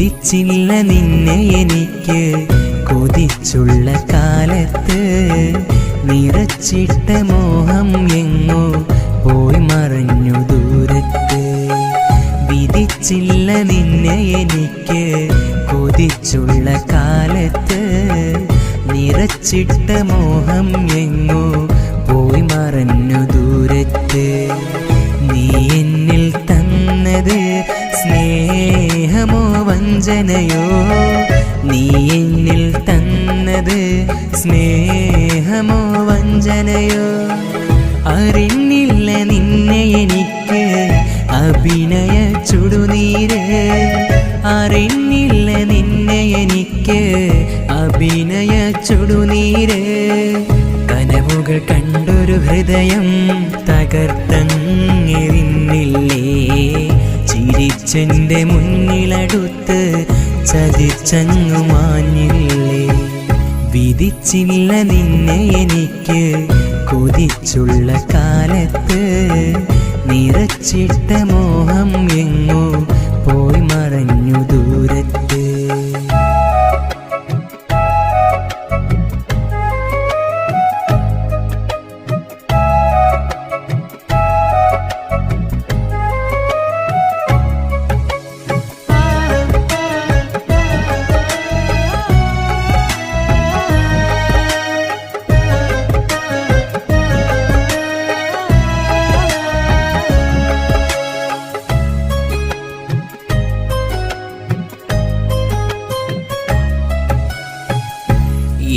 വിധിച്ചില്ല നിന്നെ എനിക്ക് കൊതിച്ചുള്ള കാലത്ത് നിറച്ചിട്ട മോഹം എങ്ങോ പോയി മറഞ്ഞു ദൂരത്ത് വിധിച്ചില്ല നിന്നെ എനിക്ക് കൊതിച്ചുള്ള കാലത്ത് നിറച്ചിട്ട മോഹം എങ്ങോ പോയി മറഞ്ഞു ദൂരത്ത് നീ എന്നിൽ തന്നത് സ്നേഹമോ വഞ്ചനയോ നീ എന്നിൽ തന്നത് സ്നേഹമോ വഞ്ചനയോ അറിഞ്ഞില്ല നിന്നെ എനിക്ക് അഭിനയ ചുടുനീര് അറിഞ്ഞില്ല നിന്നെ എനിക്ക് അഭിനയ ചുടുനീര് കനവുകൾ കണ്ടൊരു ഹൃദയം തകർത്തെറിഞ്ഞില്ലേ ചിരിച്ചെൻ്റെ മുന്നിലടുത്ത് ചതിച്ചങ്ങു മാഞ്ഞില്ലേ വിധിച്ചില്ല നിന്നെ എനിക്ക് കൊതിച്ചുള്ള കാലത്ത് നിറച്ചിട്ട മോഹം എങ്ങോ പോയി മറഞ്ഞു ദൂരത്ത്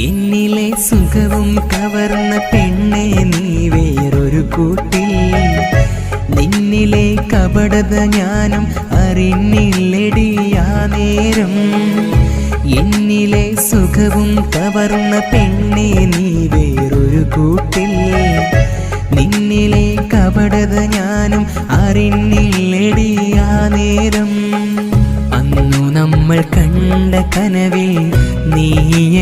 എന്നിലെ സുഖവും കവർന്ന പെണ്ണെ നീ വേറൊരു കൂട്ടിൽ നിന്നിലെ കപടത ഞാനും അറിഞ്ഞില്ലടിയാ നേരം എന്നിലെ സുഖവും കവർന്ന പെണ്ണെ നീ വേറൊരു കൂട്ടിൽ നിന്നിലെ കപടത ഞാനും അറിഞ്ഞില്ലടിയാ നേരം അന്നു നമ്മൾ കണ്ട കനവിൽ നീ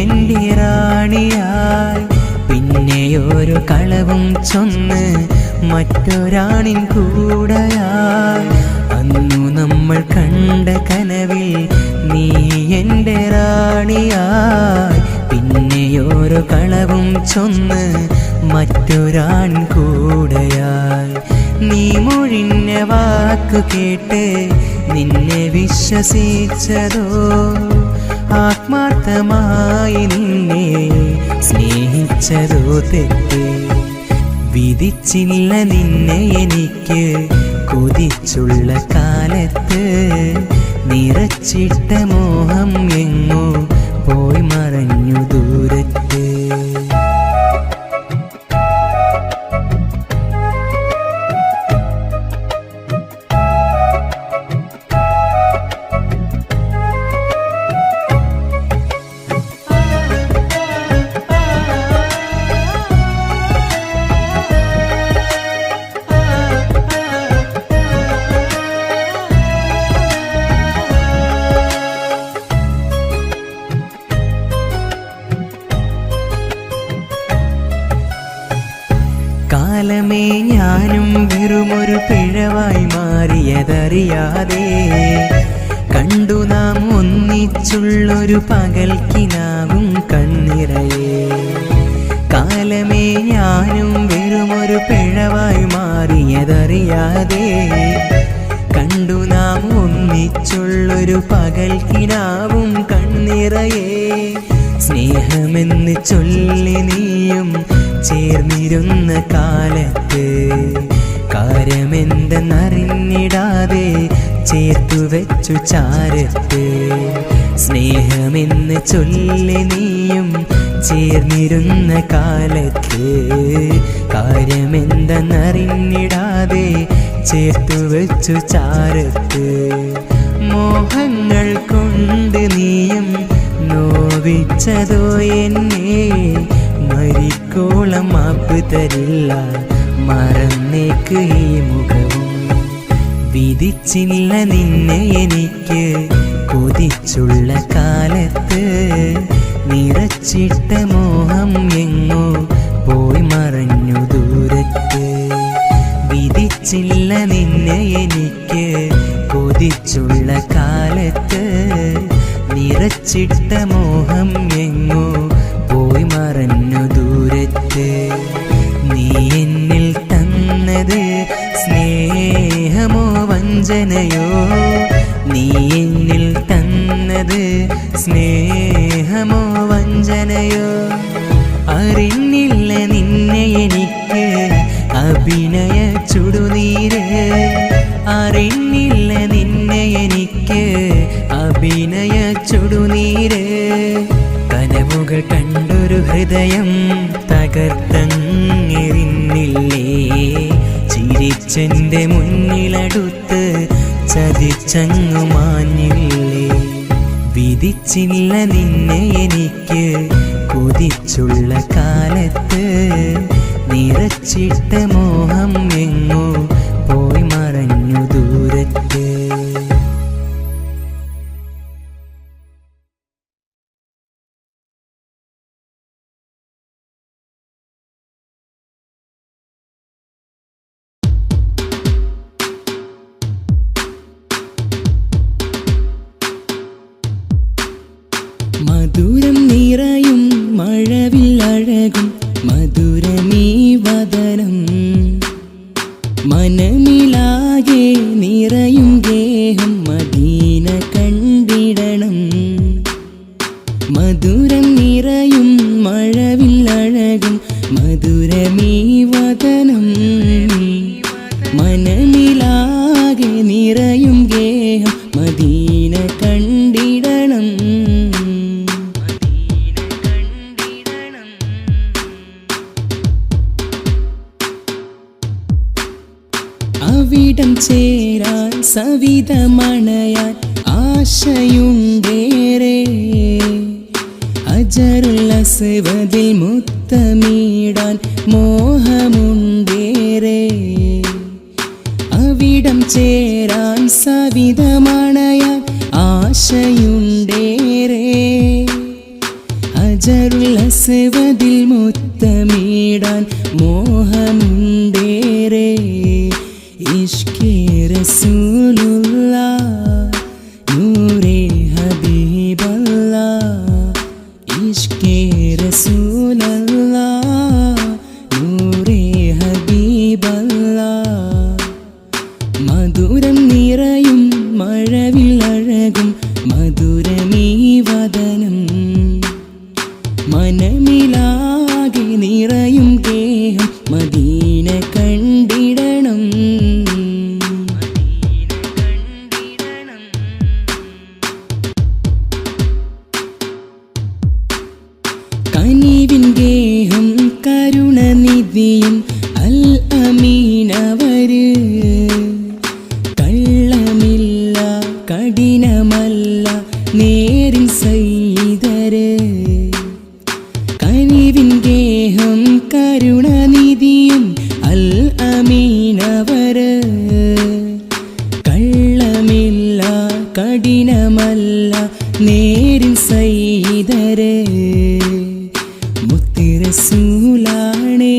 എൻ്റെ റാണിയായി പിന്നെ ഒരു കളവും ചൊന്ന് മറ്റൊരാണിൻ കൂടെയായി അന്നു നമ്മൾ കണ്ട കനവിൽ നീ എൻ്റെ റാണിയായി പിന്നെ ഒരു കളവും ചൊന്ന് മറ്റൊരാൺ കൂടെയായി നീ മൊഴിഞ്ഞ വാക്കു കേട്ട് നിന്നെ വിശ്വസിച്ചതോ ആത്മാർത്ഥമായി നിന്നെ സ്നേഹിച്ചതോ തെറ്റ് വിധിച്ചില്ല നിന്നെ എനിക്ക് കൊതിച്ചുള്ള കാലത്ത് നിറച്ചിട്ട മോഹം എങ്ങോ പോയി മറഞ്ഞു ദൂരത്ത് കാലമേ ഞാനും വെറുമൊരു പിഴവായി മാറിയതറിയാതെ കണ്ടു നാം ഒന്നിച്ചുള്ളൊരു പകൽക്കിനാവും കണ്ണിറയെ കാലമേ ഞാനും വെറുമൊരു പിഴവായി മാറിയതറിയാതെ കണ്ടു നാം ഒന്നിച്ചുള്ളൊരു പകൽക്കിനാവും കണ്ണിറയെ സ്നേഹമെന്ന് ചൊല്ലി നീയും ചേർന്നിരുന്ന കാലത്ത് കാര്യമെന്തെന്നറിഞ്ഞിടാതെ ചേർത്തു വെച്ചു ചാരത്ത് സ്നേഹമെന്ന് ചൊല്ലി നീയും ചേർന്നിരുന്ന കാലത്ത് കാര്യമെന്തെന്നറിഞ്ഞിടാതെ ചേർത്തു വെച്ചു ചാരത്ത് മോഹങ്ങൾ കൊണ്ട് നീയും നോവിച്ചതോ എന്നെ മരിക്കോളം മാപ്പ് തരില്ല മറന്നേക്ക് ഈ മുഖവും വിധിച്ചില്ല നിന്നെ എനിക്ക് കൊതിച്ചുള്ള കാലത്ത് നിറച്ചിട്ട മോഹം എങ്ങോ പോയി മറഞ്ഞു ദൂരത്ത് വിധിച്ചില്ല നിന്നെ എനിക്ക് കൊതിച്ചുള്ള കാലത്ത് വഞ്ചനയോ നീ എന്നിൽ തന്നത് സ്നേഹമോ വഞ്ചനയോ അറിഞ്ഞില്ല നിന്നെ എനിക്ക് അഭിനയ ചുടുനീര് അറിഞ്ഞില്ല നിന്നെ എനിക്ക് അഭിനയ ചുടുനീര് കനവുകൾ കണ്ടൊരു ഹൃദയം തകർത്തങ്ങിരുന്നില്ലേ ചിരിച്ചെൻ്റെ മുന്നിലടുത്ത് ചതിച്ചങ്ങു മാഞ്ഞില്ലേ വിധിച്ചില്ല നിന്നെ എനിക്ക് കൊതിച്ചുള്ള കാലത്ത് നിറച്ചിട്ട മോഹം എങ്ങോ പോയി മറഞ്ഞു ദൂരത്ത് മധുരം നിറയും മഴവില്ലഴകും മധുരമീ വദനം മനമിലാകെ നിറയും ഗേഹം മദീന കണ്ടിടണം മധുരം നിറയും മഴവില്ലഴകും മധുരമീ വദനം മനമിലാകെ നിറയും ഗേഹം മദീന കണ്ടിടണം അവിടം ചേരാൻ സവിതമണയാൻ ആശയുണ്ടേറെ അജറുൽ അസ്വദിൽ മുത്തമിടാൻ മോഹമുണ്ടേറെ അവിടം ചേരാൻ സവിതമണയാൻ ആശയുണ്ടേറെ അജറുൽ അസ്വദിൽ മുത്തമിടാൻ മോഹമുണ്ടേറെ ഇഷ്കേ റസൂലുള്ളാഹ് നൂറേ ഹബീബല്ലാഹ് ഇഷ്കേ റസൂലുള്ളാഹ് നൂറേ ഹബീബല്ലാഹ് മധുരം നിറയും മഴവില്ലഴകും മധുരമീ വദനം മനമിലാകെ നിറയും ഗേഹം മദീന കണ്ടിടണം കനിവിൻ ഗേഹം കരുണനിധിയും അൽ അമീനവര് കള്ളമില്ല കഠിനമല്ല നേരിൻ സയ്യിദര് കനിവിൻ ഗേഹം കരുണനിധിയും അൽ അമീനവര് കള്ളമില്ല കഠിനമല്ല നേരിൻ സയ്യിദര് മുത്തുറസൂലാണേ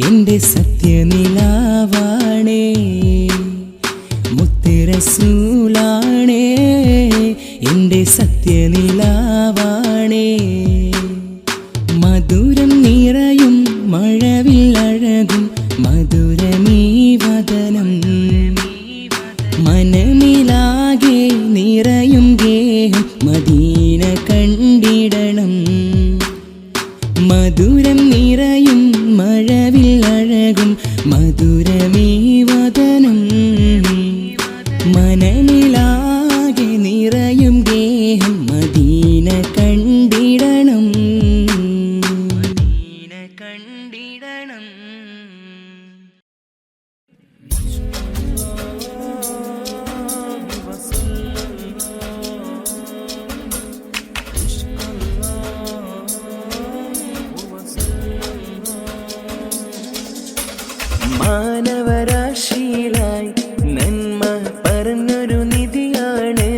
എൻ്റെ സത്യനിലാവാണേ മുത്തുറസൂലാണേ എൻ്റെ സത്യനിലാവാണേ മധുരം നിറയും മഴവില്ലഴകും മധുരമീ വദനം മനമിലാകെ നിറയും ഗേഹം മദീന കണ്ടിടണം മധുരം നിറയും മഴവില്ലഴകും മധുരമീ വദനം മനമിലാകെ നിറയും ഗേഹം മദീന കണ്ടിടണം മദീന കണ്ടിടണം മാനവരാശിയിലായി നന്മ പറഞ്ഞൊരു നിധിയാണ്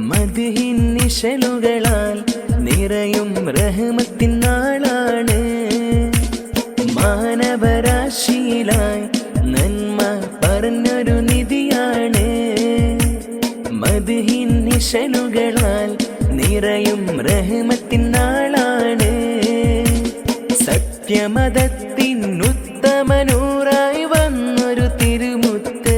മദ്ഹിൻ നിശലുകളാൽ നിറയും റഹ്മത്തിൻ നാളാണ് മാനവരാശിയിലായി നന്മ പറഞ്ഞൊരു നിധിയാണ് മദ്ഹിൻ നിശലുകളാൽ നിറയും റഹ്മത്തിൻ നാളാണ് സത്യമതത്തിൻ ഉത്തമനൂറായി വന്നൊരു തിരുമുത്ത്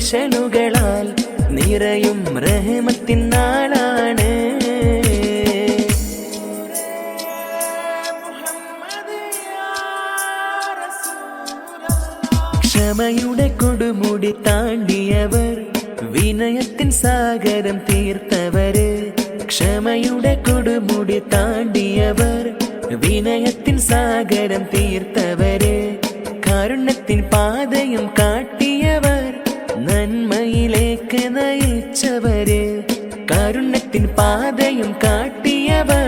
നിശലുകളാൽ നിറയും റഹ്മത്തിൻ നാളാണ്. ക്ഷമയുടെ കൊടുമുടി താണ്ടിയവർ, വിനയത്തിൻ സാഗരം തീർത്തവര്. ക്ഷമയുടെ കൊടുമുടി താണ്ടിയവർ, വിനയത്തിൻ സാഗരം തീർത്തവര്. കാരുണ്യത്തിൻ പാതയും കാട്ടിയവർ, നന്മയിലേക്ക് നയിച്ചവര്. കാരുണ്യത്തിൻ പാതയും കാട്ടിയവർ,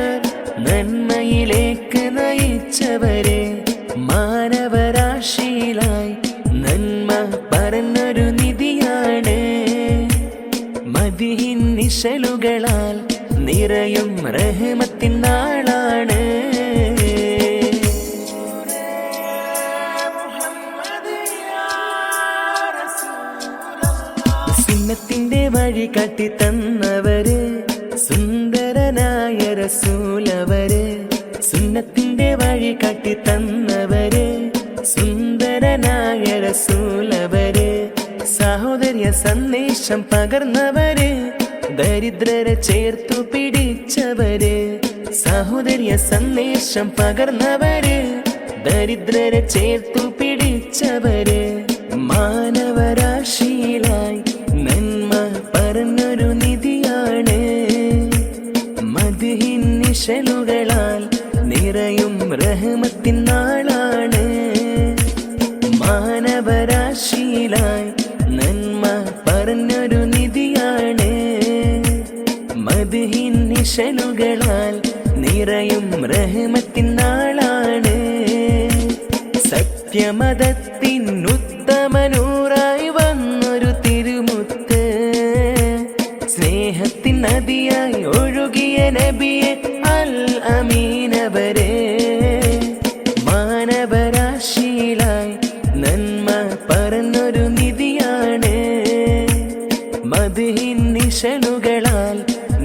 നന്മയിലേക്ക് നയിച്ചവര്. മാനവരാശിയിലായി നന്മ പറഞ്ഞൊരു നിധിയാണ്. മദിഹിൻ നിശലുകളാൽ നിറയും റഹ്മത്തിൻ നാളാണ്. സുന്നത്തിന്റെ വഴി കാട്ടി തന്നവര്, സുന്ദരനായ റസൂലവര്. സുന്നത്തിന്റെ വഴി കാട്ടി തന്നവര്, സുന്ദരനായ റസൂലവര്. സഹോദര്യ സന്ദേശം പകർന്നവര്, ദരിദ്രരെ ചേർത്തു പിടിച്ചവര്. സഹോദര്യ സന്ദേശം പകർന്നവര്, ദരിദ്രരെ ചേർത്തു പിടിച്ചവര്. മാനവരാശിയിലായി നന്മ പറഞ്ഞൊരു നിധിയാണ്. മദ്ഹിൻ നിശലുകളാൽ നിറയും റഹ്മത്തിൻ നാളാണ്. മാനവരാശിയിലായി നന്മ പറഞ്ഞൊരു നിധിയാണ്. മദ്ഹിൻ നിശലുകളാൽ നിറയും റഹ്മത്തിൻ നാളാണ്. സത്യമതത്തിൻ ഉത്തമനൂറായി വന്നൊരു തിരുമുത്ത്, സ്നേഹത്തിൻ നദിയായി ഒഴുകിയ നബിയെ അൽ അമീനവരെ. മാനവരാശിയിലായി നന്മ പറഞ്ഞൊരു നിധിയാണ്. മദ്ഹിൻ നിശലുകളാൽ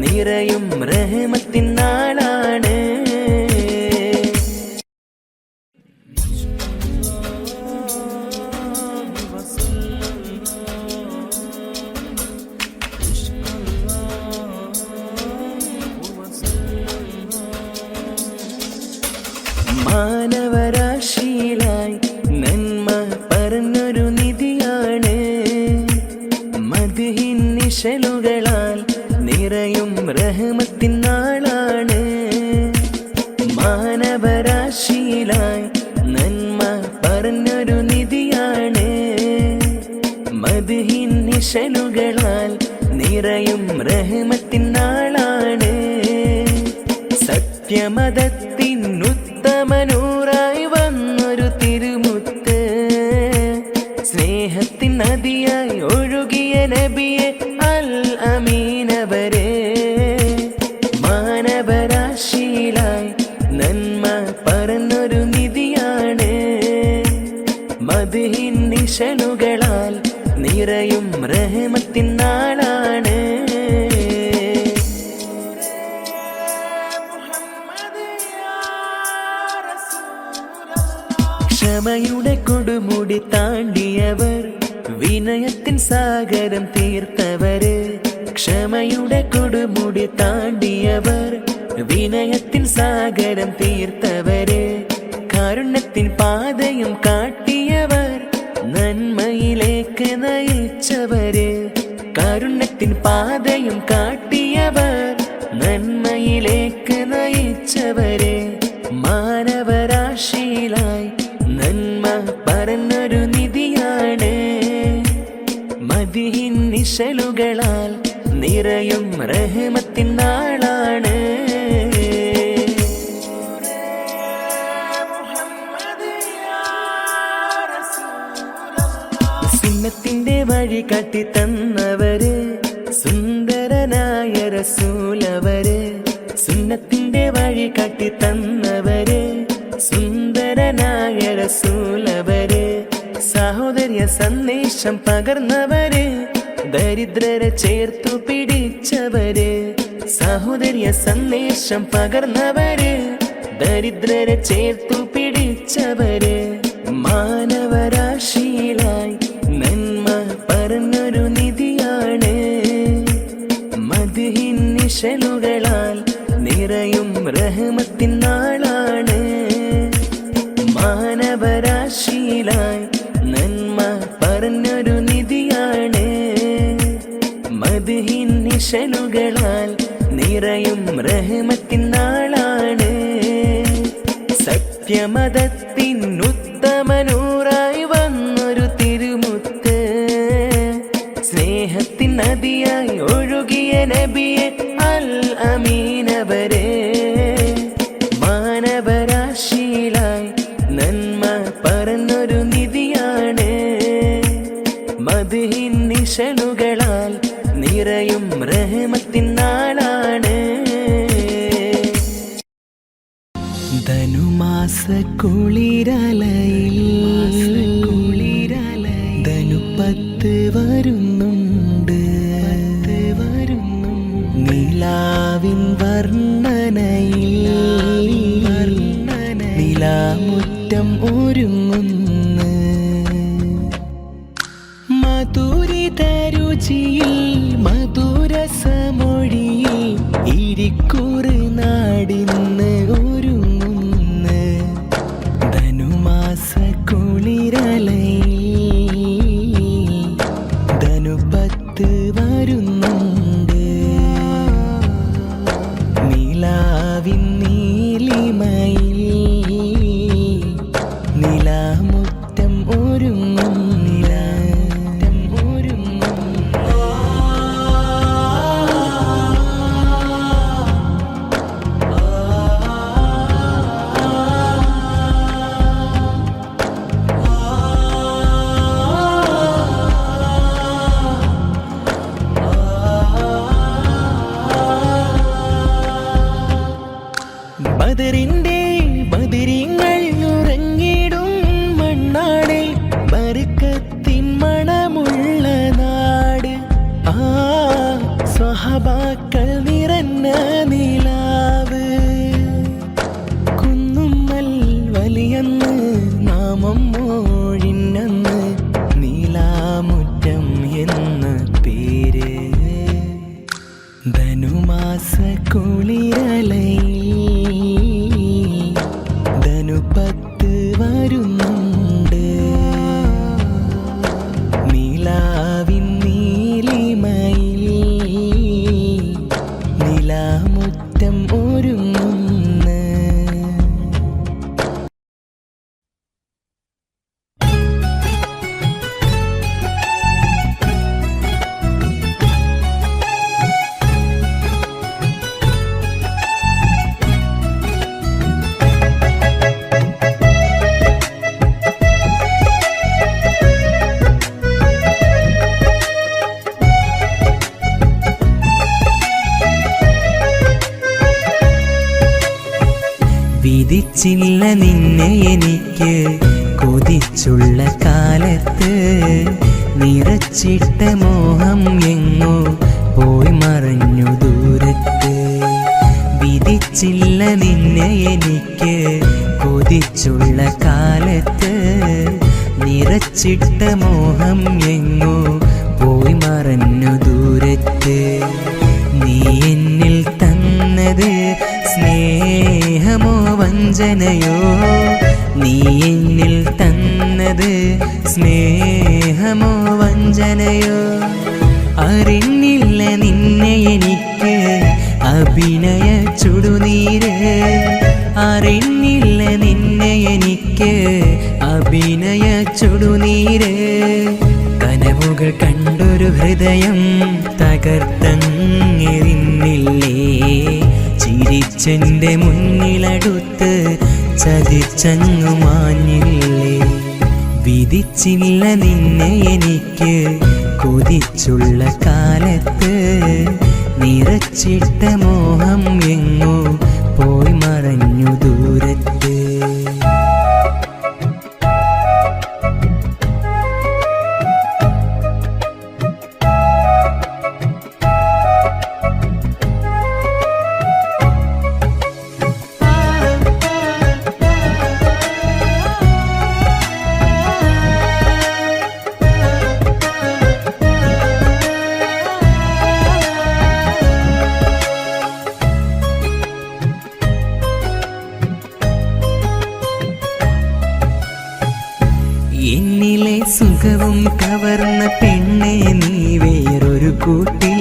നിറയും റഹ്മത്തിൻ നാളാണ്. മാനവരാശിയിലായി നന്മ പറഞ്ഞൊരു നിധിയാണ്. മദ്ഹിൻ നിശലുകളാൽ നിറയും റഹ്മത്തിൻ നാളാണ്. മാനവരാശിയിലായി നന്മ പറഞ്ഞൊരു നിധിയാണ്. മദ്ഹിൻ നിശലുകളാൽ നിറയും റഹ്മത്തിൻ നാളാണ്. സത്യമതത്തിൻ ഉത്തമനൂറായി വന്നൊരു തിരുമുത്ത്, സ്നേഹത്തിൻ നദിയായി ഒഴുകിയ നബിയെ അൽ അമീനവരെ. മാനവരാശിയിലായി നന്മ പറഞ്ഞൊരു നിധിയാണ്. മദ്ഹിൻ നിശലുകളാൽ നിറയും റഹ്മത്തിൻ നാളാണ്. ക്ഷമയുടെ കൊടുമുടി താണ്ടിയവർ, വിനയത്തിൻ സാഗരം തീർത്തവര്. ക്ഷമയുടെ കൊടുമുടി താണ്ടിയവർ, വിനയത്തിൻ സാഗരം തീർത്തവര്. കാരുണ്യത്തിൻ പാതയും കാട്ടിയവർ, നന്മയിലേക്ക് നയിച്ചവര്. കാരുണ്യത്തിൻ പാതയും കാട്ടിയവർ, നന്മയിലേക്ക് നയിച്ചവര്. മാനവരാശിയിലായി നന്മ പറഞ്ഞൊരു നിധിയാണ്. മദ്ഹിൻ നിശലുകളാൽ നിറയും റഹ്മത്തിൻ നാളാണ്. സുന്നത്തിന്റെ വഴി കാട്ടി തന്നവര്, സുന്ദരനായ റസൂലവര്. സുന്നത്തിന്റെ വഴി കാട്ടി തന്നവര്, സുന്ദരനായ റസൂലവര്. സഹോദര്യ സന്ദേശം പകർന്നവര്, ദരിദ്രരെ ചേർത്തു പിടിച്ചവര്. സഹോദര്യ സന്ദേശം പകർന്നവര്, ദരിദ്രരെ ചേർത്തു പിടിച്ചവര്. മാനവരാശിയിലായി നന്മ പറഞ്ഞൊരു നിശലുകളാൽ നിറയും റഹ്മത്തിൻ നാളാണ്. മാനവരാശിയിലായി നന്മ പറഞ്ഞൊരു നിധിയാണ്. മദ്ഹിൻ നിശലുകളാൽ നിറയും റഹ്മത്തിൻ നാളാണ്. സത്യമതത്തിൻ ഉത്തമനൂറായി വന്നൊരു തിരുമുത്ത്, സ്നേഹത്തിൻ നദിയായി ഒഴുകിയ നബിയെ അൽ അമീനവരെ. മാനവരാശിയിലായി നന്മ പറഞ്ഞൊരു നിധിയാണ്. മദ്ഹിൻ നിശലുകളാൽ നിറയും റഹ്മത്തിൻ നാളാണ്. ധനുമാസ കുളിരലയിൽ ധനുപത്ത് വരുന്നുണ്ട്. നിലാവിൻ വർണ്ണനയിൽ നിലാമുറ്റം ഒരുങ്ങുന്നു. മധുരിത രുചിയിൽ മധുരസമൊഴിയിൽ ഇരിക്കൂറ് നാടിന്ന് ഒരുങ്ങുന്നു. ധനുമാസ കുളിരലയിൽ ധനുപത്ത് വരുന്നുണ്ട്. നിലാവിൻ നീലിമയിൽ നിലാമുറ്റം ഒരുങ്ങും. ബദറിന്റെ ബദരിങ്ങൾ ഉറങ്ങിടും മണ്ണാടെ ബർക്കത്തിൻ മണമുള്ള നാട്. ആ സ്വഹബാക്കൾ നിറഞ്ഞ നിലാവ്. കുന്നുമ്മൽ വലിയന്ന് നാമം മോഴിനന്ന് നീലാമുറ്റം എന്ന പേര്. ധനുമാസ കുളിരലയിൽ ധനുപത്ത് വരുന്നുണ്ട്. നിലാവിൻ നീലിമയിൽ നിലാമുറ്റം ഒരുങ്ങുന്നു. വിധിച്ചില്ല നിന്നെ എനിക്ക് കൊതിച്ചുള്ള കാലത്ത്, നിറച്ചിട്ട മോഹം എങ്ങോ പോയി മറഞ്ഞു ദൂരത്ത്. വിധിച്ചില്ല നിന്നെ എനിക്ക് കൊതിച്ചുള്ള കാലത്ത്, നിറച്ചിട്ട മോഹം എങ്ങോ പോയി മറഞ്ഞു ദൂരത്ത്. നീ എന്നിൽ തന്നത് സ്നേഹമോ വഞ്ചനയോ, നീ എന്നിൽ തന്നത് സ്നേഹമോ വഞ്ചനയോ. അറിഞ്ഞില്ല നിന്നെ എനിക്ക് അഭിനയ ചുടുനീര്, അറിഞ്ഞില്ല നിന്നെ എനിക്ക് അഭിനയ ചുടുനീര്. കനവുകൾ കണ്ടൊരു ഹൃദയം തകർത്തെറിഞ്ഞില്ലേ, ചിരിച്ചെന്റെ മുന്നിലടുത്ത് ചതിച്ചങ്ങു മാഞ്ഞില്ലേ. വിധിച്ചില്ല നിന്നെ എനിക്ക് കൊതിച്ചുള്ള കാലത്ത്, നിറച്ചിട്ട മോഹം എങ്ങോ പോയി മറഞ്ഞു ദൂരത്ത്. സുഖവും കവർന്ന പെണ്ണെ നീ വേറൊരു കൂട്ടിൽ.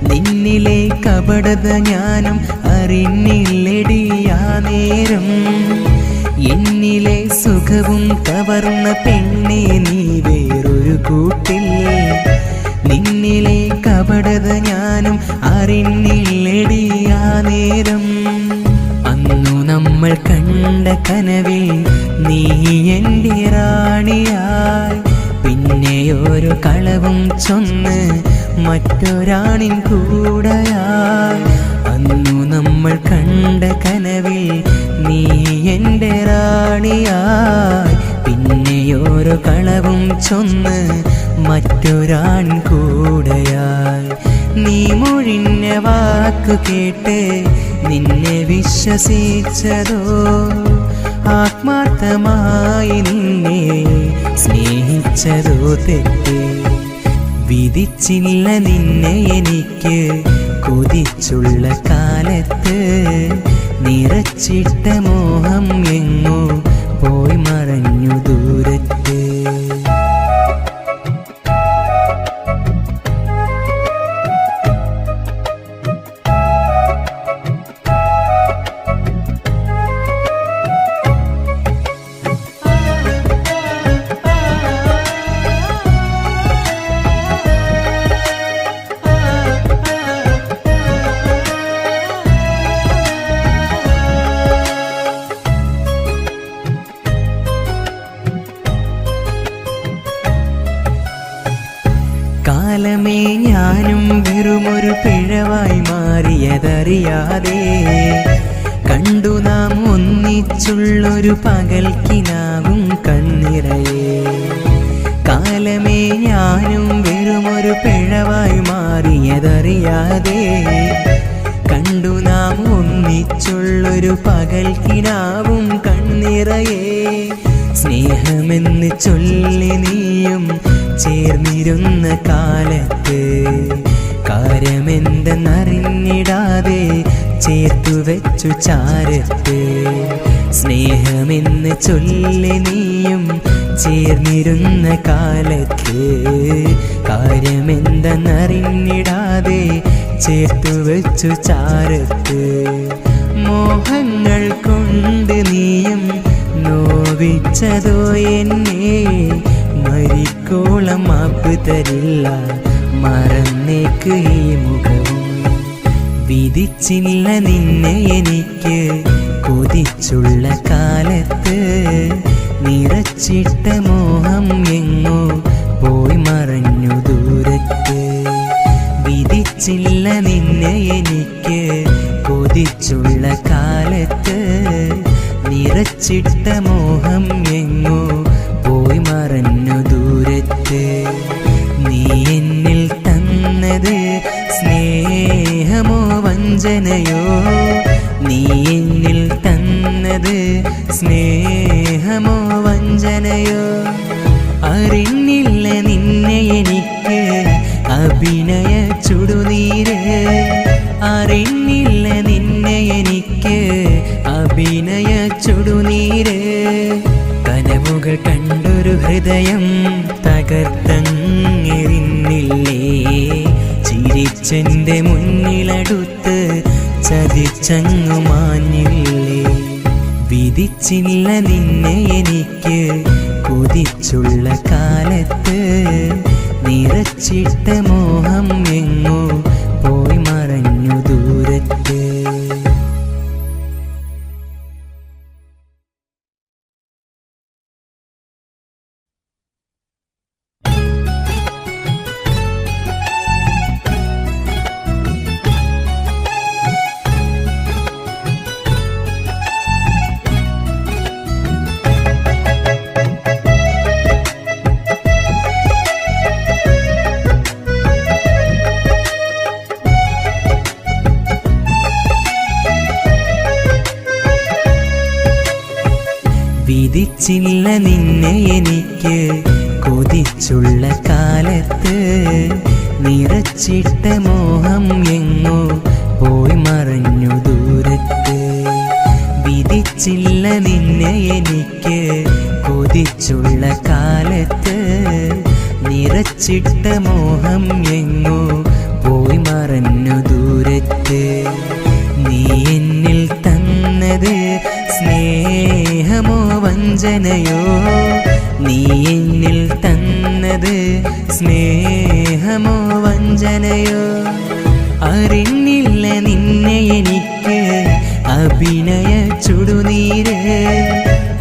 നിന്നിലെ കപടത ഞാനും അറിഞ്ഞില്ലടിയാ നേരം. എന്നിലെ സുഖവും കവർന്ന പെണ്ണെ നീ വേറൊരു കൂട്ടിൽ. നിന്നിലെ കപടത ഞാനും അറിഞ്ഞില്ലടിയാ നേരം. അന്നു നമ്മൾ കണ്ട കനവിൽ നീ എൻ്റെ റാണിയായി. പിന്നെ ഒരു കളവും ചൊന്ന് മറ്റൊരാണിൻ കൂടെയായി. അന്നു നമ്മൾ കണ്ട കനവിൽ നീ എൻ്റെ റാണിയായി. പിന്നെ ഒരു കളവും ചൊന്ന് മറ്റൊരാൺ കൂടെയായി. നീ മൊഴിഞ്ഞ വാക്കു കേട്ട് നിന്നെ വിശ്വസിച്ചതോ, ആത്മാർത്ഥമായി നിന്നെ സ്നേഹിച്ചതോ തെറ്റ്. വിധിച്ചില്ല നിന്നെ എനിക്ക് കൊതിച്ചുള്ള കാലത്ത്. നിറച്ചിട്ട മോഹം എങ്ങോ പോയി മറഞ്ഞു ദൂരത്ത്. കാലമേ ഞാനും വെറുമൊരു പിഴവായി മാറിയതറിയാതെ. കണ്ടു നാം ഒന്നിച്ചുള്ളൊരു പകൽക്കിനാവും കണ്ണിറയെ. കാലമേ ഞാനും വെറുമൊരു പിഴവായി മാറിയതറിയാതെ. കണ്ടു നാം ഒന്നിച്ചുള്ളൊരു പകൽക്കിനാവും കണ്ണിറയെ. സ്നേഹമെന്ന് ചൊല്ലി നീയും ചേർന്നിരുന്ന കാലത്ത്. കാര്യമെന്തെന്നറിഞ്ഞിടാതെ ചേർത്തു വെച്ചു ചാരത്ത്. സ്നേഹമെന്ന് ചൊല്ലി നീയും ചേർന്നിരുന്ന കാലത്ത്. കാര്യമെന്തെന്നറിഞ്ഞിടാതെ ചേർത്തു വെച്ചു ചാരത്ത്. മോഹങ്ങൾ കൊണ്ട് നീയും നോവിച്ചതോ എന്നെ. മരിക്കോളം മാപ്പ് തരില്ല മറന്നേക്ക് ഈ മുഖവും. വിധിച്ചില്ല നിന്നെ എനിക്ക് കൊതിച്ചുള്ള കാലത്ത്. നിറച്ചിട്ട മോഹം എങ്ങോ പോയി മറഞ്ഞു ദൂരത്ത്. വിധിച്ചില്ല നിന്നെ എനിക്ക് കൊതിച്ചുള്ള കാലത്ത്. നിറച്ചിട്ട മോഹം എങ്ങോ പോയി മറഞ്ഞു ദൂരത്ത്. നീ എന്നിൽ തന്നത് സ്നേഹമോ വഞ്ചനയോ. നീ എന്നിൽ തന്നത് സ്നേഹമോ വഞ്ചനയോ. അറിഞ്ഞില്ല നിന്നെ എനിക്ക് അഭിനയ ചുടുനീര്. അറിഞ്ഞില്ല നിന്നെ എനിക്ക് അഭിനയ ചുടുനീര്. കനവുകൾ കണ്ടൊരു ഹൃദയം തകർത്തങ്ങിരുന്നില്ലേ. ചിരിച്ചെൻ്റെ മുന്നിലടുത്ത് ചതിച്ചങ്ങു മാഞ്ഞില്ലേ. വിധിച്ചില്ല നിന്നെ എനിക്ക് കൊതിച്ചുള്ള കാലത്ത്. നിറച്ചിട്ട മോഹം എങ്ങോ പോയി മറഞ്ഞു ദൂരത്ത്. വിധിച്ചില്ല നിന്നെ എനിക്ക് കൊതിച്ചുള്ള കാലത്ത്. നിറച്ചിട്ട മോഹം എങ്ങോ പോയി മറഞ്ഞു ദൂരത്ത്. വിധി വിധിച്ചില്ല നിന്നെ എനിക്ക് കൊതിച്ചുള്ള കാലത്ത് നിറച്ചിട്ട മോഹം എങ്ങോ പോയി മറഞ്ഞു ദൂരത്ത് നീ എന്നിൽ തന്നത് സ്നേഹമോ വഞ്ചനയോ നീ എന്നിൽ തന്നത് സ്നേഹമോ വഞ്ചനയോ അറിഞ്ഞില്ല നിന്നെ എനിക്ക് അഭിനയ ചുടുനീര്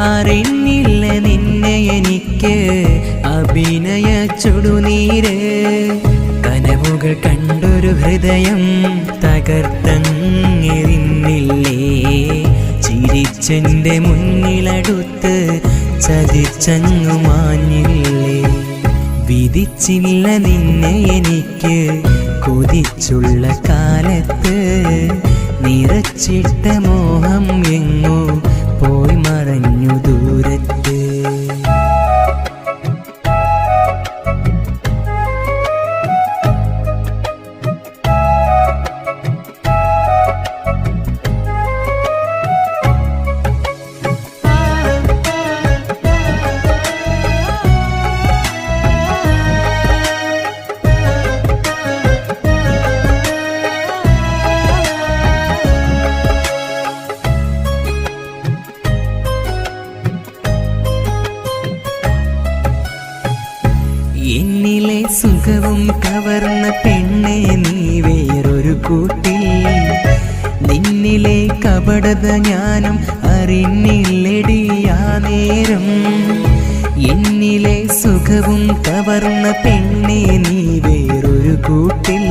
അറിഞ്ഞില്ല നിന്നെ എനിക്ക് അഭിനയ ചുടുനീര് കനവുകൾ കണ്ടൊരു ഹൃദയം തകർത്തെറിഞ്ഞില്ലേ ചിരിച്ചെന്റെ മുന്നിലടുത്ത് ചതിച്ചങ്ങു മാഞ്ഞില്ലേ വിധിച്ചില്ല നിന്നെ എനിക്ക് കൊതിച്ചുള്ള കാലത്ത് നിറച്ചിട്ട മോഹം എങ്ങോ പോയി മറഞ്ഞു ദൂരത്ത് എന്നിലെ സുഖവും കവർന്ന പെണ്ണെ നീ വേറൊരു കൂട്ടിൽ നിന്നിലെ കപടത ഞാനും അറിഞ്ഞില്ലടിയാ നേരം എന്നിലെ സുഖവും കവർന്ന പെണ്ണെ നീ വേറൊരു കൂട്ടിൽ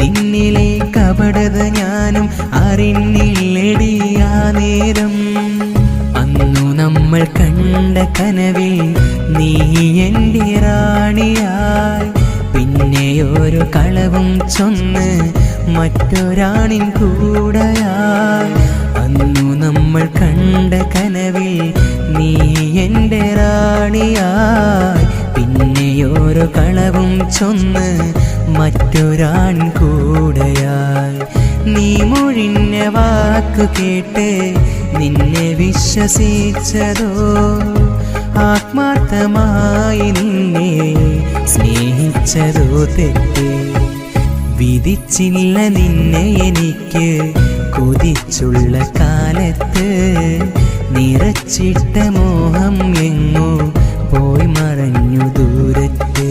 നിന്നിലെ കപടത ഞാനും അറിഞ്ഞില്ലടിയാ നേരം അന്നു നമ്മൾ കണ്ട കനവിൽ നീ എൻ്റെ റാണിയായി പിന്നെ ഒരു കളവും ചൊന്ന് മറ്റൊരാണിൻ കൂടെയായി അന്നു നമ്മൾ കണ്ട കനവിൽ നീ എൻ്റെ റാണിയായി പിന്നെ ഒരു കളവും ചൊന്ന് മറ്റൊരാൺ കൂടെയായി നീ മൊഴിഞ്ഞ വാക്കു കേട്ട് നിന്നെ വിശ്വസിച്ചതോ ആത്മാർത്ഥമായി നിന്നെ സ്നേഹിച്ചതോ തെറ്റ് വിധിച്ചില്ല നിന്നെ എനിക്ക് കൊതിച്ചുള്ള കാലത്ത് നിറച്ചിട്ട മോഹം എങ്ങോ പോയി മറഞ്ഞു ദൂരത്ത്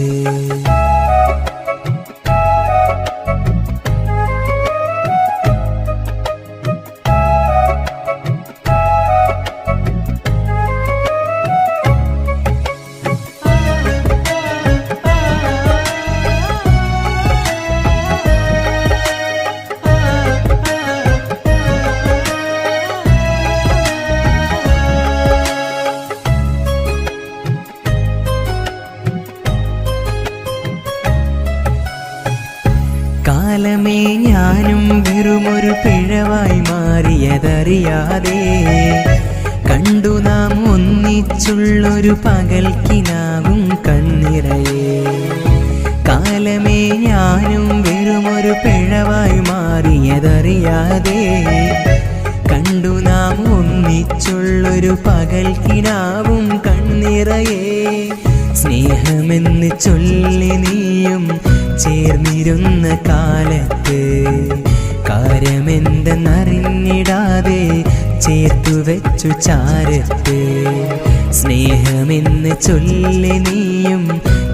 കാലമേ ഞാനും വെറുമൊരു പിഴവായി മാറിയതറിയാതെ കണ്ടു നാം ഒന്നിച്ചുള്ളൊരു പകൽക്കിനാവും കണ്ണിറയെ കാലമേ ഞാനും വെറുമൊരു പിഴവായി മാറിയതറിയാതെ കണ്ടു നാം ഒന്നിച്ചുള്ളൊരു പകൽക്കിനാവും കണ്ണിറയെ സ്നേഹമെന്ന് ചൊല്ലി നീയും ചേർന്നിരുന്ന കാലത്ത് കാര്യമെന്തെന്നറിഞ്ഞിടാതെ ചേർത്തു വെച്ചു ചാരത്ത് സ്നേഹമെന്ന് ചൊല്ലി നീയും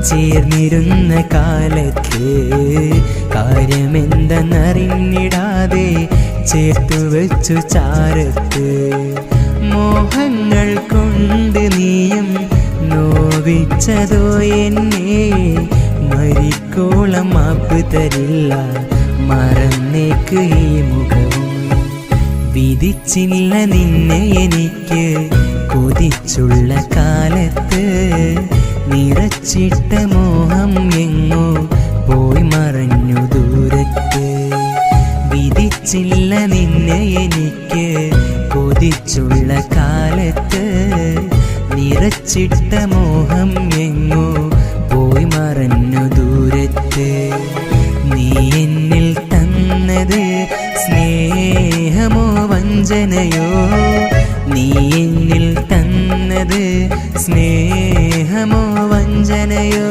ചേർന്നിരുന്ന കാലത്ത് കാര്യമെന്തെന്നറിഞ്ഞിടാതെ ചേർത്തു വെച്ചു ചാരത്ത് മോഹങ്ങൾ കൊണ്ട് നീയും നോവിച്ചതോ എന്നെ മരിക്കോളം മാപ്പ് തരില്ല മറന്നേക്ക് ഈ മുഖവും വിധിച്ചില്ല നിന്നെ എനിക്ക് കൊതിച്ചുള്ള കാലത്ത് നിറച്ചിട്ട മോഹം എങ്ങോ പോയി മറഞ്ഞു ദൂരത്ത് വിധിച്ചില്ല നിന്നെ എനിക്ക് കൊതിച്ചുള്ള കാലത്ത് നിറച്ചിട്ട മോഹം എങ്ങോ പോയി മറഞ്ഞു ദൂരത്ത് നീ എന്നിൽ തന്നത് സ്നേഹമോ വഞ്ചനയോ നീ എന്നിൽ തന്നത് സ്നേഹമോ വഞ്ചനയോ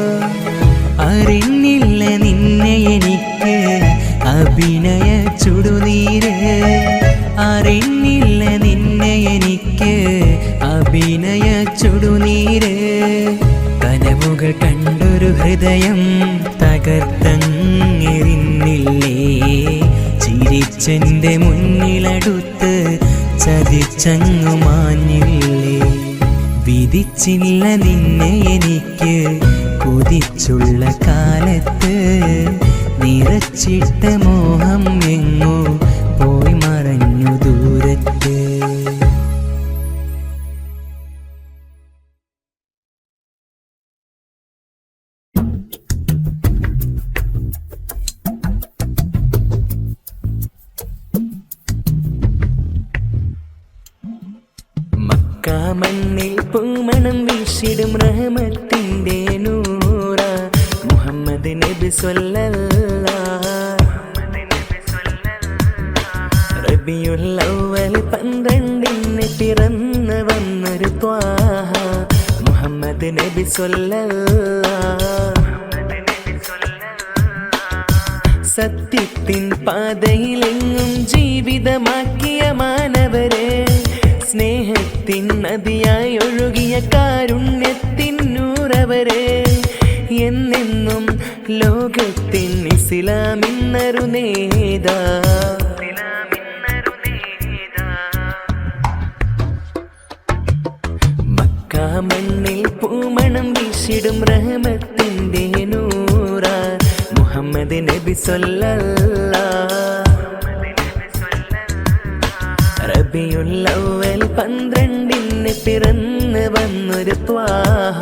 അറിഞ്ഞില്ല നിന്നെ എനിക്ക് അഭിനയ ചുടുനീര് അറിഞ്ഞില്ല നിന്നെ എനിക്ക് അഭിനയ ചുടുനീര് കനവുകൾ കണ്ടൊരു ഹൃദയം തകർത്തങ്ങിരുന്നില്ലേ ചിരിച്ചെൻ്റെ മുന്നിലടുത്ത് ചതിച്ചങ്ങു മാഞ്ഞില്ലേ വിധിച്ചില്ല നിന്നെ എനിക്ക് കൊതിച്ചുള്ള കാലത്ത് നിറച്ചിട്ട മോഹം എങ്ങോ പോയി മറഞ്ഞു ദൂരത്ത് മണ്ണിൽ പൂമണം വീശിടും റഹ്മത്തിൻ്റെ നൂറ മുഹമ്മദ് നബി സ്വല്ലല്ലാഹ് റബിയുൽ അവ്വൽ 12 പിറന്നു വന്നൊരു ത്വാഹ മുഹമ്മദ് നബി സ്വല്ലല്ലാഹ് സത്യത്തിൻ പാതയിലെങ്ങും ജീവിതമാക്കിയ മാനവരെ സ്നേഹത്തിൻ നദിയായി ഒഴുകിയ കാരുണ്യത്തിൻ നൂറവരെ എന്നെന്നും ലോകത്തിൻ ഇസ്ലാമിന്നൊരു നേതാ മക്ക മണ്ണിൽ പൂമണം വീശിടും റഹ്മത്തിൻ്റെ നൂറ മുഹമ്മദ് നബി സ്വല്ലല്ലാഹ് റബിയുൽ അവ്വൽ 12 പിറന്നു വന്നൊരു ത്വാഹ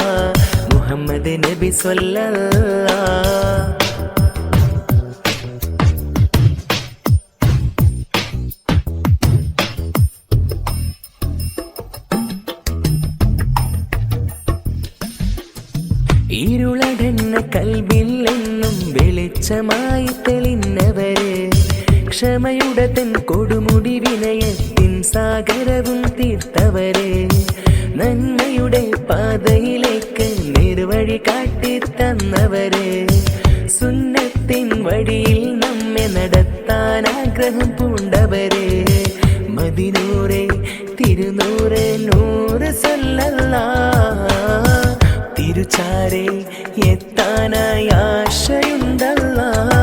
മുഹമ്മദ് നബി സ്വല്ലല്ലാഹ് ഇരുളടന്ന കൽബിൽ എന്നും വെളിച്ചമായി തെളിഞ്ഞവര് ക്ഷമയുടെ തൻ കൊടുമുടി വിനയത്തിൻ സാഗരവും തീർത്തവരെ നന്മയുടെ പാതയിലേക്ക് നിർവഴി കാട്ടി തന്നവരെ സുന്നത്തിൻ വഴിയിൽ നമ്മെ നടത്താൻ ആഗ്രഹം പൂണ്ടവരെ മദിനൂറെ തിരുനൂറെ നൂറ് സ്വല്ലല്ലാഹ് തിരുചാരെ എത്താനായി ആശയുണ്ടല്ലാഹ്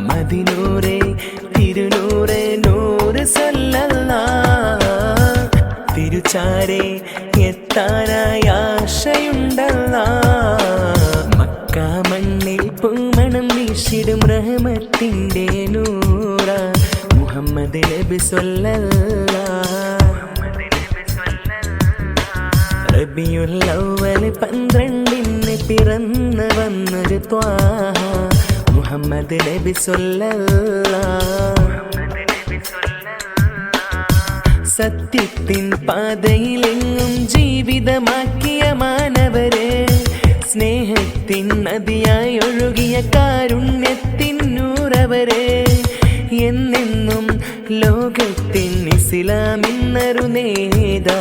മദിനൂറെ തിരുനൂറെ നൂറ് സ്വല്ലല്ലാഹ് തിരുചാരെ എത്താനായി ആശയുണ്ടല്ലാഹ് മക്ക മണ്ണിൽ പൂമണം വീശിടും റഹ്മത്തിൻ്റെ നൂറ മുഹമ്മദ് നബി സ്വല്ലല്ലാഹ് റബിയുൽ അവ്വൽ 12 പിറന്നു വന്നൊരു ത്വാഹ മുഹമ്മദ് നബി സ്വല്ലല്ലാഹ് സത്യത്തിൻ പാതയിലെങ്ങും ജീവിതമാക്കിയ മാനവരെ സ്നേഹത്തിൻ നദിയായി ഒഴുകിയ കാരുണ്യത്തിൻ നൂറവരെ എന്നെന്നും ലോകത്തിൻ ഇസ്ലാമിന്നൊരു നേതാ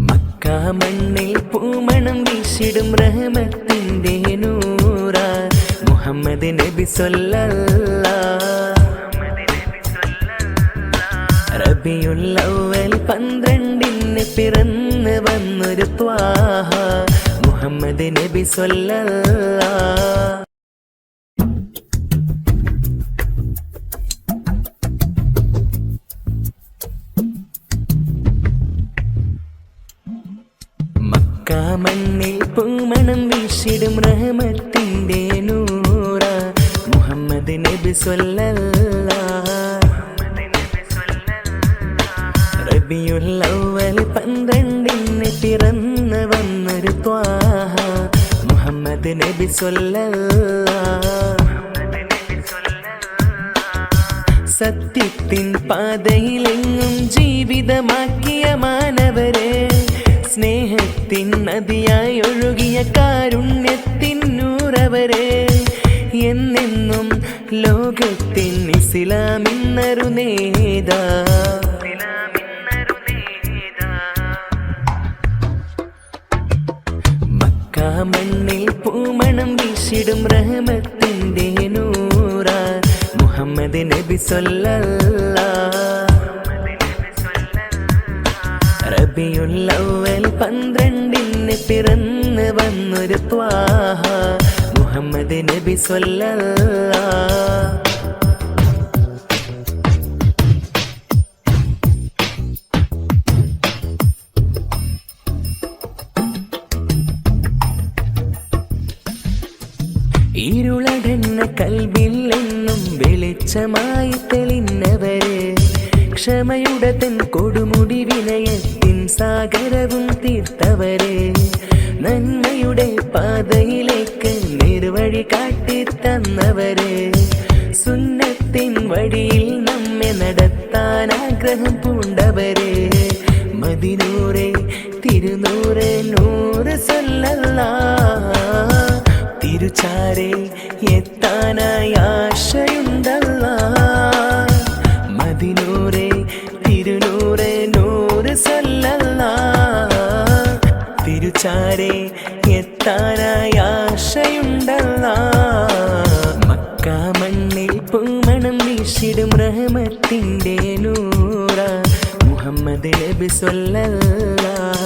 മക്ക മണ്ണിൽ പൂമണം വീശിടും റഹ്മത്തിൻ്റെ നൂറ മുഹമ്മദ് നബി സ്വല്ലല്ലാഹ് റബിയുൽ അവ്വൽ 12 പിറന്നു വന്നൊരു ത്വാഹ മുഹമ്മദ് നബി സ്വല്ലല്ലാഹ് മക്ക മണ്ണിൽ പൂമണം വീശിടും റഹ്മത്തിൻ്റെ നൂറ മുഹമ്മദ് നബി സ്വല്ലല്ലാഹ് റബിയുൽ അവ്വൽ 12 പിറന്നു വന്നൊരു ത്വാഹ മുഹമ്മദ് നബി സ്വല്ലല്ലാഹ് സത്യത്തിൻ പാതയിലെങ്ങും ജീവിതമാക്കിയ മാനവരെ സ്നേഹത്തിൻ നദിയായി ഒഴുകിയ കാരുണ്യത്തിൻ നൂറവരെ എന്നെന്നും ലോകത്തിൻ ഇസ്ലാമിന്നൊരു നേതാ. മക്കാ മണ്ണിൽ പൂമണം വീശിടും റഹ്മത്തിന്റെ നൂറ മുഹമ്മദ് നബി സ്വല്ലല്ലാഹ്. റബിയുൽ അവ്വൽ 12 പിറന്ന് വന്നൊരു ത്വാഹ മുഹമ്മദ് നബി സ്വല്ലല്ലാഹ്. ഇരുളടന്ന കൽബിൽ എന്നും വെളിച്ചമായി തെളിഞ്ഞവര് ക്ഷമയുടെ തൻ കൊടുമുടി വിനയത്തിൻ സാഗരവും തീർത്തവര് നന്മയുടെ പാതയിലേക്ക് നിർവഴി കാട്ടി തന്നവര് സുന്നത്തിൻ വഴിയിൽ നമ്മെ നടത്താൻ ആഗ്രഹം പൂണ്ടവര് മദിനൂറെ തിരുനൂറെ നൂറ് സ്വല്ലല്ലാഹ്. തിരുചാരെ എത്താനായി ആശയുണ്ടല്ലാഹ്. മദിനൂറെ തിരുനൂറെ നൂറ് സ്വല്ലല്ലാഹ്. തിരുചാരെ എത്താനായി ആശയുണ്ടല്ലാഹ്. മക്കാ മണ്ണിൽ പൂമണം വീശിടും റഹ്മത്തിന്റെ നൂറ മുഹമ്മദ് നബി സ്വല്ലല്ലാഹ്.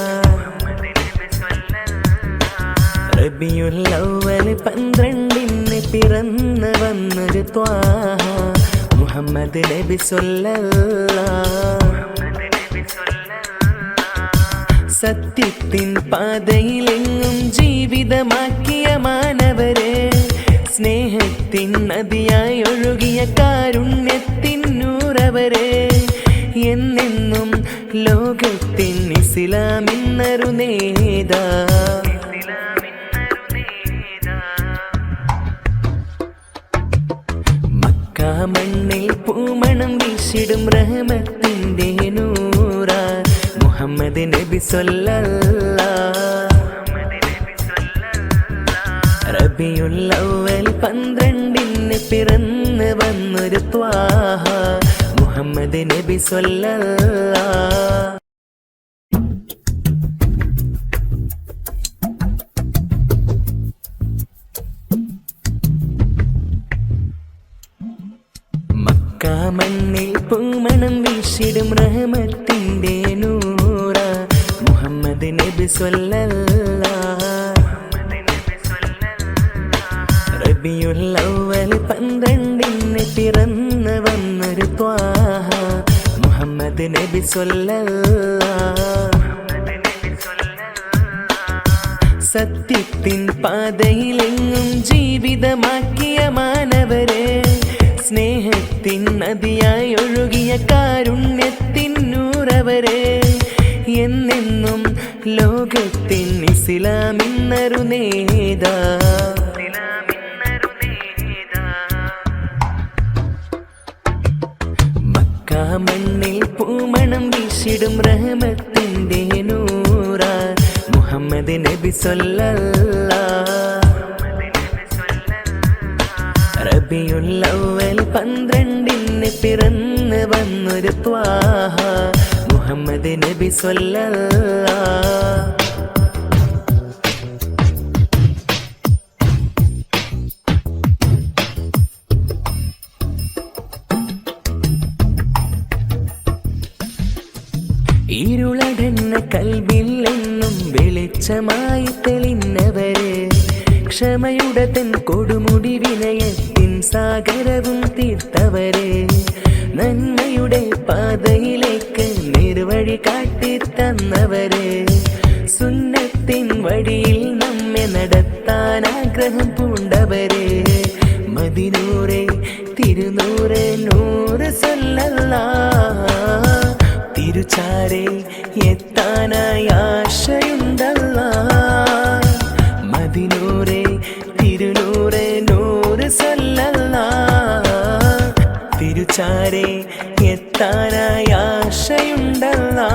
റബിയുൽ അവ്വൽ 12 പിറന്ന് വന്നൊരു ത്വാഹ മുഹമ്മദ് നബി സ്വല്ലല്ലാഹ്. സത്യത്തിൻ പാതയിലെങ്ങും ജീവിതമാക്കിയ മാനവരെ സ്നേഹത്തിൻ നദിയായി ഒഴുകിയ കാരുണ്യത്തിൻ നൂറവരെ എന്നെന്നും ലോകത്തിൻ ഇസ്ലാമിന്നൊരു നേതാ. മക്കാ മണ്ണിൽ പൂമണം വീശിടും റഹ്മത്തിന്റെ നൂറ മുഹമ്മദ് നബി സ്വല്ലല്ലാഹ്. റബിയുൽ അവ്വൽ 12 പിറന്ന് വന്നൊരു ത്വാഹ മുഹമ്മദ് നബി സ്വല്ലല്ലാഹ്. മക്കാ മണ്ണിൽ പൂമണം വീശിടും റഹ്മത്തിന്റെ നൂറ മുഹമ്മദ് നബി സ്വല്ലല്ലാഹ്. റബിയുൽ അവ്വൽ 12 പിറന്ന് വന്നൊരു ത്വാഹ മുഹമ്മദ് നബി സ്വല്ലല്ലാഹ്. സത്യത്തിൻ പാതയിലെങ്ങും ജീവിതമാക്കിയ മാനവരെ സ്നേഹത്തിൻ നദിയായി ഒഴുകിയ കാരുണ്യത്തിൻ നൂറവരെ എന്നെന്നും ലോകത്തിൻ ഇസ്ലാമിന്നൊരു നേതാ. മക്കാ മണ്ണിൽ പൂമണം വീശിടും റഹ്മത്തിന്റെ നൂറ മുഹമ്മദ് നബി സ്വല്ലല്ലാഹ്. റബിയുൽ അവ്വൽ 12 പിറന്ന് വന്നൊരു ത്വാഹ മുഹമ്മദ് നബി സ്വല്ലല്ലാഹ്. ഇരുളടന്ന കൽബിൽ എന്നും വെളിച്ചമായി തെളിഞ്ഞവര് ക്ഷമയുടെ തൻ കൊടുമുടി വിനയത്തിൻ സാഗരവും തീർത്തവര് നന്മയുടെ പാതയിലേക്ക് നിർവഴി കാട്ടി തന്നവര് സുന്നത്തിൻ വഴിയിൽ നമ്മെ നടത്താൻ ആഗ്രഹം പൂണ്ടവര് മദിനൂറെ തിരുനൂറെ നൂറ് സ്വല്ലല്ലാഹ്. തിരുചാരെ എത്താനായി ആശയുണ്ടല്ലാഹ്. മദിനൂറെ തിരുനൂറെ നൂറ് സ്വല്ലല്ലാഹ്. തിരുചാരെ എത്താനായി ആശയുണ്ടല്ലാഹ്.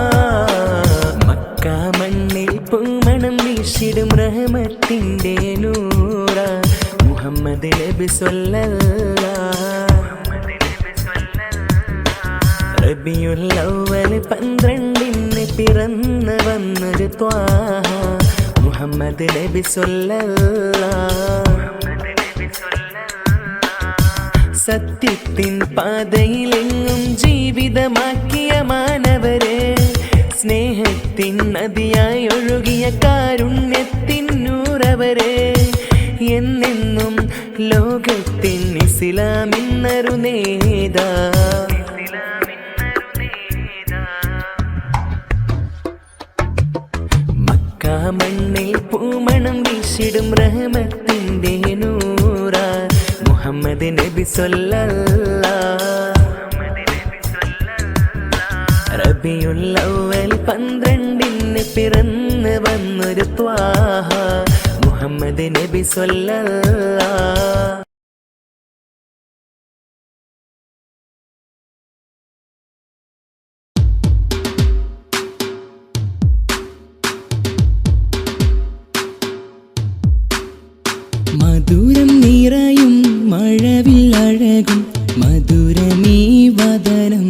മക്കാ മണ്ണിൽ പൂമണം വീശിടും റഹ്മത്തിന്റെ നൂറ മുഹമ്മദ് നബി സ്വല്ലല്ലാഹ്. റബിയുൽ അവ്വൽ 12 പിറന്നു വന്നൊരു ത്വാഹ മുഹമ്മദ് നബി സ്വല്ലല്ലാഹ്. സത്യത്തിൻ പാതയിലെങ്ങും ജീവിതമാക്കിയ മാനവരെ, സ്നേഹത്തിൻ നദിയായി ഒഴുകിയ കാരുണ്യത്തിൻ നൂറവരെ, എന്നെന്നും ലോകത്തിൻ ഇസ്ലാമിന്നൊരു നേതാ. മക്ക മണ്ണിൽ പൂമണം വീശിടും റഹ്മത്തിന്റെ നൂറ മുഹമ്മദ് നബി സ്വല്ലല്ലാഹ്. റബിയുൽ അവ്വൽ 12 പിറന്നു വന്നൊരു ത്വാഹ മുഹമ്മദ് നബി സ്വല്ലല്ലാഹ്. മധുരം നിറയും മഴവില്ലഴകും മധുരമീ വദനം,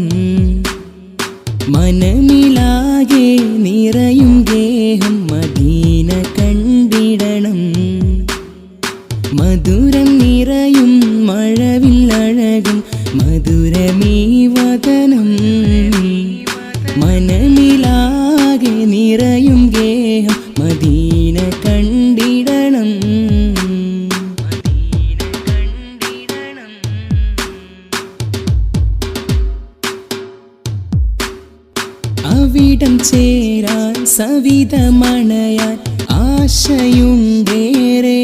മനമിലാകെ നിറയും ഗേഹം മദീന കണ്ടിടണം. മധുരം നിറയും മഴവില്ലഴകും മധുരമീ വദനം, മനമിലാകെ നിറയും ഗേഹം മദീന കണ്ടിടണം. അവിടം ചേരാൻ സവിധമണയാൻ ആശയുണ്ടേറെ,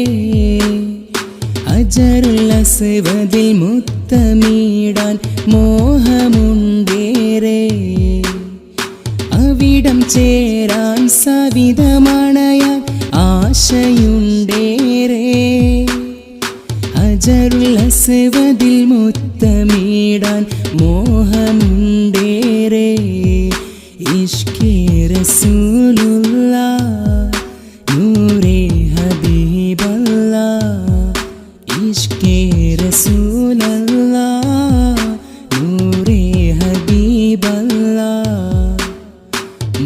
ഹജറുൽ അസ്വദിൽ മുത്തമിടാൻ മോഹമുണ്ടേറെ. അവിടം ചേരാൻ സവിധമണയാൻ ആശയുണ്ടേറെ, ഹജറുൽ അസ്വദിൽ മുത്തമിടാൻ മോഹമുണ്ടേറെ. ഇഷ്കേ റസൂലുള്ളാഹ് നൂറേ ഹബീബല്ലാഹ്, ഇഷ്കേ റസൂലല്ലാഹ് നൂറേ ഹബീബല്ലാഹ്.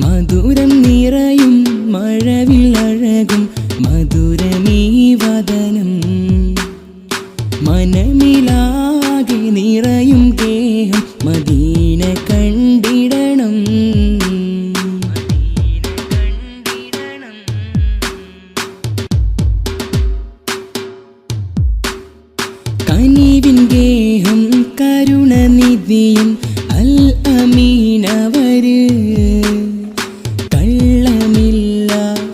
മധുരം നിറയും മഴവില്ലഴകും മധുരമീ വദനം, മനമിലാകെ നിറയും ഗേഹം മദീന കണ്ടിടണം. കനിവിൻ ഗേഹം കരുണനിധിയും അൽ അമീനവര്, കള്ളമില്ല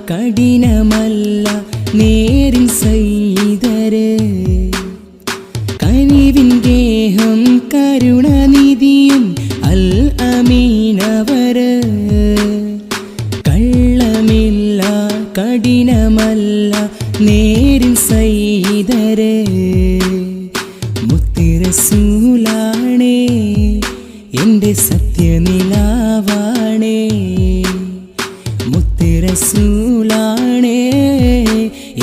കഠിനമല്ല നേരിൻ സയ്യിദര്. കനിവിൻ ഗേഹം കരുണനിധിയും അൽ അമീനവര്, കള്ളമില്ല കഠിനമല്ല നേരിൻ സയ്യിദര്. മുത്ത് റസൂലാണേ എൻ്റെ സത്യനിലാവാണേ, മുത്ത് റസൂലാണേ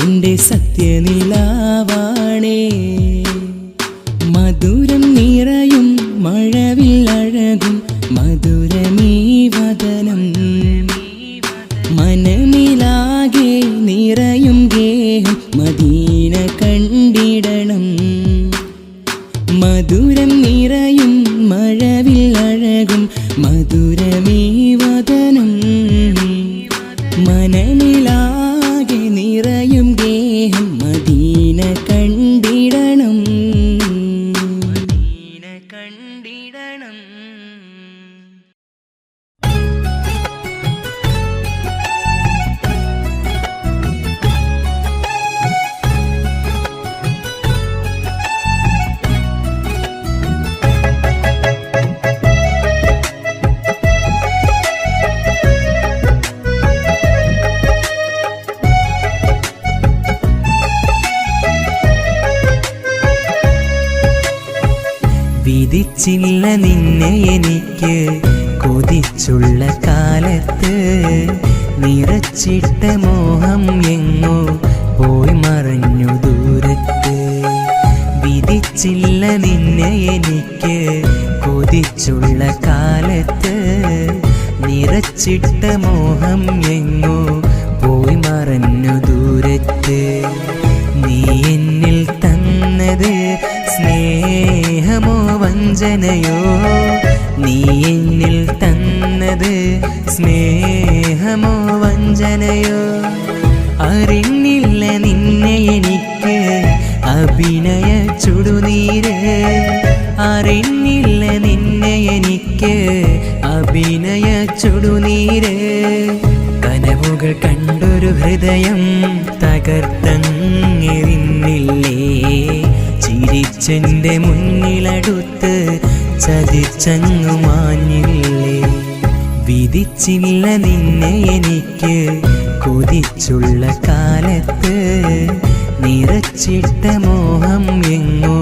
എൻ്റെ സത്യനിലാവാണേ. മധുരം നിറയും മഴവില്ലഴകും മധുരമീ വദനം, മനമിലാകെ നിറയും ഗേഹം മദീന കണ്ടിടണം. മധുരം നിറയും മഴവില്ലഴകും മധുരമീ വദനം, മനമിലാകെ നിറയും ഗേഹം മദീന കണ്ടിടണം. മദീന കണ്ടിടണം. വിധിച്ചില്ല നിന്നെ എനിക്ക് കൊതിച്ചുള്ള കാലത്ത്, നിറച്ചിട്ട മോഹം എങ്ങോ പോയി മറഞ്ഞു ദൂരത്ത്. വിധിച്ചില്ല നിന്നെ എനിക്ക് കൊതിച്ചുള്ള കാലത്ത് നിറച്ചിട്ട മോഹം എങ്ങോ പോയി മറഞ്ഞു ദൂരത്ത് നീ എന്നിൽ തന്നത് സ്നേഹമോ വഞ്ചനയോ നീ എന്നിൽ തന്നത് സ്നേഹമോ വഞ്ചനയോ അറിഞ്ഞില്ല നിന്നെ എനിക്ക് അഭിനയ ചുടുനീര് അറിഞ്ഞില്ല നിന്നെ എനിക്ക് അഭിനയ ചുടുനീര് കനവുകൾ കണ്ടൊരു ഹൃദയം തകർത്തെറിഞ്ഞില്ലേ ചിരിച്ചെന്റെ മുന്നിലടുത്ത് ചതിച്ചങ്ങു മാഞ്ഞില്ലേ വിധിച്ചില്ല നിന്നെ എനിക്ക് കൊതിച്ചുള്ള കാലത്ത് നിറച്ചിട്ട മോഹം എങ്ങോ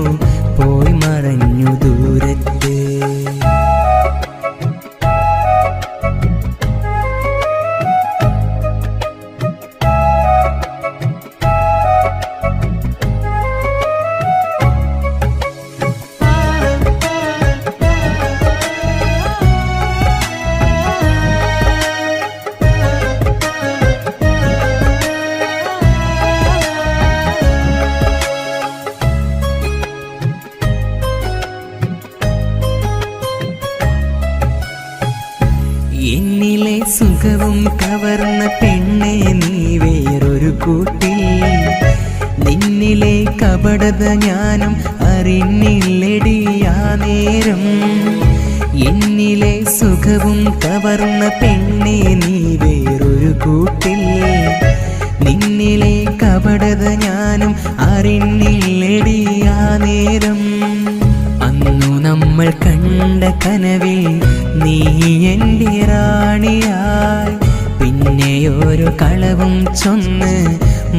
പോയി മറഞ്ഞു ദൂരത്ത് എന്നിലെ സുഖവും കവർന്ന പെണ്ണെ നീ വേറൊരു കൂട്ടിൽ നിന്നിലെ കപടത ഞാനും അറിഞ്ഞില്ലടിയാ നേരം എന്നിലെ സുഖവും കവർന്ന പെണ്ണെ നീ വേറൊരു കൂട്ടിൽ നിന്നിലെ കപടത ഞാനും അറിഞ്ഞില്ലടിയാ നേരം അന്നു നമ്മൾ കണ്ട കനവിൽ നീ എൻ്റെ റാണിയായി പിന്നെയോരോ കളവും ചൊന്ന്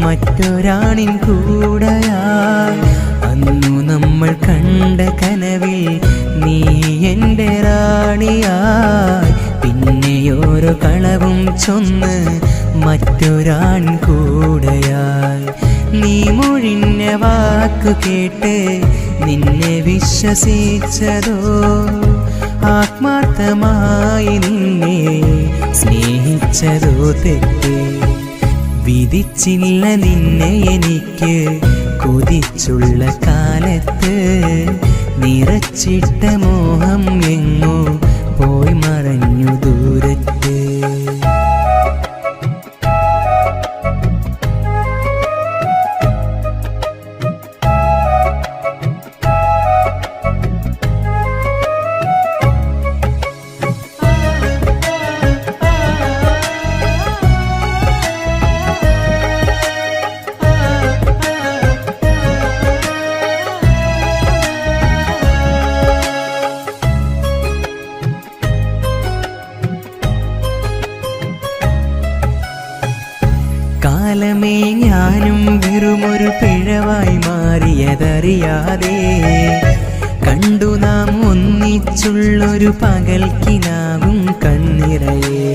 മറ്റൊരാണിൻ കൂടെയായി അന്നു നമ്മൾ കണ്ട കനവിൽ നീ എൻ്റെ റാണിയായി പിന്നെയോരോ കളവും ചൊന്ന് മറ്റൊരാൺ കൂടെയായി നീ മൊഴിഞ്ഞ വാക്കു കേട്ട് നിന്നെ വിശ്വസിച്ചതോ ആത്മാർത്ഥമായി നിന്നെ സ്നേഹിച്ചതോ തെറ്റ് വിധിച്ചില്ല നിന്നെ എനിക്ക് കൊതിച്ചുള്ള കാലത്ത് നിറച്ചിട്ട മോഹം എങ്ങോ പോയി മറഞ്ഞു ദൂരത്ത് കാലമേ ഞാനും വെറുമൊരു പിഴവായി മാറിയതറിയാതെ കണ്ടു നാം ഒന്നിച്ചുള്ളൊരു പകൽക്കിനാവും കണ്ണിറയെ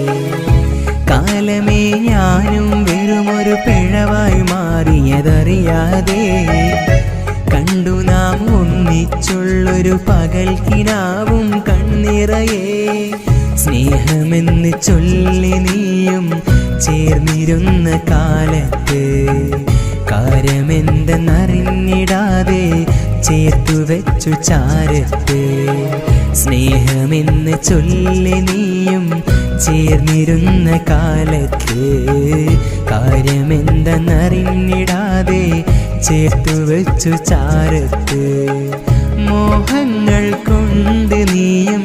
കാലമേ ഞാനും വെറുമൊരു പിഴവായി മാറിയതറിയാതെ കണ്ടു നാം ഒന്നിച്ചുള്ളൊരു പകൽക്കിനാവും കണ്ണിറയെ സ്നേഹമെന്ന് ചൊല്ലി നീയും ചേർന്നിരുന്ന കാലത്ത് കാര്യമെന്തെന്നറിഞ്ഞിടാതെ ചേർത്തു വെച്ചു ചാരത്ത് സ്നേഹമെന്ന് ചൊല്ലി നീയും ചേർന്നിരുന്ന കാലത്ത് കാര്യമെന്തെന്നറിഞ്ഞിടാതെ ചേർത്തു വെച്ചു ചാരത്ത് മോഹങ്ങൾ കൊണ്ട് നീയും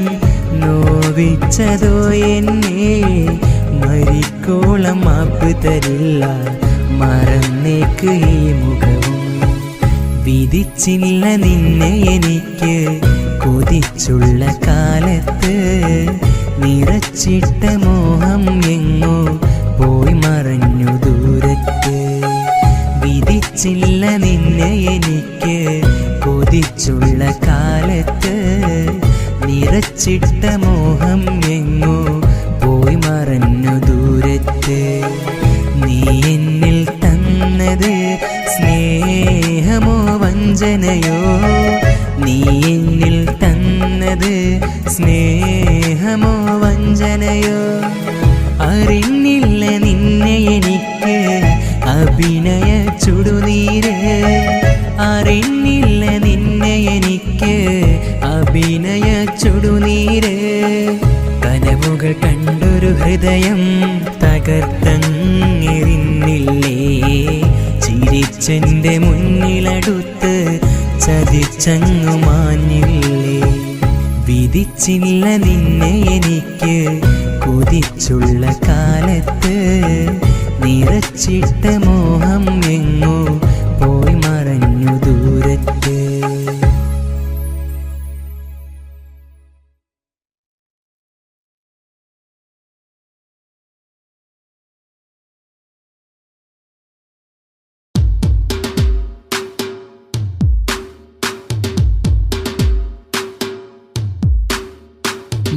നോവിച്ചതോ എന്നെ മരിക്കോളം മാപ്പ് തരില്ല മറന്നേക്ക് ഈ മുഖവും വിധിച്ചില്ല നിന്നെ എനിക്ക് കൊതിച്ചുള്ള കാലത്ത് നിറച്ചിട്ട മോഹം എങ്ങോ പോയി മറഞ്ഞു ദൂരത്ത് വിധിച്ചില്ല നിന്നെ എനിക്ക് കൊതിച്ചുള്ള കാലത്ത് നിറച്ചിട്ട മോഹം എങ്ങോ പോയി മറഞ്ഞു ദൂരത്ത് നീ എന്നിൽ തന്നത് സ്നേഹമോ വഞ്ചനയോ നനയോ അറിഞ്ഞില്ല നിന്നെ എനിക്ക് അഭിനയ ചുടുനീര് അറിഞ്ഞില്ല നിന്നെ എനിക്ക് അഭിനയ ചുടുനീര് കനവുകൾ കണ്ടൊരു ഹൃദയം തകർത്തെറിഞ്ഞില്ലേ ചിരിച്ചെൻ്റെ മുന്നിലടുത്ത് ചതിച്ചങ്ങു മാഞ്ഞില്ലേ വിധിച്ചില്ല നിന്നെ എനിക്ക് കൊതിച്ചുള്ള കാലത്ത് നിറച്ചിട്ട മോഹം എങ്ങോ പോയി മറഞ്ഞു ദൂരത്ത്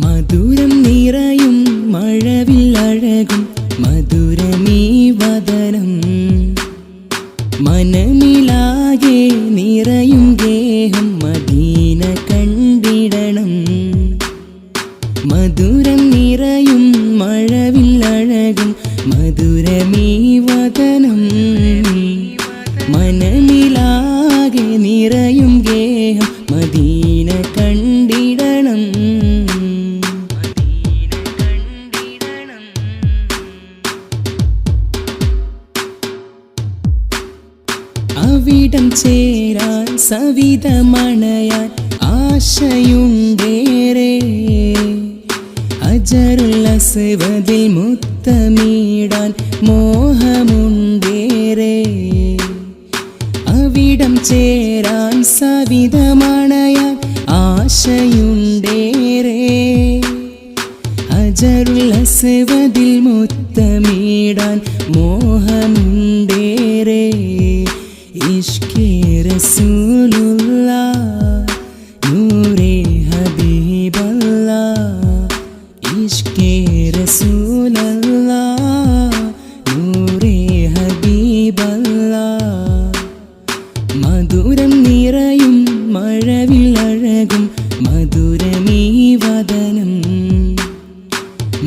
മധുരം നിറയും മഴവില്ലഴകും മധുരമീ വദനം മനമിലാകെ നിറയും ഗേഹം മദീന കണ്ടിടണം മധുരം നിറയും മഴവില്ലഴകും മധുരമീ വദനം മനമിലാകെ നിറയും ഗേഹം മദീന കണ്ടിടണം അവിടം ചേരാൻ സവിതമണയാൻ ആശയുണ്ടേറെ അജറുൽ അസ്വദിൽ മുത്തമിടാൻ മോഹമുണ്ടേറെ അവിടം ചേരാൻ സവിതമണയാൻ ആശയുണ്ടേറെ അജറുൽ അസ്വദിൽ മുത്തമിടാൻ മോഹമുണ്ടേറെ ഇഷ്കേ റസൂലുള്ളാഹ് നൂറേ ഹബീബല്ലാഹ് ഇഷ്കേ റസൂലുള്ളാഹ് നൂറേ ഹബീബല്ലാഹ് മധുരം നിറയും മഴവില്ലഴകും മധുരമീ വദനം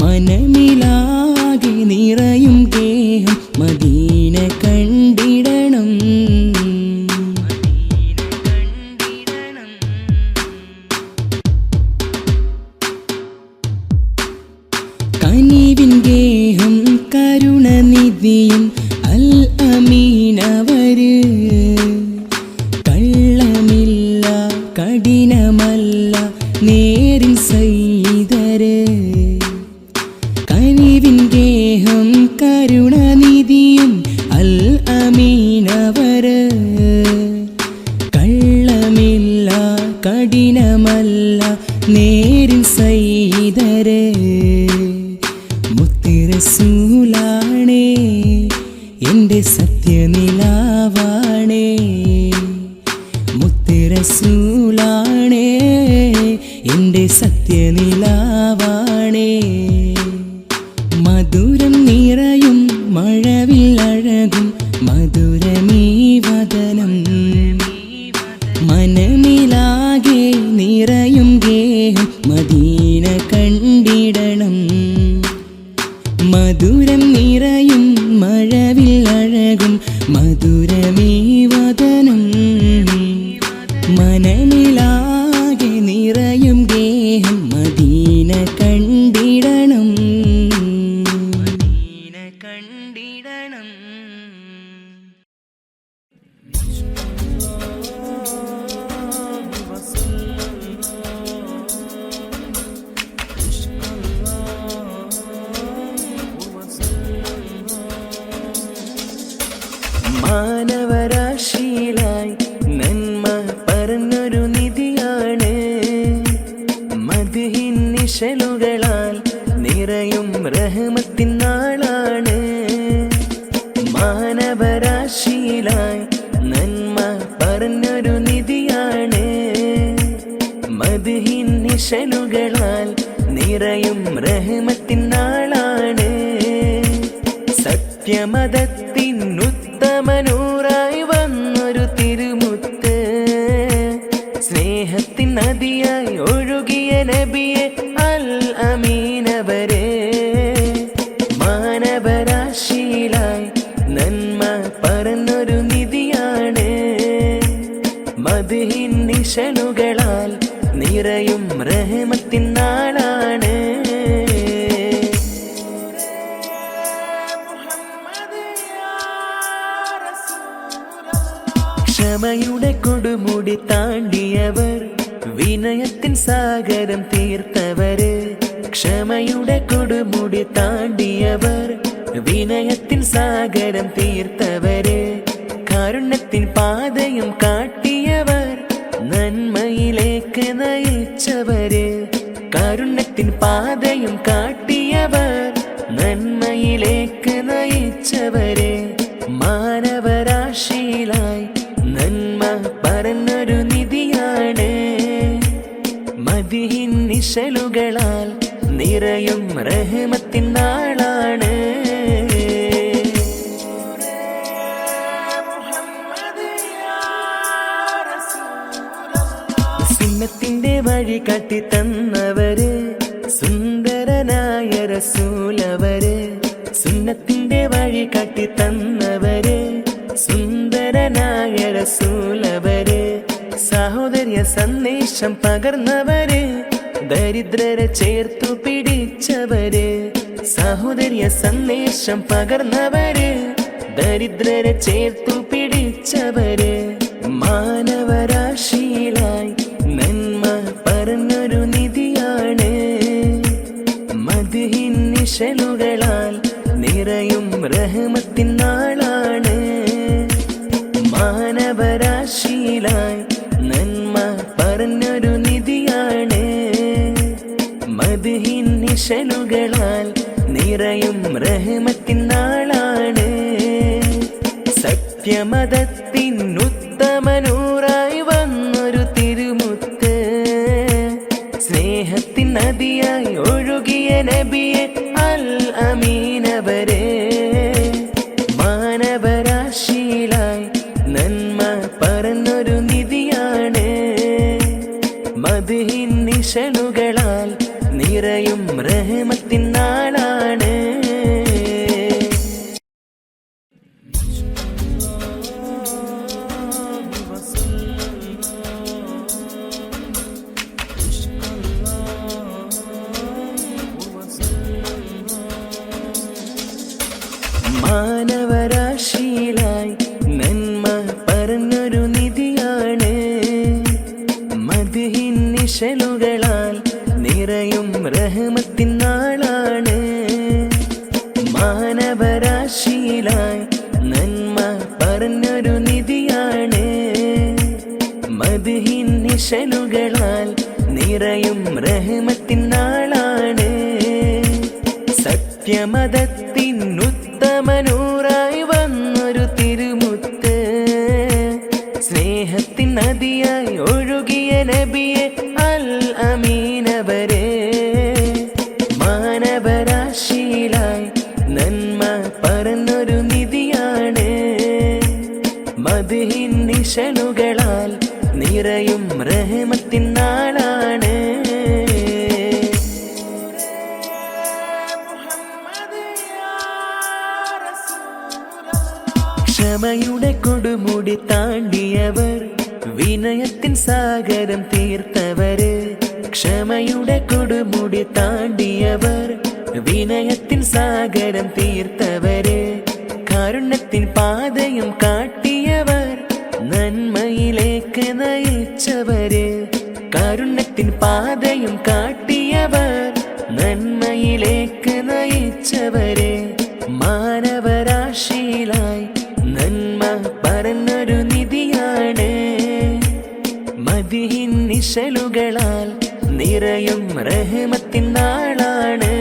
മനമിലാകെ നിറയും ഗേഹം മദീന കണ്ടിടണം കനിവിൻ ഗേഹം കരുണനിധിയും അൽ അമീനവര് കള്ളമില്ല കഠിനമല്ല നേരിൻ സയ്യിദര് കനിവിൻ ഗേഹം കരുണനിധിയും അൽ അമീനവര് കള്ളമില്ല കഠിനമല്ല നേരിൻ സയ്യിദര് മുത്തുറസൂലാണേ എൻ്റെ സത്യനിലാവാണേ മുത്തുറസൂലാണേ എൻ്റെ സത്യനിലാവാണേ മധുരം നിറയും മഴവില്ലഴകും മധുരമീ വദനം മനമിലാകെ നിറയും ഗേഹം മദീന കണ്ടിടണം മധുരം നിറയും മഴവില്ലഴകും മധുരമീ വദനം മനമിലാകെ നിറയും ഗേഹം മദീന കണ്ടിടണം മദീന കണ്ടിടണം മാനവരാശിയിലായി നന്മ പറഞ്ഞൊരു നിധിയാണ് മദ്ഹിൻ നിശലുകളാൽ നിറയും റഹ്മത്തിൻ നാളാണ് മാനവരാശിയിലായി നന്മ പറഞ്ഞൊരു നിധിയാണ് മദ്ഹിൻ നിശലുകളാൽ നിറയും റഹ്മത്തിൻ നാളാണ് സത്യമതത്തിൻ ഉത്തമനൂറായി വന്നൊരു തിരുമുത്ത് സ്നേഹ സ്നേഹത്തിൻ നദിയായി ഒഴുകിയ നബിയെ അൽ അമീനവരെ, മാനവരാശിയിലായി നന്മ പറഞ്ഞൊരു നിധിയാണ്. മദ്ഹിൻ നിശലുകളാൽ നിറയും റഹ്മത്തിൻ നാളാണ്. ക്ഷമയുടെ കൊടുമുടി താണ്ടിയവർ, വിനയത്തിൻ സാഗരം തീർത്തവര്. ക്ഷമയുടെ കൊടുമുടി താണ്ടിയവർ, വിനയത്തിൻ സാഗരം തീർത്തവര്. കാരുണ്യത്തിൻ പാതയും കാട്ടിയവർ, നന്മയിലേക്ക് നയിച്ചവര്. കാരുണ്യത്തിൻ പാതയും കാട്ടിയവർ, നന്മയിലേക്ക് നയിച്ചവര്. മാനവരാശിയിലായി നന്മ പറഞ്ഞൊരു നിധിയാണ്. മദ്ഹിൻ നിശലുകളാൽ നിറയും റഹ്മത്തിൻ നാളാണ്. സുന്നത്തിന്റെ വഴി കാട്ടി തന്നവര്, സുന്ദരനായ റസൂലവര്. സുന്നത്തിന്റെ വഴി കാട്ടി തന്നവര്, സുന്ദരനായ റസൂലവര്. സഹോദര്യ സന്ദേശം പകർന്നവര്, ദരിദ്രരെ ചേർത്തു പിടിച്ചവര്. സഹോദര്യ സന്ദേശം പകർന്നവര്, ദരിദ്രരെ ചേർത്തു പിടിച്ചവര്. മാനവരാശിയിലായി നന്മ പറഞ്ഞൊരു നിധിയാണ്. മദ്ഹിൻ നിശലുകളാൽ നിറയും റഹ്മത്തിൻ നാളാണ്. മാനവരാശിയിലായി നന്മ പറഞ്ഞൊരു നിധിയാണ്. മദ്ഹിൻ നിശലുകളാൽ നിറയും റഹ്മത്തിൻ നാളാണ്. സത്യമതത്തിൻ ഉത്തമനൂറായി വന്നൊരു തിരുമുത്ത്, സ്നേഹത്തിൻ നദിയായി ഒഴുകിയ നബിയെ അൽ അമീനവരെ, മാനവരാശിയിലായി നന്മ പറഞ്ഞൊരു നിധിയാണ്. മദ്ഹിൻ നിശലുകളാൽ നിറയും റഹ്മത്തിൻ നാളാണ്. മാനവരാശിയിലായി നന്മ പറഞ്ഞൊരു നിധിയാണ്. മദ്ഹിൻ നിശലുകളാൽ നിറയും റഹ്മത്തിൻ നാളാണ്. മാനവരാശിയിലായി നന്മ പറഞ്ഞൊരു നിധിയാണ്. മദ്ഹിൻ നിശലുകളാൽ നിറയും റഹ്മത്തിൻ നാളാണ്. സത്യമതത്തിൻ ഉത്തമനൂറായി വന്നൊരു തിരുമുത്ത്, സ്നേഹത്തിൻ നദിയായി ഒഴുകിയ നബിയെ അൽ അമീനവരെ, മാനവരാശിയിലായി നന്മ പറഞ്ഞൊരു നിധിയാണ്. മദ്ഹിൻ നിശലുകളാൽ നിറയും റഹ്മത്തിൻ നാളാണ്. ക്ഷമയുടെ കൊടുമുടി താണ്ടിയവർ, വിനയത്തിൻ സാഗരം തീർത്തവര്. ക്ഷമയുടെ കൊടുമുടി താണ്ടിയവർ, വിനയത്തിൻ സാഗരം തീർത്തവര്. കാരുണ്യത്തിൻ പാതയും കാട്ടിയവർ, നന്മയിലേക്ക് നയിച്ചവര്. കാരുണ്യത്തിൻ പാതയും കാട്ടിയവർ, നന്മയിലേക്ക് നയിച്ചവര്. മാനവരാശിയിലായി നന്മ പറഞ്ഞൊരു നിധിയാണ്. മദ്ഹിൻ നിശലുകളാൽ നിറയും റഹ്മത്തിൻ നാളാണ്.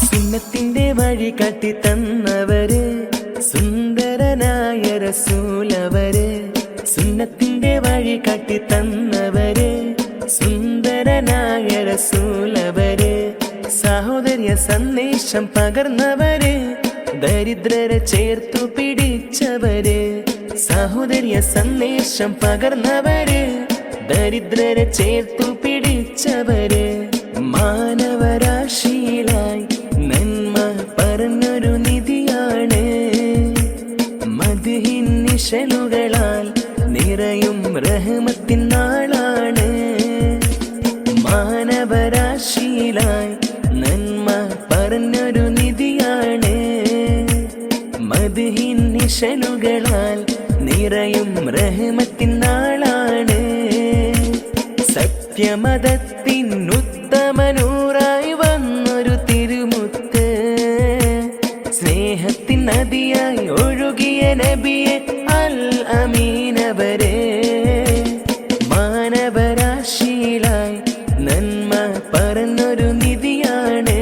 സുന്നത്തിന്റെ വഴി കാട്ടി തന്നവര്, സുന്ദരനായ റസൂലവര്. സുന്നത്തിന്റെ വഴി കാട്ടി തന്നവര്, സുന്ദരനായ റസൂലവര്. സഹോദര്യ സന്ദേശം പകർന്നവര്, ദരിദ്രരെ ചേർത്തു പിടിച്ചവര്, സഹോദര്യ സന്ദേശം പകർന്നവര്, ദരിദ്രരെ ചേർത്തു പിടിച്ചവര്, മാനവരാശിയിലായി നന്മ പറഞ്ഞൊരു നിധിയാണ്. മദ്ഹിൻ നിശലുകളാൽ നിറയും റഹ്മത്തിൻ നാളാണ്. മാനവരാശിയിലായി നന്മ പറഞ്ഞൊരു നിധിയാണ്. മദ്ഹിൻ നിശലുകളാൽ നിറയും റഹ്മത്തിൻ നാളാണ്. സത്യമതത്തിൻ ഉത്തമനൂറായി വന്നൊരു തിരുമുത്ത്, സ്നേഹത്തിൻ നദിയായി ഒഴുകിയ നബിയെ അൽ അമീനവരെ, മാനവരാശിയിലായി നന്മ പറഞ്ഞൊരു നിധിയാണ്.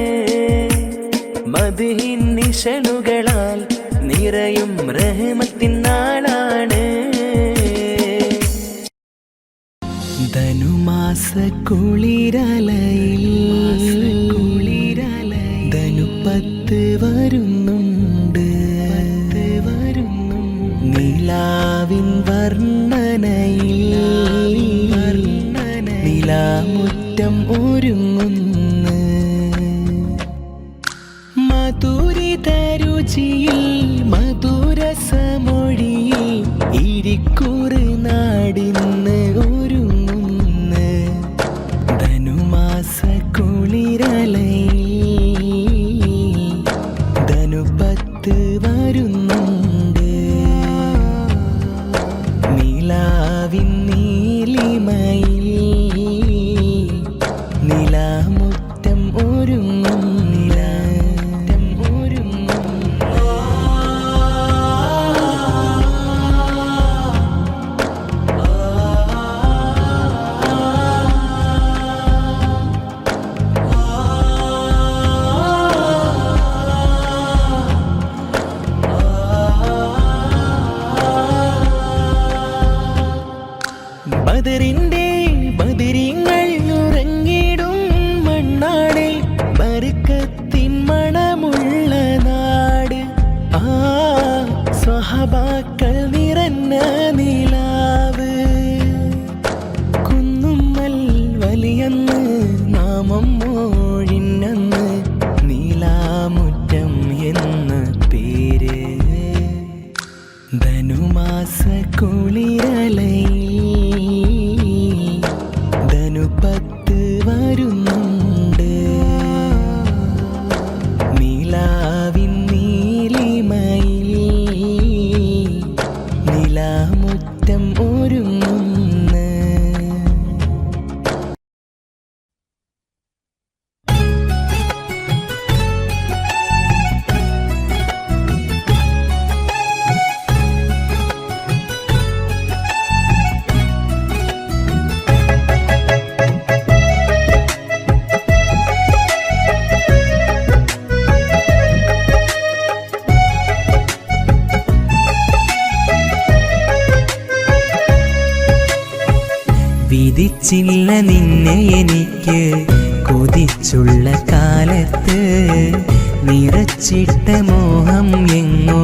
മദ്ഹിൻ നിശലുകളാൽ നിറയും റഹ്മത്തിൻ നാളാണ്. ധനുമാസ കുളിരലയിൽ ധനുപ്പത്ത് വരുന്നുണ്ട്, നിലാവിൻ വർണ്ണനയിൽ നിലാമുറ്റം ഒരുങ്ങുന്നു. മധുരിത രുചിയിൽ മധുരസമൊഴിയിൽ ഇരിക്കുറ് നാടിന്ന് ഒരുങ്ങുന്നു. ധനുമാസ കുളിരലയിൽ ധനുപ്പത്ത് വരുന്നുണ്ട്, നിലാവിൻ നീലിമയിൽ നിലാമുറ്റം ഒരുങ്ങും. ബദറിന്റെ ബദരിങ്ങൾ ഉറങ്ങിടും മണ്ണാട്, ബർക്കത്തിൻ മണമുള്ള നാട്. ആ സ്വഹബാക്കൾ നിറഞ്ഞ നിലാവ്, കുന്നുമ്മൽ വലിയന്ന് നാമം മോഴിനന്ന് നീലാമുറ്റം എന്ന പേര്. ധനുമാസ കുളിരലയിൽ ധനുപ്പത്ത് വരുന്നുണ്ട്, നിലാവിൻ നീലിമയിൽ നിലാമുറ്റം ഒരുങ്ങുന്നു. വിധിച്ചില്ല നിന്നെ എനിക്ക് കൊതിച്ചുള്ള കാലത്ത്, നിറച്ചിട്ട മോഹം എങ്ങോ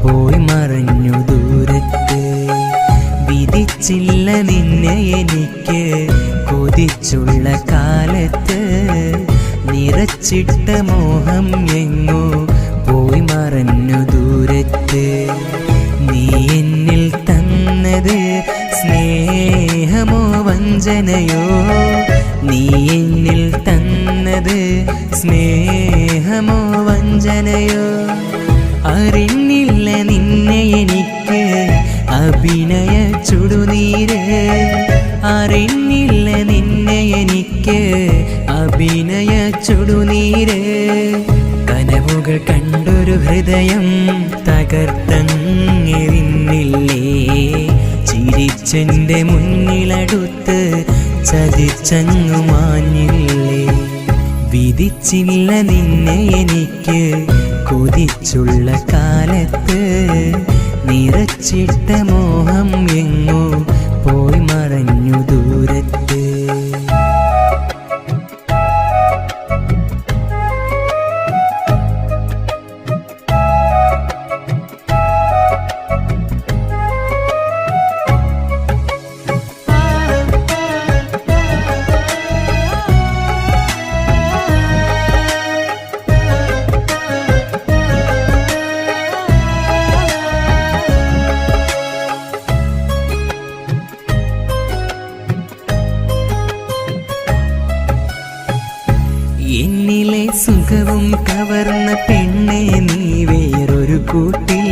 പോയി മറഞ്ഞു ദൂരത്ത്. വിധിച്ചില്ല നിന്നെ എനിക്ക് കൊതിച്ചുള്ള കാലത്ത്, നിറച്ചിട്ട മോഹം എങ്ങോ പോയി മറഞ്ഞു ദൂരത്ത്. നീ എന്നിൽ തന്നത് സ്നേഹമോ വഞ്ചനയോ, നീ എന്നിൽ തന്നത് സ്നേഹമോ വഞ്ചനയോ. അറിഞ്ഞില്ല നിന്നെ എനിക്ക് അഭിനയ ചുടുനീര്, അറിഞ്ഞില്ല നിന്നെ എനിക്ക് അഭിനയ ചുടുനീര്. കനവുകൾ കണ്ടൊരു ഹൃദയം തകർത്തെറിഞ്ഞില്ലേ, ചിരിച്ചെന്റെ മുന്നിലടുത്ത് ചതിച്ചങ്ങു മാഞ്ഞില്ലേ. വിധിച്ചില്ല നിന്നെ എനിക്ക് കൊതിച്ചുള്ള കാലത്ത്, നിറച്ചിട്ട മോഹം എങ്ങോ പോയി മറഞ്ഞു ദൂരത്ത്. കൂട്ടിൽ.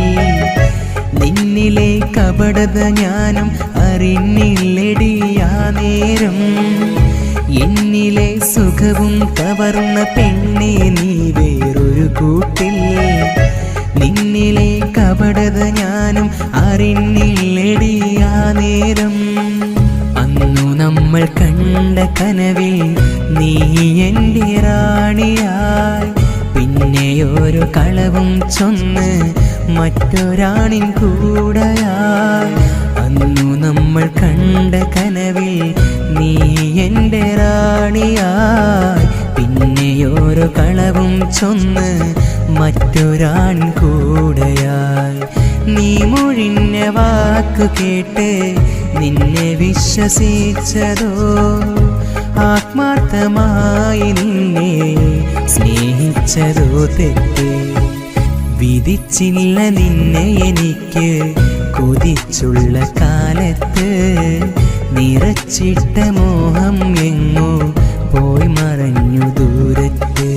നിന്നിലെ കപടത ഞാനും അറിഞ്ഞില്ലടിയാ നേരം. എന്നിലെ സുഖവും കവർന്ന പെണ്ണെ നീ വേറൊരു കൂട്ടിൽ. നിന്നിലെ കപടത ഞാനും അറിഞ്ഞില്ലടിയാ നേരം. അന്നു നമ്മൾ കണ്ട കനവിൽ നീ എൻ്റെ റാണിയായി. പിന്നെയോരോ കളവും ചൊന്ന് മറ്റൊരാണിൻ കൂടെയായി. അന്നു നമ്മൾ കണ്ട കനവിൽ നീ എൻ്റെ റാണിയായി. പിന്നെയോരോ കളവും ചൊന്ന് മറ്റൊരാൺ കൂടെയായി. നീ മൊഴിഞ്ഞ വാക്കു കേട്ട് നിന്നെ വിശ്വസിച്ചതോ, ആത്മാർത്ഥമായി നിന്നെ സ്നേഹിച്ചതോ തെറ്റ്. വിധിച്ചില്ല നിന്നെ എനിക്ക് കൊതിച്ചുള്ള കാലത്ത്. നിറച്ചിട്ട മോഹം എങ്ങോ പോയി മറഞ്ഞു ദൂരത്ത്.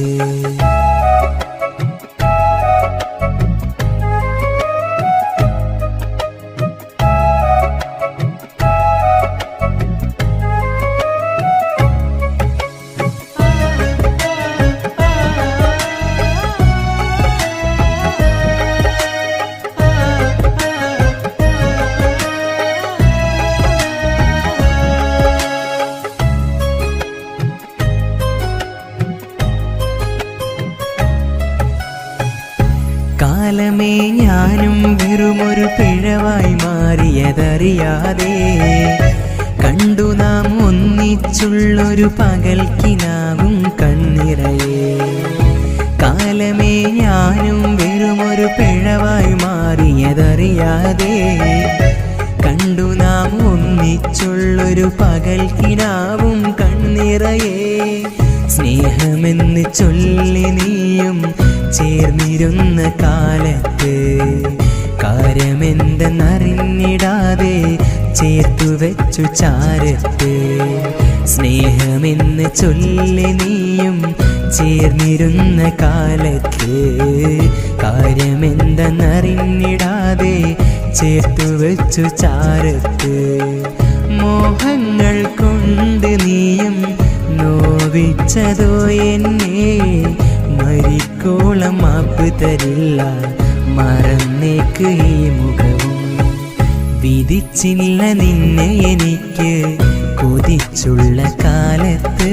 കാലമേ ഞാനും വെറുമൊരു പിഴവായി മാറിയതറിയാതെ. കണ്ടു നാം ഒന്നിച്ചുള്ളൊരു പകൽക്കിനാവും കണ്ണിറയെ. കാലമേ ഞാനും വെറുമൊരു പിഴവായി മാറിയതറിയാതെ. കണ്ടു നാം ഒന്നിച്ചുള്ളൊരു പകൽക്കിനാവും കണ്ണിറയെ. സ്നേഹമെന്ന് ചൊല്ലി നീയും ചേർന്നിരുന്ന കാലത്ത്. കാര്യമെന്തെന്നറിഞ്ഞിടാതെ ചേർത്തു വെച്ചു ചാരത്ത്. സ്നേഹമെന്ന് ചൊല്ലി നീയും ചേർന്നിരുന്ന കാലത്ത്. കാര്യമെന്തെന്നറിഞ്ഞിടാതെ ചേർത്തു വെച്ചു ചാരത്ത്. മോഹങ്ങൾ കൊണ്ട് നീയും നോവിച്ചതോ എന്നെ. മരിക്കോളം മാപ്പ് തരില്ല മറന്നേക്ക് ഈ മുഖവും. വിധിച്ചില്ല നിന്നെ എനിക്ക് കൊതിച്ചുള്ള കാലത്ത്.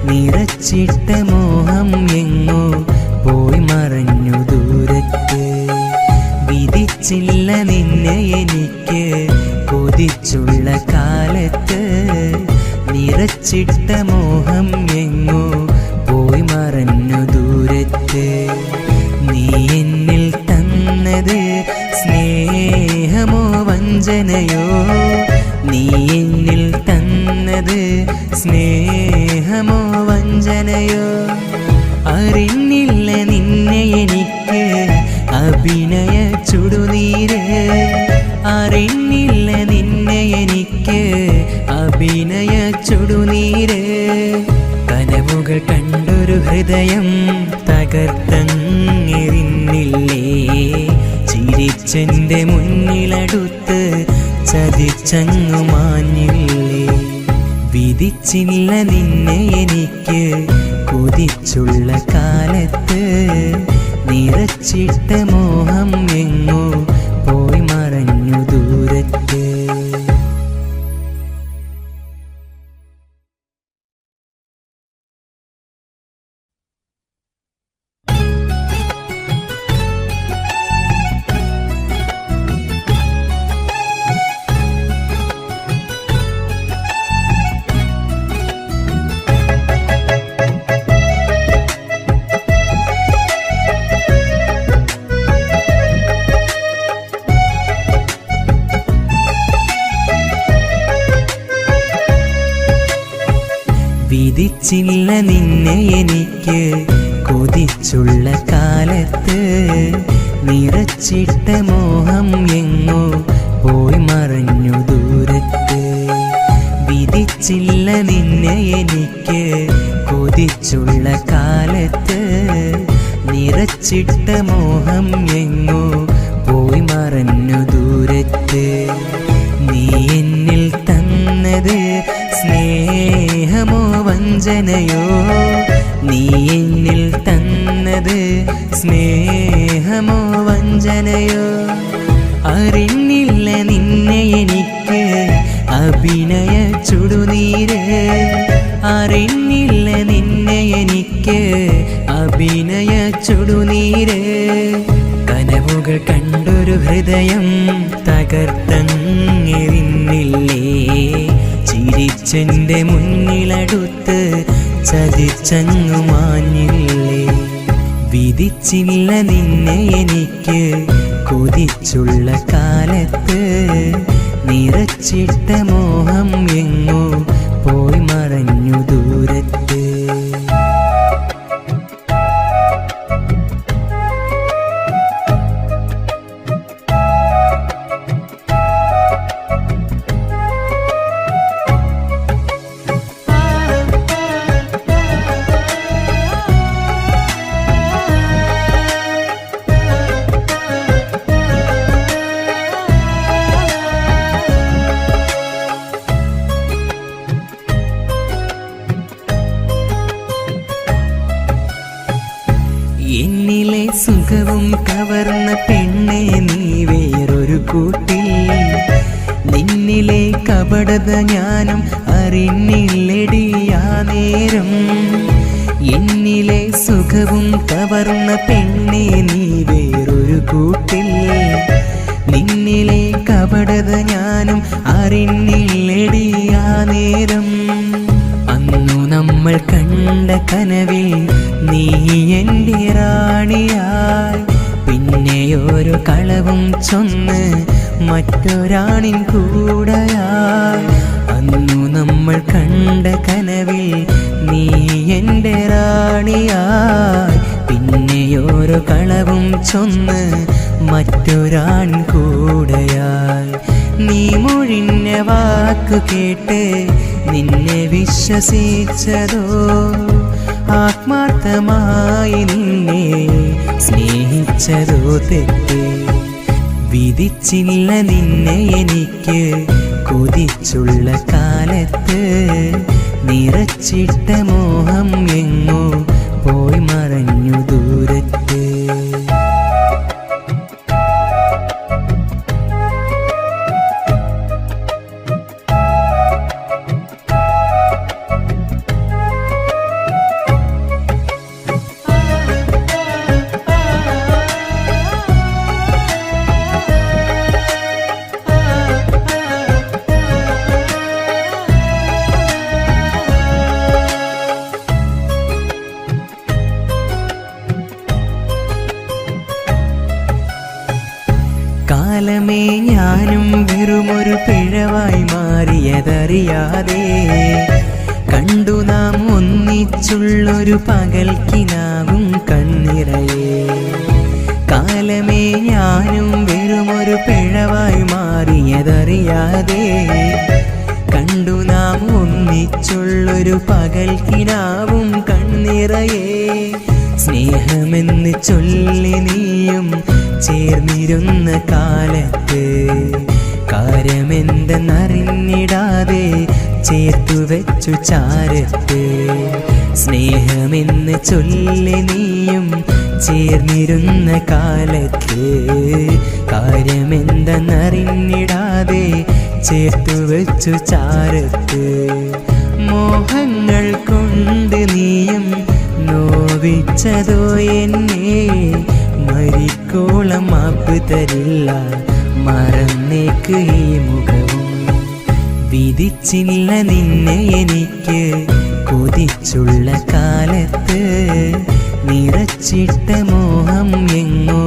നിറച്ചിട്ട മോഹം എങ്ങോ പോയി മറഞ്ഞു ദൂരത്ത്. വിധിച്ചില്ല നിന്നെ എനിക്ക് കൊതിച്ചുള്ള കാലത്ത്. നിറച്ചിട്ട മോഹം എങ്ങോ പോയി മറഞ്ഞു ദൂരത്ത്. നീ എന്നിൽ തന്നത് സ്നേഹമോ വഞ്ചനയോ. നീ എന്നിൽ തന്നത് സ്നേഹമോ വഞ്ചനയോ. അറിഞ്ഞില്ല നിന്നെ എനിക്ക് അഭിനയ ചുടുനീര്. അറിഞ്ഞില്ല നിന്നെ എനിക്ക് അഭിനയ ചുടുനീര്. കനവുകൾ കണ്ടൊരു ഹൃദയം തകർത്തെറിഞ്ഞില്ലേ. ചിരിച്ചെൻ്റെ മുന്നിലടുത്ത് ചതിച്ചങ്ങു മാഞ്ഞില്ലേ. വിധിച്ചില്ല നിന്നെ എനിക്ക് കൊതിച്ചുള്ള കാലത്ത്. നിറച്ചിട്ട മോഹം എങ്ങോ പോയി മറഞ്ഞു ദൂരത്ത്. വിധിച്ചില്ല നിന്നെ എനിക്ക് കൊതിച്ചുള്ള കാലത്ത്. നിറച്ചിട്ട മോഹം എങ്ങോ പോയി മറഞ്ഞു ദൂരത്ത്. വിധിച്ചില്ല നിന്നെ എനിക്ക് കൊതിച്ചുള്ള കാലത്ത്. നിറച്ചിട്ട മോഹം എങ്ങോ വഞ്ചനയോ നീ എന്നിൽ തന്നത് സ്നേഹമോ വഞ്ചനയോ അറിഞ്ഞില്ല നിന്നെ എനിക്ക് അഭിനയ ചുടുനീര് അറിഞ്ഞില്ല നിന്നെ എനിക്ക് അഭിനയ ചുടുനീര് കനവുകൾ കണ്ടൊരു ഹൃദയം തകർത്തെറിഞ്ഞില്ലേ ചിരിച്ചെൻ്റെ മുന്നിലടുത്ത് ചതിച്ചങ്ങു മാഞ്ഞില്ലേ വിധിച്ചില്ല നിന്നെ എനിക്ക് കൊതിച്ചുള്ള കാലത്ത് നിറച്ചിട്ട മോഹം എങ്ങോ പോയി മറഞ്ഞു ദൂരത്ത് എന്നിലെ സുഖവും കവർന്ന പെണ്ണെ നീ വേറൊരു കൂട്ടിൽ നിന്നിലെ കപടത ഞാനും അറിഞ്ഞില്ലടിയാ നേരം എന്നിലെ സുഖവും കവർന്ന പെണ്ണെ നീ വേറൊരു കൂട്ടിൽ നിന്നിലെ കപടത ഞാനും അറിഞ്ഞില്ലടിയാ നേരം അന്നു നമ്മൾ കണ്ട കനവിൽ നീ എൻ്റെ റാണിയായി പിന്നെയോരോ കളവും ചൊന്ന് മറ്റൊരാണിൻ കൂടെയായി അന്നു നമ്മൾ കണ്ട കനവിൽ നീ എൻ്റെ റാണിയായി പിന്നെയോരോ കളവും ചൊന്ന് മറ്റൊരാണിൻ കൂടെയായി നീ മൊഴിഞ്ഞ വാക്കു കേട്ട് നിന്നെ വിശ്വസിച്ചതോ ആത്മാർത്ഥമായി നിന്നെ സ്നേഹിച്ചതോ തെറ്റ് വിധിച്ചില്ല നിന്നെ എനിക്ക് കൊതിച്ചുള്ള കാലത്ത് നിറച്ചിട്ട മോഹം എങ്ങോ പോയി മറഞ്ഞു ദൂരത്ത് കാലമേ ഞാനും വെറുമൊരു പിഴവായി മാറിയതറിയാതെ കണ്ടു നാം ഒന്നിച്ചുള്ളൊരു പകൽക്കിനാവും കണ്ണിറയെ കാലമേ ഞാനും വെറുമൊരു പിഴവായി മാറിയതറിയാതെ കണ്ടു നാം ഒന്നിച്ചുള്ളൊരു പകൽക്കിനാവും കണ്ണിറയെ സ്നേഹമെന്ന് ചൊല്ലി നീയും ചേർന്നിരുന്ന കാലത്ത് കാര്യമെന്തെന്നറിഞ്ഞിടാതെ ചേർത്തു വെച്ചു ചാരത്ത് സ്നേഹമെന്ന് ചൊല്ലി നീയും ചേർന്നിരുന്ന കാലത്ത് കാര്യമെന്തെന്നറിഞ്ഞിടാതെ ചേർത്തു വെച്ചു ചാരത്ത് മോഹങ്ങൾ കൊണ്ട് നീയും നോവിച്ചതോ എന്നെ മരിക്കോളം മാപ്പ് തരില്ല മറന്നേക്ക് ഈ മുഖവും വിധിച്ചില്ല നിന്നെ എനിക്ക് കൊതിച്ചുള്ള കാലത്ത് നിറച്ചിട്ട മോഹം എങ്ങോ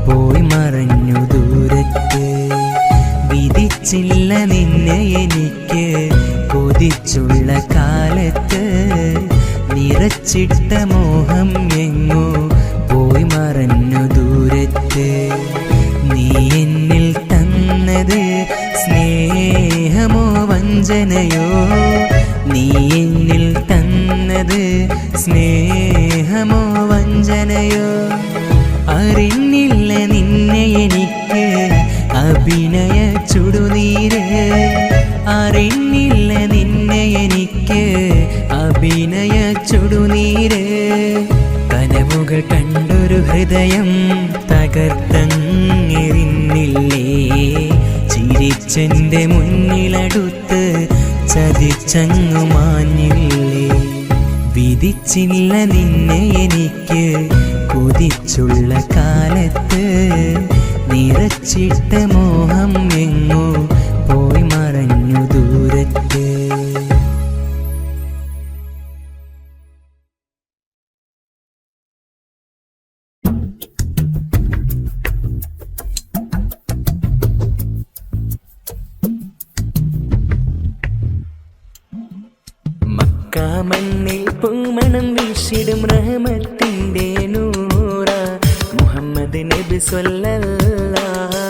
പോയി മറഞ്ഞു ദൂരത്ത് വിധിച്ചില്ല നിന്നെ എനിക്ക് കൊതിച്ചുള്ള കാലത്ത് നിറച്ചിട്ട മോഹം എങ്ങോ പോയി മറഞ്ഞു ദൂരത്ത് നീ എന്നിൽ തന്നത് സ്നേഹമോ വഞ്ചനയോ നീ എന്നിൽ തന്നത് സ്നേഹമോ വഞ്ചനയോ അറിഞ്ഞില്ല നിന്നെ എനിക്ക് അഭിനയ ചുടുനീര് അറിഞ്ഞില്ല നിന്നെ എനിക്ക് അഭിനയ ഹൃദയം തകർത്തെറിഞ്ഞില്ലേ, ചിരിച്ചെൻ്റെ മുന്നിലടുത്ത് ചതിച്ചങ്ങു മാഞ്ഞില്ലേ. വിധിച്ചില്ല നിന്നെ എനിക്ക് കൊതിച്ചുള്ള കാലത്ത്, നിറച്ചിട്ട മോഹം എങ്ങോ പോയി മറഞ്ഞു ദൂരത്ത്. മണ്ണിൽ പൂമണം വീശിടും റഹ്മത്തിൻ്റെ നൂറ മുഹമ്മദ് നബി സ്വല്ലല്ലാഹ്.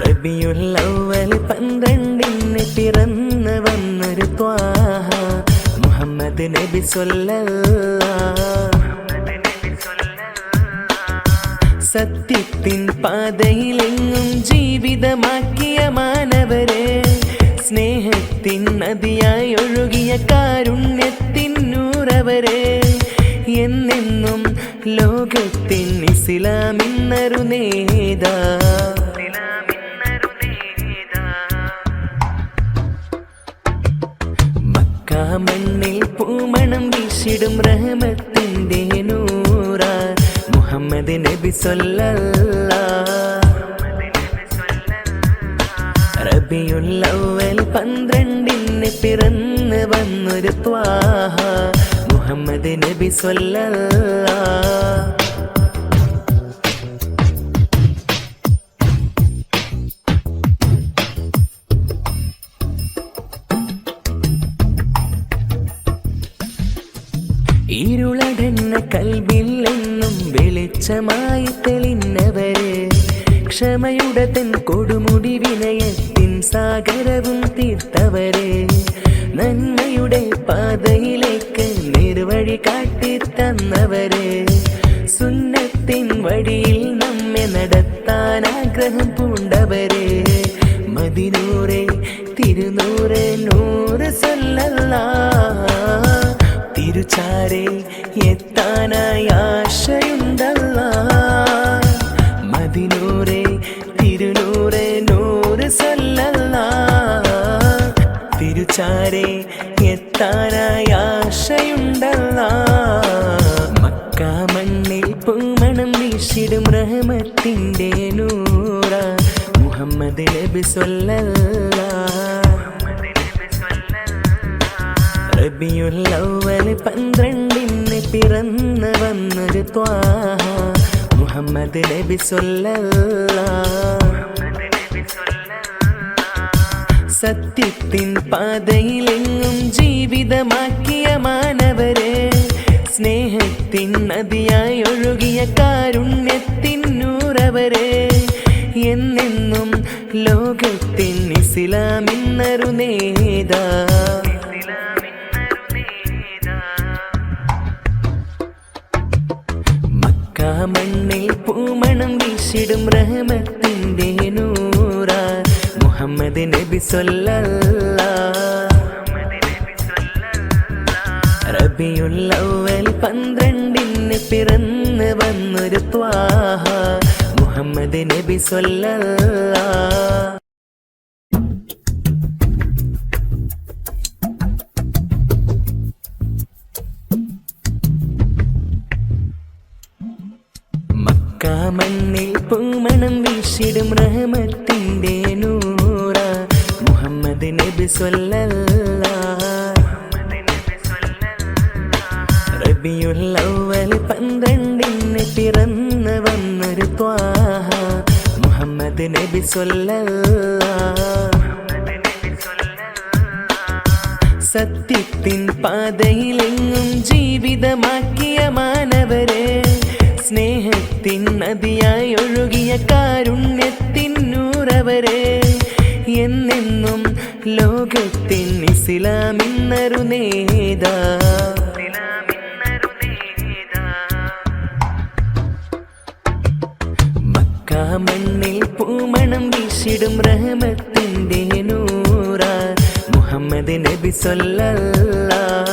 റബിയുൽ അവ്വൽ 12 പിറന്നു വന്നൊരു ത്വാഹ മുഹമ്മദ് നബി സ്വല്ലല്ലാഹ്. സത്യത്തിൻ പാതയിലെങ്ങും ജീവിതമാക്കിയ മാനവരെ, സ്നേഹത്തിൻ നദിയായി ഒഴുകിയ കാരുണ്യത്തിൻ നൂറവരെ, എന്നെന്നും ലോകത്തിൻ ഇസ്ലാമിന്നൊരു നേതാ. മക്കാ മണ്ണിൽ പൂമണം വീശിടും റഹ്മത്തിൻ്റെ നൂറ മുഹമ്മദ് നബി സ്വല്ലല്ലാഹ്. റബിയുൽ അവ്വൽ 12 പിറന്നു വന്നൊരു ത്വാഹ മുഹമ്മദ് നബി സ്വല്ലല്ലാഹ്. ഇരുളടന്ന കൽബിൽ എന്നും വെളിച്ചമായി തെളിഞ്ഞവരെ, ക്ഷമയുടെ തൻ കൊടുമുടി വിനയത്തിൻ സാഗരവും തീർത്തവരെ, നന്മയുടെ പാതയിലേക്ക് നിർവഴി കാട്ടിത്തന്നവരെ, സുന്നത്തിൻ വഴിയിൽ നമ്മെ നടത്താൻ ആഗ്രഹം പൂണ്ടവരെ, മദിനൂറെ തിരുനൂറെ നൂറ് സ്വല്ലല്ലാഹ്. തിരുച്ചാരെ എത്താനായി ആശയുണ്ടല്ലാഹ്. മദിനൂറെ തിരുനൂറെ നൂറ് സ്വല്ലല്ലാഹ്. തിരുച്ചാരെ എത്താനായി ആശയുണ്ടല്ലാഹ്. മക്കാ മണ്ണിൽ പൂമണം വീശിടും റഹ്മത്തിൻ്റെ നൂറ മുഹമ്മദ് നബി സ്വല്ലല്ലാഹ്. റബിയുൽ അവ്വൽ 12 പിറന്നു വന്നൊരു ത്വാഹ മുഹമ്മദ് നബി സ്വല്ലല്ലാഹ്. സത്യത്തിൻ പാതയിലെങ്ങും ജീവിതമാക്കിയ മാനവരെ, സ്നേഹത്തിൻ നദിയായി ഒഴുകിയ കാരുണ്യത്തിൻ നൂറവരെ, എന്നെന്നും ലോകത്തിൻ ഇസ്ലാമിന്നൊരു നേതാ. മക്കാ മണ്ണിൽ പൂമണം വീശിടും റഹ്മത്തിൻ്റെ നൂറ മുഹമ്മദ് നബി സ്വല്ലല്ലാഹ്. റബിയുൽ അവ്വൽ 12 പിറന്നു വന്നൊരു ത്വാഹ മുഹമ്മദ് നബി സ്വല്ലല്ലാഹ്. മക്കാ മണ്ണിൽ പൂമണം വീശിടും റഹ്മത്തിൻ്റെ നൂറ മുഹമ്മദ് നബി സ്വല്ലല്ലാഹ്. റബിയുൽ അവ്വൽ 12 പിറന്നു വന്നൊരു ത്വാഹ മുഹമ്മദ് നബി സ്വല്ലല്ലാഹ്. സത്യത്തിൻ പാതയിലെങ്ങും ജീവിതമാക്കിയ മാനവരെ, സ്നേഹത്തിൻ നദിയായി ഒഴുകിയ കാരുണ്യത്തിൻ നൂറവരെ, എന്നെന്നും ലോകത്തിൻ ഇസ്ലാമിന്നൊരു നേതാ. മക്കാ മണ്ണിൽ പൂമണം വീശിടും റഹ്മത്തിൻ്റെ നൂറ മുഹമ്മദ് നബി സ്വല്ലല്ലാഹ്.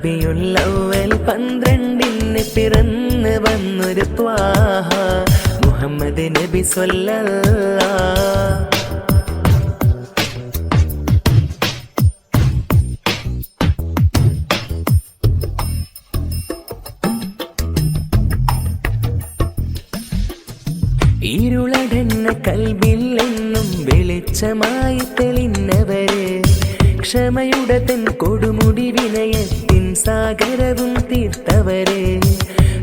റബിയുൽ അവ്വൽ 12 പിറന്നു വന്നൊരു ത്വാഹ മുഹമ്മദ് നബി സ്വല്ലല്ലാഹ്. ഇരുളടന്ന കൽബിൽ എന്നും വെളിച്ചമായി തെളിഞ്ഞവര്, ക്ഷമയുടെ തൻ കൊടുമുടി വിനയത്തിൻ സാഗരവും തീർത്തവര്,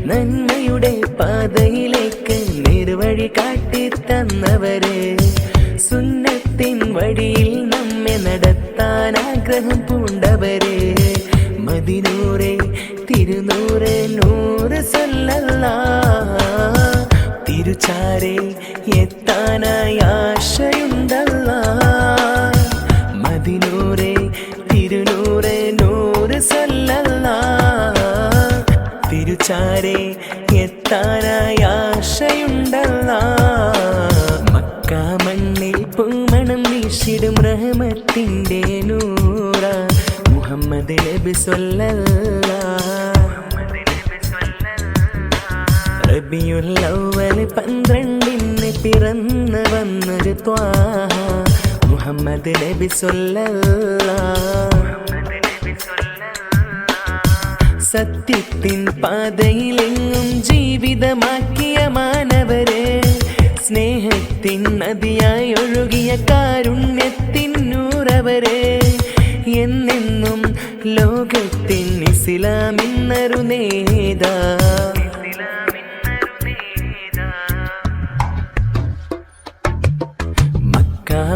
നന്മയുടെ പാതയിലേക്ക് നിർവഴി കാട്ടി തന്നവര്, സുന്നത്തിൻ വഴിയിൽ നമ്മെ നടത്താൻ ആഗ്രഹം പൂണ്ടവര്, മദിനൂറെ തിരുനൂറെ നൂറ് സല്ലല്ലാഹ്. തിരുചാരെ എത്താനായി ആശയുണ്ടല്ലാ, മദിനൂറെ തിരുനൂറെ നൂറ് സല്ലല്ലാ. തിരുചാരെ എത്താനായി ആശയുണ്ടല്ലാ. മക്ക മണ്ണിൽ പൂമണം വീശിടും റഹ്മത്തിന്റെ നൂറ മുഹമ്മദ് നബി സ്വല്ലല്ലാഹ്. റബിയുൽ അവ്വൽ 12 പിറന്നു വന്നൊരു ത്വാഹ മുഹമ്മദ് നബി സ്വല്ലല്ലാഹ്. സത്യത്തിൻ പാതയിലെങ്ങും ജീവിതമാക്കിയ മാനവരെ, സ്നേഹത്തിൻ നദിയായി ഒഴുകിയ കാരുണ്യത്തിൻ നൂറവരെ, എന്നെന്നും ലോകത്തിൻ ഇസ്ലാമിന്നൊരു നേതാ.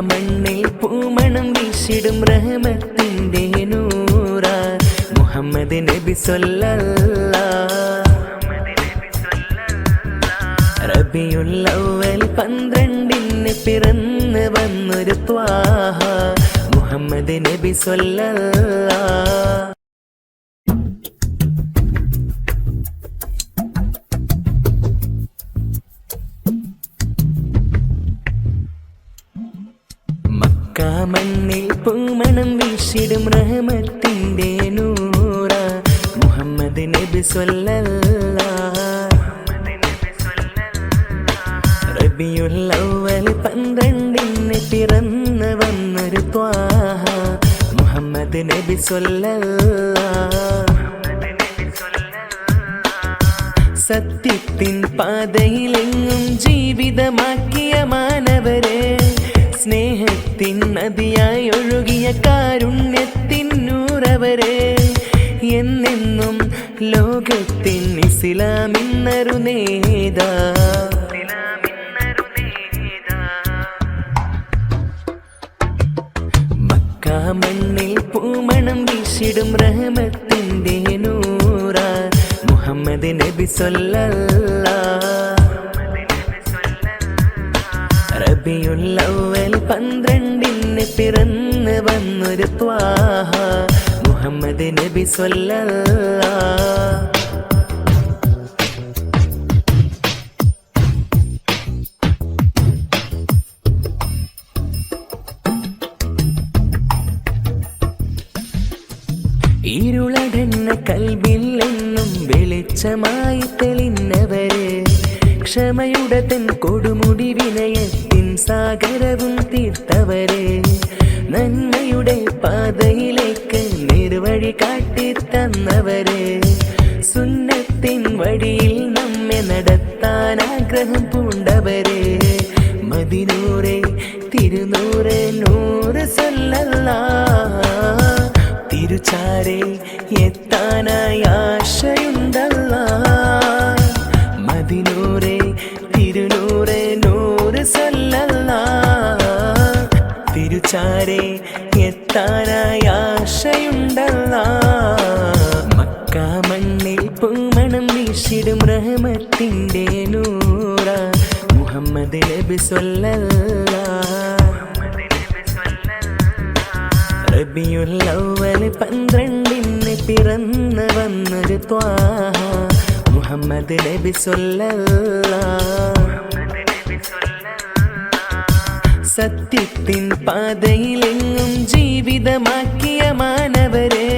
മണ്ണിൽ പൂമണം വീശിടും റഹ്മത്തിന്റെ നൂറ മുഹമ്മദ് നബി സ്വല്ലല്ലാഹ്. റബിയുൽ അവ്വൽ 12 പിറന്നു വന്നൊരു ത്വാഹ മുഹമ്മദ് നബി സ്വല്ലല്ലാഹ്. മണ്ണിൽ പൂമണം വീശിടും റഹ്മത്തിന്റെ നൂറ മുഹമ്മദ് നബി സ്വല്ലല്ലാഹ്. റബിയുൽ അവ്വൽ 12 പിറന്നു വന്നൊരു ത്വാഹ മുഹമ്മദ് നബി സ്വല്ലല്ലാഹ്. സത്യത്തിൻ പാതയിലെങ്ങും ജീവിതമാക്കിയ മാനവരെ, സ്നേഹത്തിൻ നദിയായി ഒഴുകിയ കാരുണ്യത്തിൻ നൂറവരെ, എന്നെന്നും ലോകത്തിൻ ഇസ്ലാമിന്നൊരു നേതാ. മക്ക മണ്ണിൽ പൂമണം വീശിടും റഹ്മത്തിന്റെ നൂറ മുഹമ്മദ് നബി സ്വല്ലല്ലാഹ്. റബിയുൽ അവ്വൽ 12 പിറന്നു വന്നൊരു ത്വാഹ മുഹമ്മദ് നബി സ്വല്ലല്ലാഹ്. ഇരുളടന്ന കൽബിൽ എന്നും വെളിച്ചമായി തെളിഞ്ഞവര്, ക്ഷമയുടെ തൻ കൊടുമുടി വിനയത്തിൻ സാഗരവും തീർത്തവര്, നന്മയുടെ പാതയിലേക്ക് നിർവഴി കാട്ടി തന്നവര്, സുന്നത്തിൻ വഴിയിൽ നമ്മെ നടത്താൻ ആഗ്രഹം പൂണ്ടവര്, മദിനൂറെ തിരുനൂറെ നൂറ് സല്ലല്ലാഹ്. തിരുചാരെ എത്താനായി ആശയുണ്ടല്ലാ, മദിനൂറെ തിരുനൂറെ നൂറ് സല്ലല്ലാഹ്. തിരുചാരെ എത്താനായി ആശയുണ്ടല്ലാ. മക്ക മണ്ണിൽ പൂമണം വീശിടും റഹ്മത്തിന്റെ നൂറ മുഹമ്മദ് നബി സ്വല്ലല്ലാഹ്. റബിയുൽ അവ്വൽ 12 പിറന്നു വന്നൊരു ത്വാഹ മുഹമ്മദ് നബി സ്വല്ലല്ലാഹ്. സത്യത്തിൻ പാതയിലെങ്ങും ജീവിതമാക്കിയ മാനവരെ,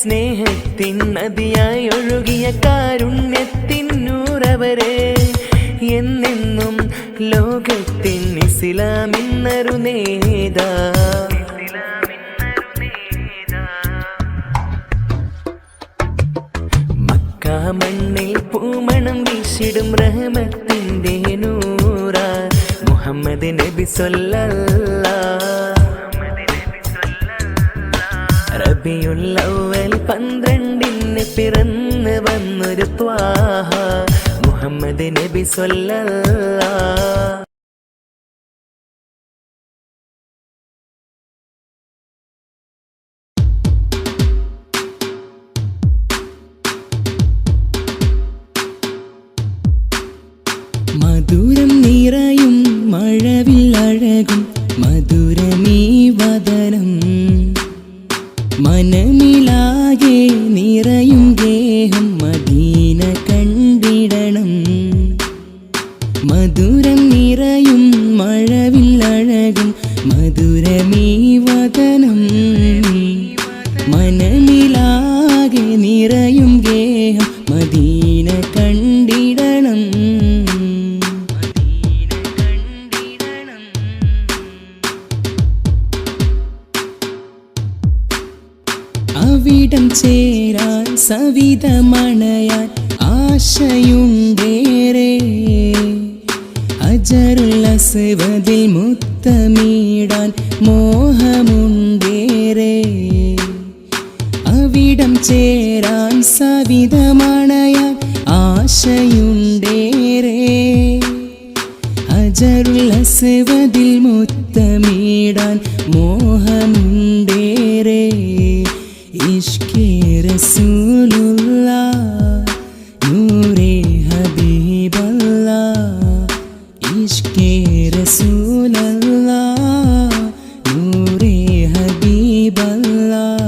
സ്നേഹത്തിൻ നദിയായി ഒഴുകിയ കാരുണ്യത്തിനൂറവരെ എന്നെന്നും ലോകത്തിൻ ഇസ്ലാമിന്നൊരു നേതാ. മക്ക മണ്ണിൽ പൂമണം വീശിടും റഹ്മത്തിന്റെ നൂറ മുഹമ്മദ് നബി സ്വല്ലല്ലാഹ്. റബിയുൽ അവ്വൽ 12 പിറന്നു വന്നൊരു ത്വാഹ മുഹമ്മദ് നബി സ്വല്ലല്ലാഹ്. മധുരം നിറയും മഴവില്ലഴകും മധുരമീ വദനം മനമിലാകെ നിറയും ഗേഹം മദീന കണ്ടിടണം. മധുരം നിറയും മഴവില്ലഴകും മധുരമീ വദനം മനമിലാകെ നിറയും ഗേഹം മദീന കണ്ടിടണം. അവിടം ചേരാൻ സവിതമണയാൻ ആശയുണ്ടേറെ ഹജറുൽ അസ്വദിൽ മുത്തമിടാൻ മോഹമുണ്ടേറെ. അവിടം ചേരാൻ സവിതമണയാൻ ആശയുണ്ടേറെ ഹജറുൽ അസ്വദിൽ മുത്തമിടാൻ മോഹമുണ്ടേറെ. ഇഷ്കേ റസൂലുള്ളാഹ് നൂറേ ഹബീബല്ലാഹ് ഇഷ്കേ റസൂലുള്ളാഹ് നൂറേ ഹബീബല്ലാഹ്.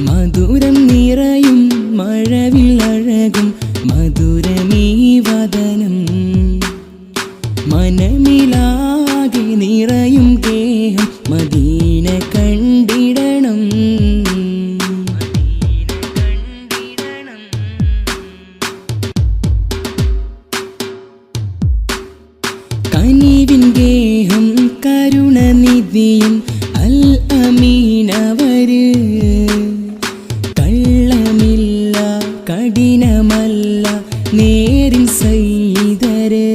മധുരം നിറയും മഴവില്ലഴകും മധുരമീ വദനം മനമിലാകെ നിറയും ഗേഹം മദീന കണ്ടിടണം. കനിവിൻ ഗേഹം കരുണനിധിയും അൽ അമീനവര് കള്ളമില്ല കഠിനമല്ല നേരിൻ സയ്യിദര്.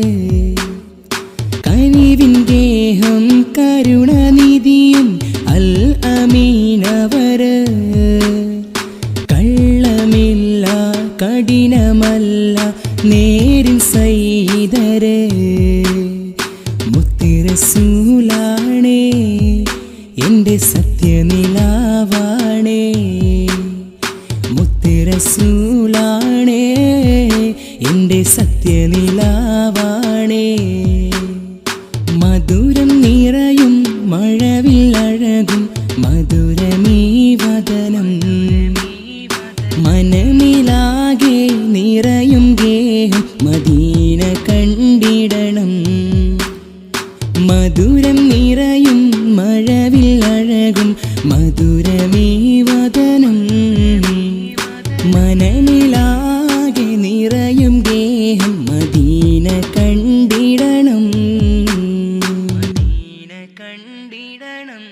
കനിവിൻ ഗേഹം കരുണനിധിയും അൽ അമീനവര് കള്ളമില്ല കഠിനമല്ല നേരിൻ സയ്യിദര്. മുത്തുറസൂലാണേ എൻ്റെ സത്യനിലാവാണേ മുത്തുറസൂലാണേ എൻ്റെ സത്യനിലാവാണേ. മധുരം നിറയും മഴവില്ലഴകും മധുരമീ വദനം മനമിലാകെ നിറയും ഗേഹം മദീന കണ്ടിടണം. മധുരം നിറയും മഴവില്ലഴകും മധുരമീ വദനം മനമിലാകെ നിറയും ഗേഹം മദീന കണ്ടിടണം. മദീന കണ്ടിടണം.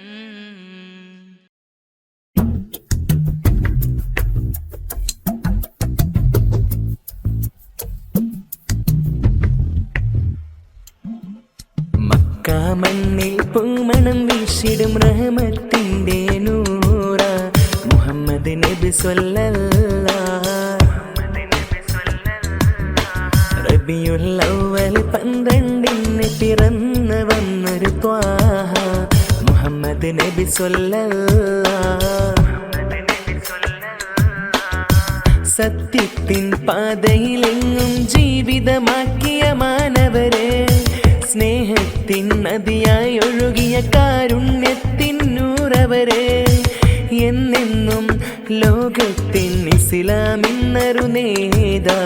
മക്ക മണ്ണിൽ പൂമണം വീശിടും റഹ്മത്തിന്റെ നൂറ മുഹമ്മദ് നബി സ്വല്ലല്ലാഹ്. റബിയുൽ അവ്വൽ 12 പിറന്നു വന്നൊരു ത്വാഹ മുഹമ്മദ് നബി സ്വല്ലല്ലാഹ്. സത്യത്തിൻ പാതയിലെങ്ങും ജീവിതമാക്കിയ മാനവരെ സ്നേഹത്തിൻ നദിയായി ഒഴുകിയ കാരുണ്യത്തിനൂറവരെ എന്നെന്നും ലോകത്തിൻ ഇസ്ലാമിന്നൊരു നേതാ.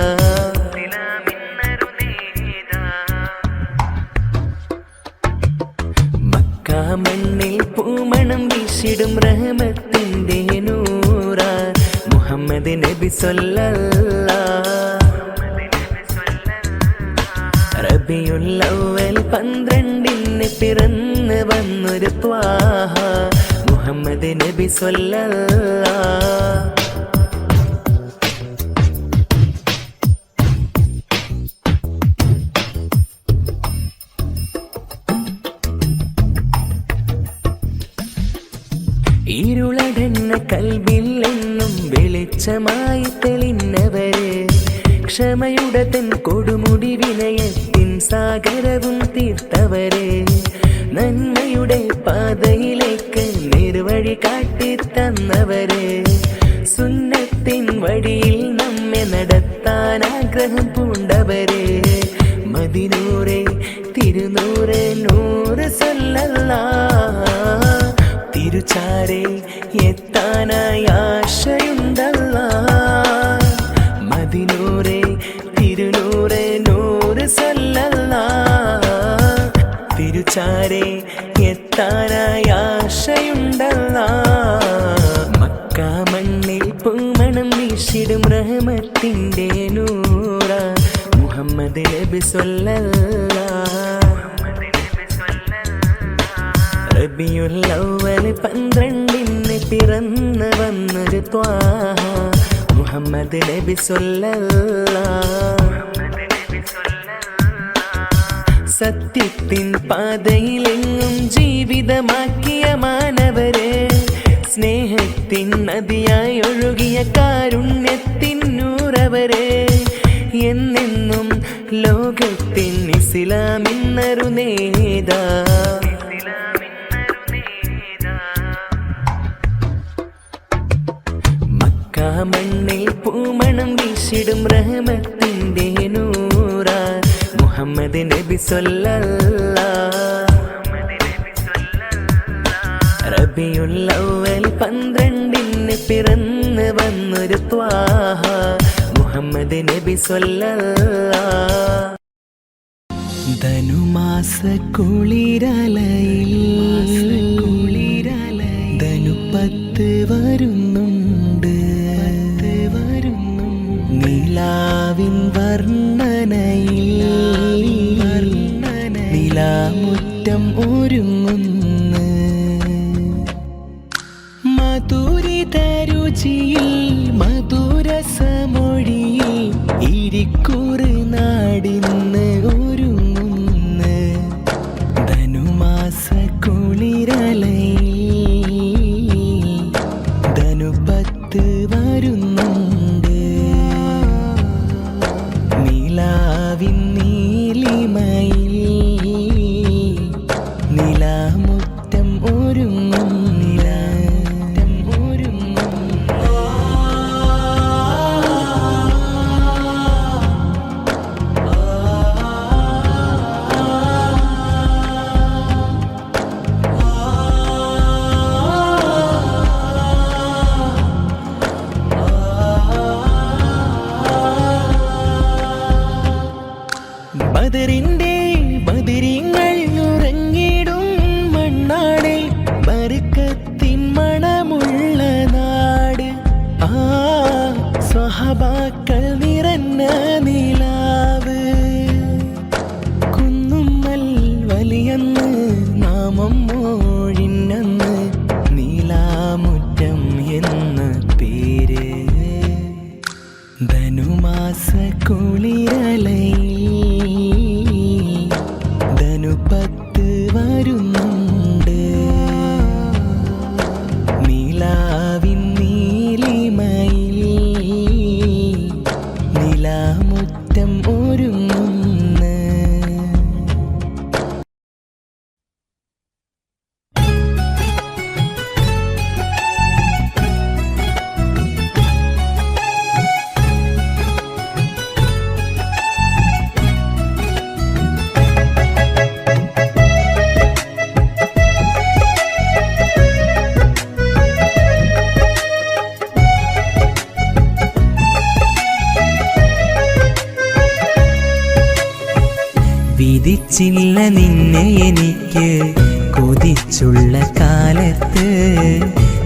മക്ക മണ്ണിൽ പൂമണം വീശിടും റഹ്മത്തിന്റെ നൂറ നബി സ്വല്ലല്ലാഹ്. റബിയുൽ അവ്വൽ 12 പിറന്നു വന്നൊരു ത്വാഹ മുഹമ്മദ് നബി സ്വല്ലല്ലാഹ്. ഇരുളടന്ന കൽബിൽ എന്നും വെളിച്ചമായി തെളിഞ്ഞവര്, ക്ഷമയുടെ തൻ കൊടുമുടി വിനയത്തിൻ സാഗരവും തീർത്തവര്, നന്മയുടെ പാതയിലേക്ക് നേർവഴി കാട്ടി തന്നവര്, സുന്നത്തിൻ വഴിയിൽ നമ്മെ നടത്താൻ ആഗ്രഹം പൂണ്ടവര്, മദിനൂറെ തിരുനൂറെ നൂറ് സ്വല്ലല്ലാഹ്. തിരുചാരെ എത്താനായി ആശയുണ്ടല്ലാഹ്. മദിനൂറെ തിരുനൂറെ നൂറ് സ്വല്ലല്ലാഹ്. തിരുചാരെ എത്താനായി ആശയുണ്ടല്ലാഹ്. മക്ക മണ്ണിൽ പൂമണം വീശിടും റഹ്മത്തിന്റെ നൂറ മുഹമ്മദ് നബി സ്വല്ലല്ലാഹ്. റബിയുൽ അവ്വൽ 12 പിറന്നു വന്നൊരു ത്വാഹ മുഹമ്മദ് നബി സ്വല്ലല്ലാഹ്. സത്യത്തിൻ പാതയിലെങ്ങും ജീവിതമാക്കിയ മാനവരെ, സ്നേഹത്തിൻ നദിയായി ഒഴുകിയ കാരുണ്യത്തിൻ നൂറവരെ, എന്നെന്നും ലോകത്തിൻ ഇസ്ലാമിന്നൊരു നേതാ. മണ്ണിൽ പൂമണം വീശിടും റഹ്മത്തിന്റെ നൂറ മുഹമ്മദ് നബി സ്വല്ലല്ലാഹ്. റബിയുൽ അവ്വൽ 12 പിറന്നു വന്നൊരു ത്വാഹ മുഹമ്മദ് നബി സ്വല്ലല്ലാഹ്. ധനുമാസ കുളിരലയിൽ ധനുപ്പത്ത് വരുന്നുണ്ട്, നിലാവിൻ വർണ്ണനയിൽ നിലാമുറ്റം ഒരുങ്ങുന്നു, മധുരിത രുചിയിൽ മധുരസമൊഴിയിൽ ഇരിക്കുറ് നാടിന്ന് ഒരുങ്ങുന്നു. ധനുമാസ കുളിരലയിൽ ധനുപ്പത്ത് വരുന്നുണ്ട്, നിലാവിൻ നീലിമയിൽ നിലാമുറ്റം ഒരുങ്ങും, നിലാമുറ്റം ഒരുങ്ങും. ബദറിന്റെ ബദരിങ്ങൾ ഉറങ്ങിടും മണ്ണാടെ, ബർക്കത്തിൻ മണമുള്ള നാട്. ആ സ്വഹബാക്കൾ നിറഞ്ഞ നിലാവ്, കുന്നുമ്മൽ വലിയന്ന് നാമം മോഴിന്നന്ന് നീലാമുറ്റം എന്ന പേര്. ധനുമാസ കുളിരലയിൽ ധനുപ്പത്ത് വരുന്നുണ്ട്, നിലാവിൻ നീലിമയിൽ നിലാമുറ്റം ഒരുങ്ങുന്നു. വിധിച്ചില്ല നിന്നെ എനിക്ക് കൊതിച്ചുള്ള കാലത്ത്,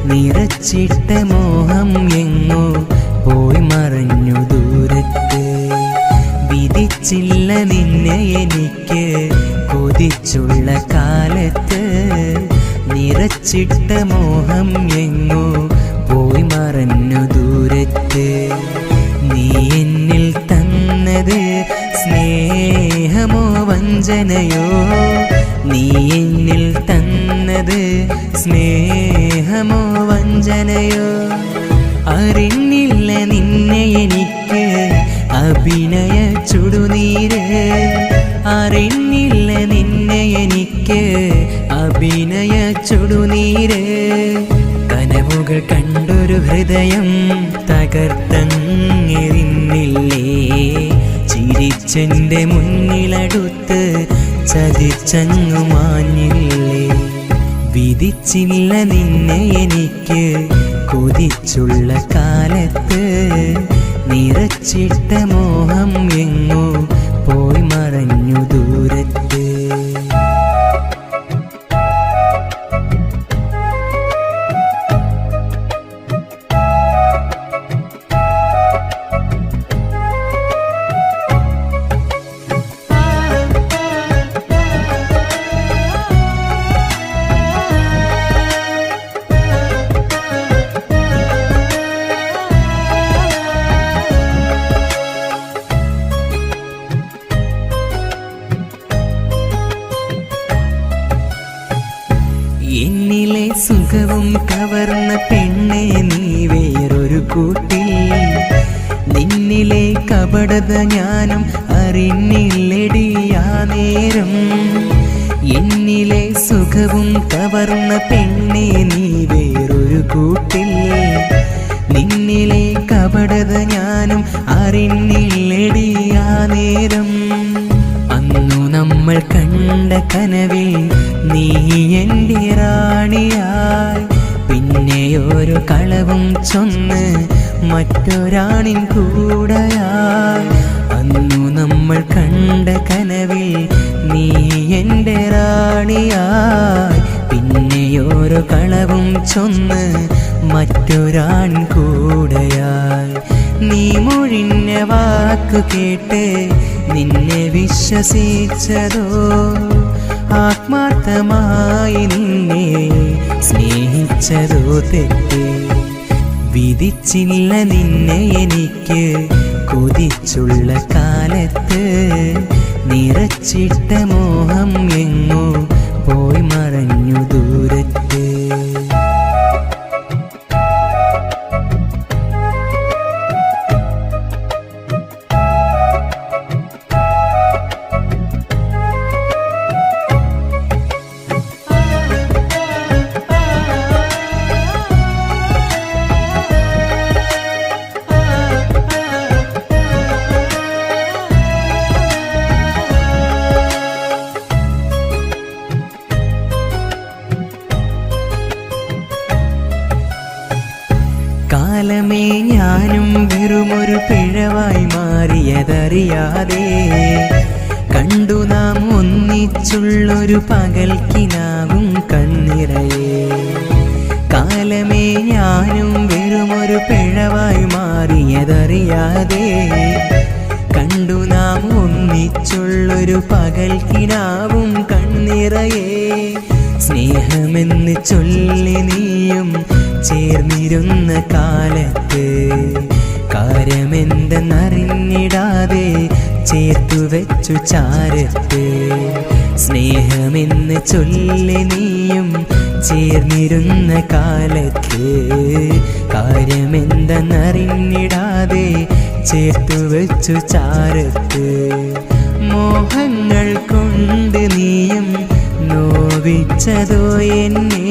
നിറച്ചിട്ട മോഹം എങ്ങോ പോയി മറഞ്ഞു ദൂരത്ത്. വിധിച്ചില്ല നിന്നെ എനിക്ക് കൊതിച്ചുള്ള കാലത്ത്, നിറച്ചിട്ട മോഹം എങ്ങോ പോയി മറഞ്ഞു ദൂരത്ത്. നീ എന്നിൽ തന്നത് സ്നേഹമോ വഞ്ചനയോ, നീ എന്നിൽ തന്നത് സ്നേഹമോ വഞ്ചനയോ, അറിഞ്ഞില്ല നിന്നെ എനിക്ക് അഭിനയ ചുടുനീര്, അറിഞ്ഞില്ല നിന്നെ എനിക്ക് അഭിനയ ചുടുനീര്. കനവുകൾ കണ്ടൊരു ഹൃദയം തകർത്തെറിഞ്ഞില്ലേ, ചിരിച്ചെന്റെ മുന്നിലടുത്ത് ചതിച്ചങ്ങു മാഞ്ഞില്ലേ. വിധിച്ചില്ല നിന്നെ എനിക്ക് കൊതിച്ചുള്ള കാലത്ത്, നിറച്ചിട്ട മോഹം എങ്ങോ പോയി മറഞ്ഞു ദൂരത്ത്. എന്നിലെ സുഖവും കവർന്ന പെണ്ണെ നീ വേറൊരു കൂട്ടിൽ, നിന്നിലെ കപടത ഞാനും അറിഞ്ഞില്ലടിയാ നേരം. എന്നിലെ സുഖവും കവർന്ന പെണ്ണെ നീ വേറൊരു കൂട്ടിൽ, നിന്നിലെ കപടത ഞാനും അറിഞ്ഞില്ലടിയാ നേരം. അന്നു നമ്മൾ കണ്ട കനവിൽ നീ എൻ്റെ റാണിയായി, പിന്നെ ഒരു കളവും ചൊന്ന് മറ്റൊരാണിൻ കൂടെയായി. അന്നു നമ്മൾ കണ്ട കനവിൽ നീ എൻ്റെ റാണിയായി, പിന്നെ ഒരു കളവും ചൊന്ന് മറ്റൊരാൺ കൂടെയായി. നീ മൊഴിഞ്ഞ വാക്കു കേട്ട് നിന്നെ വിശ്വസിച്ചതോ, ആത്മാർത്ഥമായി നിന്നെ സ്നേഹിച്ചതോ തെറ്റ്. വിധിച്ചില്ല നിന്നെ എനിക്ക് കൊതിച്ചുള്ള കാലത്ത്, നിറച്ചിട്ട മോഹം എങ്ങോ പോയി മറഞ്ഞു ദൂരത്ത്. കാലമേ ഞാനും വെറുമൊരു പിഴവായി മാറിയതറിയാതെ, കണ്ടു നാം ഒന്നിച്ചുള്ളൊരു പകൽക്കിനാവും കണ്ണിറയെ. കാലമേ ഞാനും വെറുമൊരു പിഴവായി മാറിയതറിയാതെ, കണ്ടു നാം ഒന്നിച്ചുള്ളൊരു പകൽക്കിനാവും കണ്ണിറയെ. സ്നേഹമെന്ന് ചൊല്ലി നീയും ചേർന്നിരുന്ന കാലത്ത്, കാര്യമെന്തെന്നറിഞ്ഞിടാതെ ചേർത്തു വെച്ചു ചാരത്ത്. സ്നേഹമെന്ന് ചൊല്ലി നീയും ചേർന്നിരുന്ന കാലത്ത്, കാര്യമെന്തെന്നറിഞ്ഞിടാതെ ചേർത്തു വെച്ചു ചാരത്ത്. മോഹങ്ങൾ കൊണ്ട് നീയും നോവിച്ചതോ എന്നെ,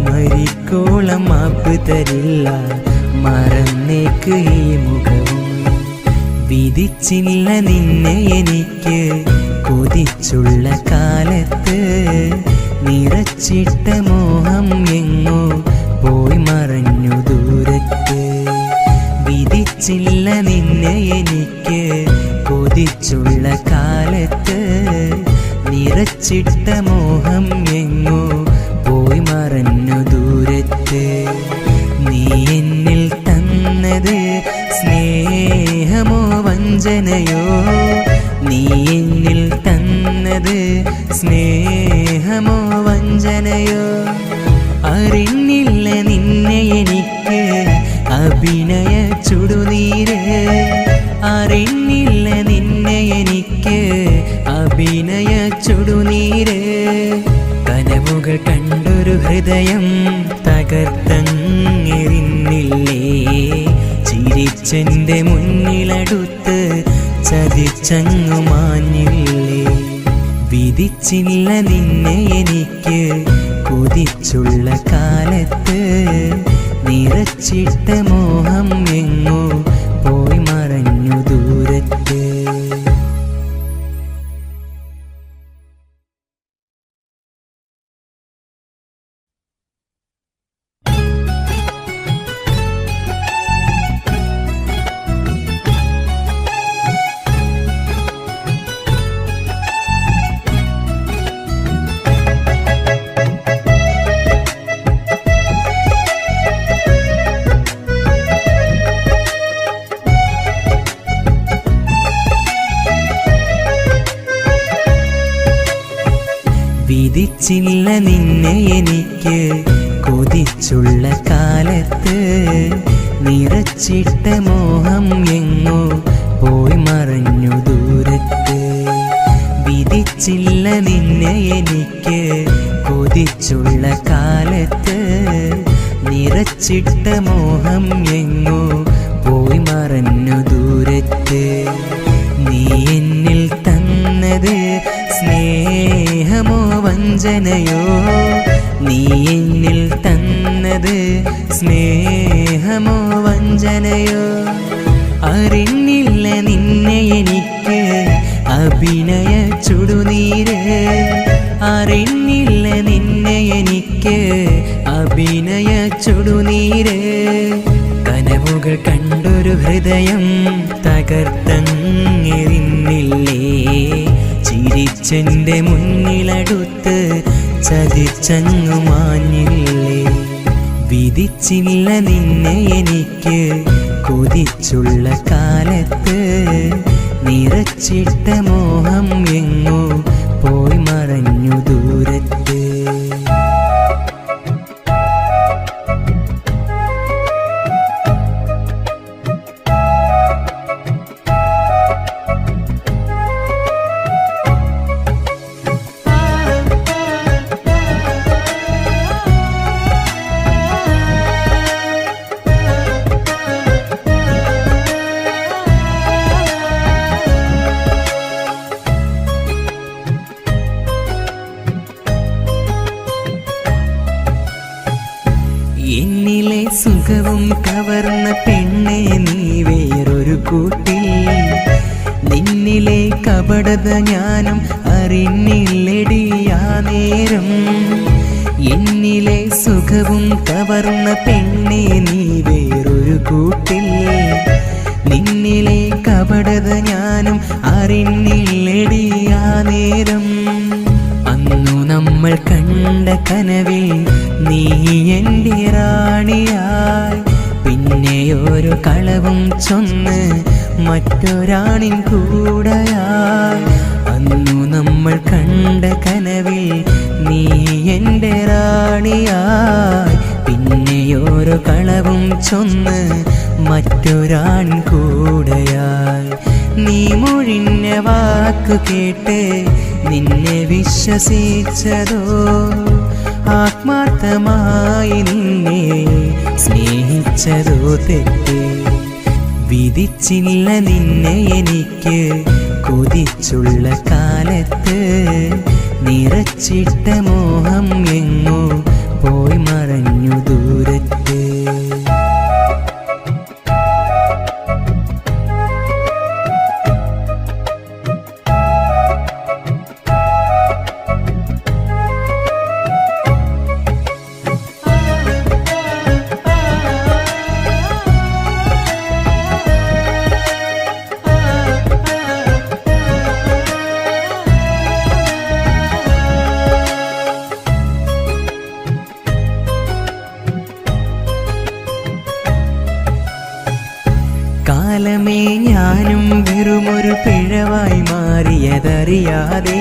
മരിക്കോളം മാപ്പ് തരില്ല മറന്നേക്ക് ഈ മുഖവും. വിധിച്ചില്ല നിന്നെ എനിക്ക് കൊതിച്ചുള്ള കാലത്ത്, നിറച്ചിട്ട മോഹം എങ്ങോ പോയി മറഞ്ഞു ദൂരത്ത്. വിധിച്ചില്ല നിന്നെ എനിക്ക് കൊതിച്ചുള്ള കാലത്ത്, നിറച്ചിട്ട മോഹം എങ്ങോ പോയി മറഞ്ഞു ദൂരത്ത്. നീ എന്നിൽ തന്നത് വഞ്ചനയോ നീ എന്നിൽ തന്നത് സ്നേഹമോ വഞ്ചനയോ അറിഞ്ഞില്ല നിന്നെ എനിക്ക് അഭിനയ ചുടുനീര് അറിഞ്ഞില്ല നിന്നെ എനിക്ക് അഭിനയ ചുടുനീര് കനവുകൾ കണ്ടൊരു ഹൃദയം തകർത്തെറിഞ്ഞില്ലേ ചിരിച്ചെന്റെ മുന്നിലടുത്ത് ചതിച്ചങ്ങു മാഞ്ഞില്ലേ വിധിച്ചില്ല നിന്നെ എനിക്ക് കൊതിച്ചുള്ള കാലത്ത് നിറച്ചിട്ട മോഹം എങ്ങോ പോയി മറഞ്ഞു ദൂരത്ത് വിധിച്ചില്ല നിന്നെ എനിക്ക് കൊതിച്ചുള്ള കാലത്ത് നിറച്ചിട്ട മോഹം എങ്ങോ പോയി മറഞ്ഞു ദൂരത്ത് വിധിച്ചില്ല നിന്നെ എനിക്ക് കൊതിച്ചുള്ള കാലത്ത് നിറച്ചിട്ട മോഹം എങ്ങോ പോയി മറഞ്ഞു ദൂരത്ത് നീ എന്നിൽ തന്നത് സ്നേഹമോ വഞ്ചനയോ നീ എന്നിൽ തന്നത് സ്നേഹമോ വഞ്ചനയോ അറിഞ്ഞില്ല നിന്നെ എനിക്ക് അഭിനയ ചുടുനീര് അറിഞ്ഞില്ല നിന്നെ എനിക്ക് അഭിനയ ചുടുനീര് കനവുകൾ കണ്ടൊരു ഹൃദയം തകർത്തെറിഞ്ഞില്ലേ ചിരിച്ചെന്റെ മുന്നിലടുത്ത് ചതിച്ചങ്ങു മാഞ്ഞില്ലേ വിധിച്ചില്ല നിന്നെ എനിക്ക് കൊതിച്ചുള്ള കാലത്ത് നിറച്ചിട്ട മോഹം എങ്ങോ പോയി മറഞ്ഞു ദൂരത്ത് എന്നിലെ സുഖവും കവർന്ന പെണ്ണെ നീ വേറൊരു കൂട്ടിൽ നിന്നിലെ കപടത ഞാനും അറിഞ്ഞില്ലടിയാ നേരം എന്നിലെ സുഖവും കവർന്ന പെണ്ണെ നീ വേറൊരു കൂട്ടിൽ നിന്നിലെ കപടത ഞാനും അറിഞ്ഞില്ലടിയാ നേരം അന്നു നമ്മൾ കണ്ട കനവിൽ നീ എൻ്റെ റാണിയായി പിന്നെ ഒരു കളവും ചൊന്ന് മറ്റൊരാണിൻ കൂടെയായി അന്നു നമ്മൾ കണ്ട കനവിൽ നീ എൻ്റെ റാണിയായി പിന്നെ ഒരു കളവും ചൊന്ന് മറ്റൊരാൺ കൂടെയായി നീ മൊഴിഞ്ഞ വാക്കു കേട്ട് നിന്നെ വിശ്വസിച്ചതോ ആത്മാർത്ഥമായി നിന്നെ സ്നേഹിച്ചതോ തെറ്റ് വിധിച്ചില്ല നിന്നെ എനിക്ക് കൊതിച്ചുള്ള കാലത്ത് നിറച്ചിട്ട മോഹം എങ്ങോ പോയി മറഞ്ഞു ദൂരത്ത് ഞാനും വെറുമൊരു പിഴവായി മാറിയതറിയാതെ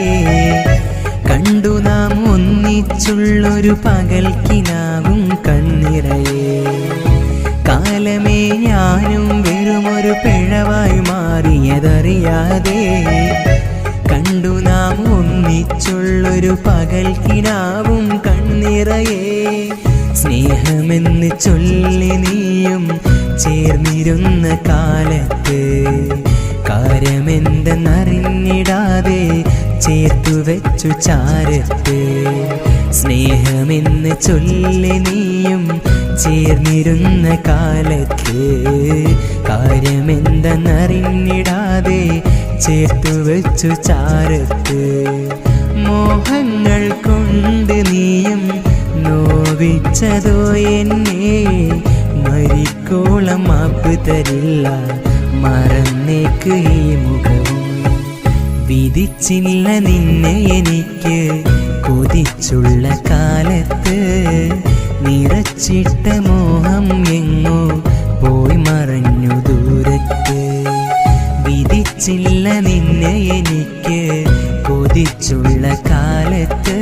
കണ്ടു നാം ഒന്നിച്ചുള്ളൊരു പകൽക്കിനാവും കണ്ണിറയെ. കാലമേ ഞാനും വെറുമൊരു പിഴവായി മാറിയതറിയാതെ കണ്ടു നാം ഒന്നിച്ചുള്ളൊരു പകൽക്കിനാവും കണ്ണിറയെ. സ്നേഹമെന്ന് ചൊല്ലി നീയും ചേർന്നിരുന്ന കാലത്ത് കാര്യമെന്തെന്നറിഞ്ഞിടാതെ ചേർത്തു വെച്ചു ചാരത്ത്. സ്നേഹമെന്ന് ചൊല്ലി നീയും ചേർന്നിരുന്ന കാലത്ത് കാര്യമെന്തെന്നറിഞ്ഞിടാതെ ചേർത്തു വെച്ചു ചാരത്ത്. മോഹങ്ങൾ കൊണ്ട് നീയും നോവിച്ചതോ എന്നെ, മരിക്കോളം മാപ്പ് തരില്ല മറന്നേക്ക് ഈ മുഖവും. വിധിച്ചില്ല നിന്നെ എനിക്ക് കൊതിച്ചുള്ള കാലത്ത്, നിറച്ചിട്ട മോഹം എങ്ങോ പോയി മറഞ്ഞു ദൂരത്ത്. വിധിച്ചില്ല നിന്നെ എനിക്ക് കൊതിച്ചുള്ള കാലത്ത്,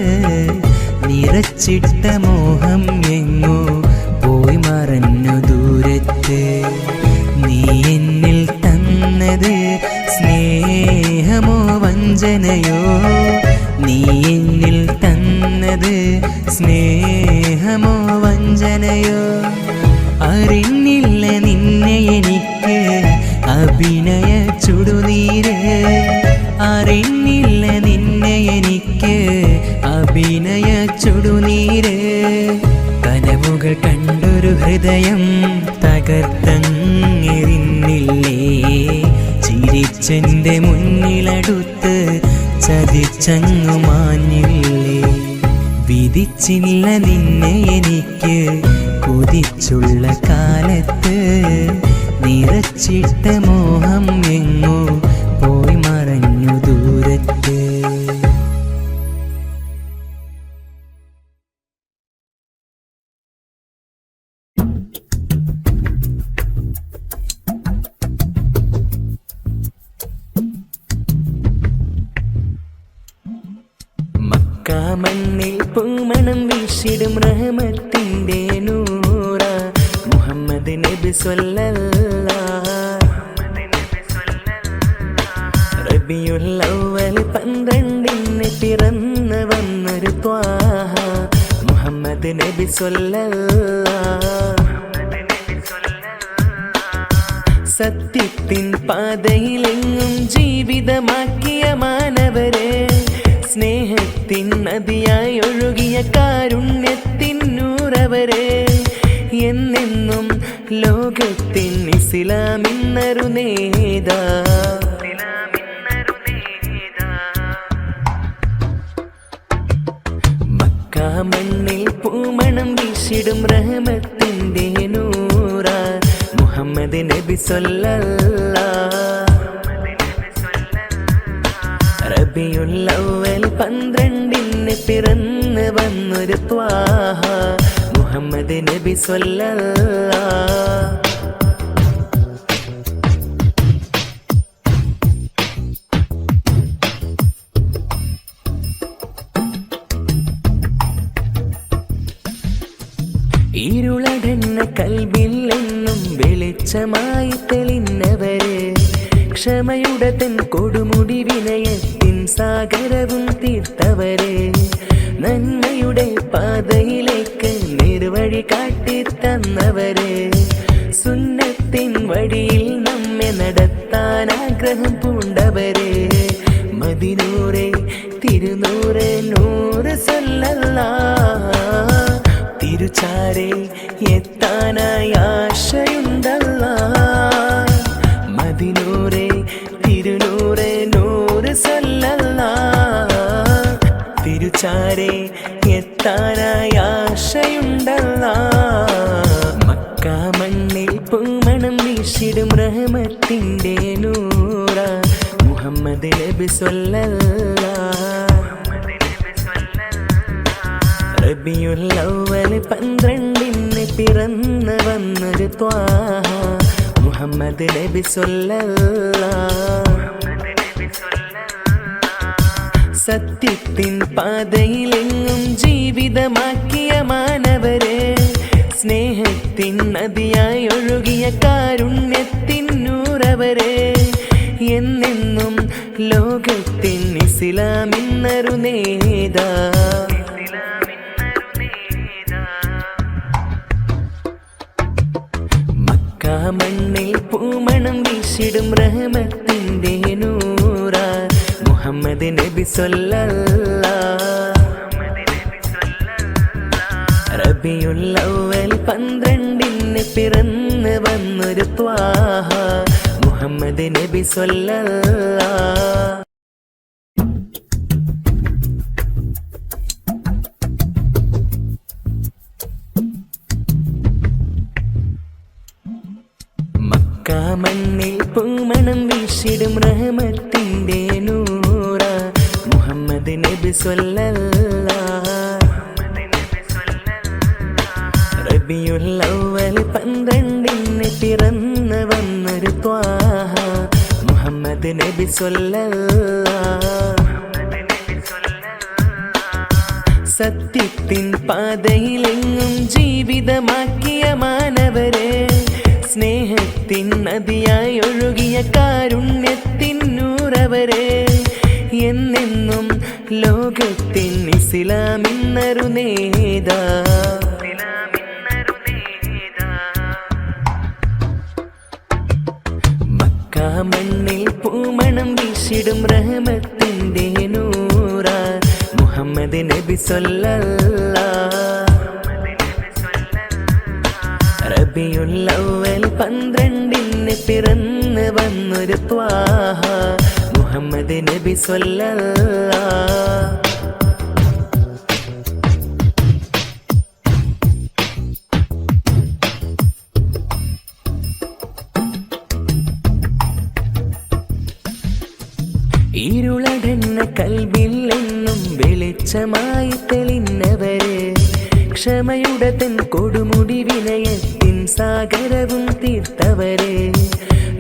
നിറച്ചിട്ട മോഹം എങ്ങോ പോയി മറഞ്ഞു ദൂരത്ത്. നീ എന്നിൽ തന്നത് സ്നേഹമോ വഞ്ചനയോ, നീ എന്നിൽ തന്നത് സ്നേഹമോ വഞ്ചനയോ. അറിഞ്ഞില്ല നിന്നെ എനിക്ക് അഭിനയ ചുടുനീര്, അറിഞ്ഞില്ല നിന്നെ എനിക്ക് അഭിനയ ചുടുനീര്. കനവുകൾ കണ്ടൊരു ഹൃദയം തകർത്തങ്ങിരുന്നില്ലേ, ചിരിച്ചെന്റെ മുന്നിലടുത്ത് ചതിച്ചങ്ങു മാഞ്ഞില്ലേ. വിധിച്ചില്ല നിന്നെ എനിക്ക് കൊതിച്ചുള്ള കാലത്ത്, നിറച്ചിട്ട മോഹം എങ്ങോ പോയി മറഞ്ഞു ദൂരത്ത്. മണ്ണിൽ പൂമണം വീശിടും റഹ്മത്തിന്റെ നൂറ മുഹമ്മദ് നബി സ്വല്ലല്ലാഹ്. റബിയുൽ അവ്വൽ 12 പിറന്നു വന്നൊരു ത്വാഹ മുഹമ്മദ് നബി സ്വല്ലല്ലാഹ്. സത്യത്തിൻ പാതയിലെങ്ങും ജീവിതമാക്കിയ മാനവരെ, സ്നേഹത്തിൻ നദിയായി ഒഴുകിയ കാരുണ്യത്തിൻ നൂറവരെ, എന്നെന്നും ലോകത്തിൻ ഇസ്ലാമിന്നൊരു നേതാ. മക്കാ മണ്ണിൽ പൂമണം വീശിടും റഹ്മത്തിന്റെ നൂറ മുഹമ്മദ് നബി സ്വല്ലല്ലാഹ്. റബിയുൽ അവ്വൽ 12 പിറന്നു വന്നൊരു ത്വാഹ മുഹമ്മദ് നബി സ്വല്ലല്ലാഹ്. ഇരുളടന്ന കൽബിൽ എന്നും വെളിച്ചമായി തെളിഞ്ഞവരെ, ക്ഷമയുടെ തൻ കൊടുമുടി വിനയത്തിൻ സാഗരവും തീർത്തവരെ, നന്മയുടെ പാതയിലേക്ക് നിർവഴി കാട്ടിത്തന്നവരെ, സുന്നത്തിൻ വഴിയിൽ നമ്മെ നടത്താൻ ആഗ്രഹം പൂണ്ടവരെ, മദിനൂറെ തിരുനൂറെ നൂറ് സല്ലല്ലാഹ്. തിരുച്ചാരെ എത്താനായി ആശയുണ്ടല്ലാഹ്, മദിനൂറെ തിരുനൂറെ നൂറ് സല്ലല്ലാഹ്. തിരുച്ചാരെ എത്താനായി ആശയുണ്ടല്ലാഹ്. മക്കാ മണ്ണിൽ പൂമണം വീശിടും റഹ്മത്തിന്റെ നൂറ മുഹമ്മദ് നബി സ്വല്ലല്ലാഹ്. റബിയുൽ അവ്വൽ 12 പിറന്നു വന്നൊരു ത്വാഹ മുഹമ്മദ് നബി സ്വല്ലല്ലാഹ്. സത്യത്തിൻ പാതയിലെങ്ങും ജീവിതമാക്കിയ മാനവരെ, സ്നേഹത്തിൻ നദിയായി ഒഴുകിയ കാരുണ്യത്തിൻ നൂറവരെ, എന്നെന്നും ലോകത്തിൻ ഇസ്ലാമിന്നൊരു നേതാ. മക്ക മണ്ണിൽ പൂമണം വീശിടും റഹ്മത്തിന്റെ നൂറ മുഹമ്മദ് നബി സ്വല്ലല്ലാഹ്. റബിയുൽ അവ്വൽ 12 പിറന്ന് വന്നൊരു ത്വാഹ മുഹമ്മദ് നബി സ്വല്ലല്ലാഹ്. മക്ക മണ്ണിൽ പൂമണം വീശിടും റഹ്മത്തിന്റെ നൂറ മുഹമ്മദ് നബി സ്വല്ലല്ലാഹ്. റബിയുൽ അവ്വൽ 12 പിറന്ന് വന്നൊരു ത്വാഹ മുഹമ്മദ് നബി സ്വല്ലല്ലാഹ്. സത്യത്തിൻ പാതയിലെങ്ങും ജീവിതമാക്കിയ മാനവരെ, സ്നേഹത്തിൻ നദിയായി ഒഴുകിയ കാരുണ്യത്തിൻ നൂറവരെ, എന്നെന്നും ലോകത്തിൻ ഇസ്ലാമിന്നൊരു നേതാ. മക്ക മണ്ണിൽ പൂമണം വീശിടും റഹ്മത്തിന്റെ നൂറ മുഹമ്മദ് നബി സ്വല്ലല്ലാഹ്. റബിയുൽ അവ്വൽ 12 പിറന്ന് വന്നൊരു ത്വാഹ മുഹമ്മദ് നബി സ്വല്ലല്ലാഹ്. ഇരുളടന്ന കൽബിൽ എന്നും വെളിച്ചമായി തെളിഞ്ഞവരെ, ക്ഷമയുടെ തൻ കൊടുമുടി വിനയത്തിൻ സാഗരവും തീർത്തവരെ,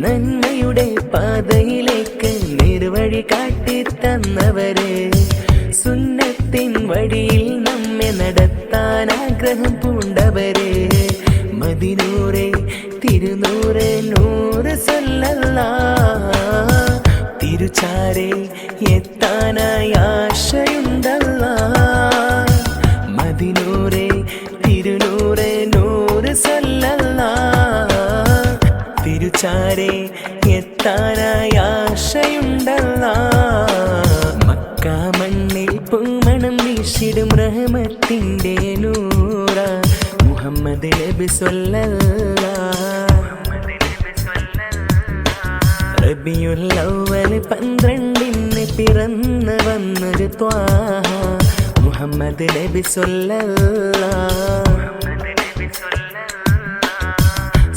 നന്മയുടെ പാതയിലേക്ക് നിർവഴി കാട്ടിത്തന്നവരെ, സുന്നത്തിൻ വഴിയിൽ നമ്മെ നടത്താൻ ആഗ്രഹം പൂണ്ടവരെ, മദിനൂറെ തിരുനൂറെ നൂറ് സ്വല്ലല്ലാഹ്. തിരുചാരെ എത്താനായി ആശയുണ്ടല്ലാഹ്. മദിനൂറെ തിരുനൂറെ നൂറ് സ്വല്ലല്ലാഹ്. തിരുചാരെ എത്താനായി ആശയുണ്ടല്ലാഹ്. മക്ക മണ്ണിൽ പൂമണം വീശിടും റഹ്മത്തിന്റെ നൂറ മുഹമ്മദ് നബി സ്വല്ലല്ലാഹ്. റബിയുൽ അവ്വൽ 12 പിറന്ന് വന്നൊരു ത്വാഹ മുഹമ്മദ് നബി സ്വല്ലല്ലാഹ്.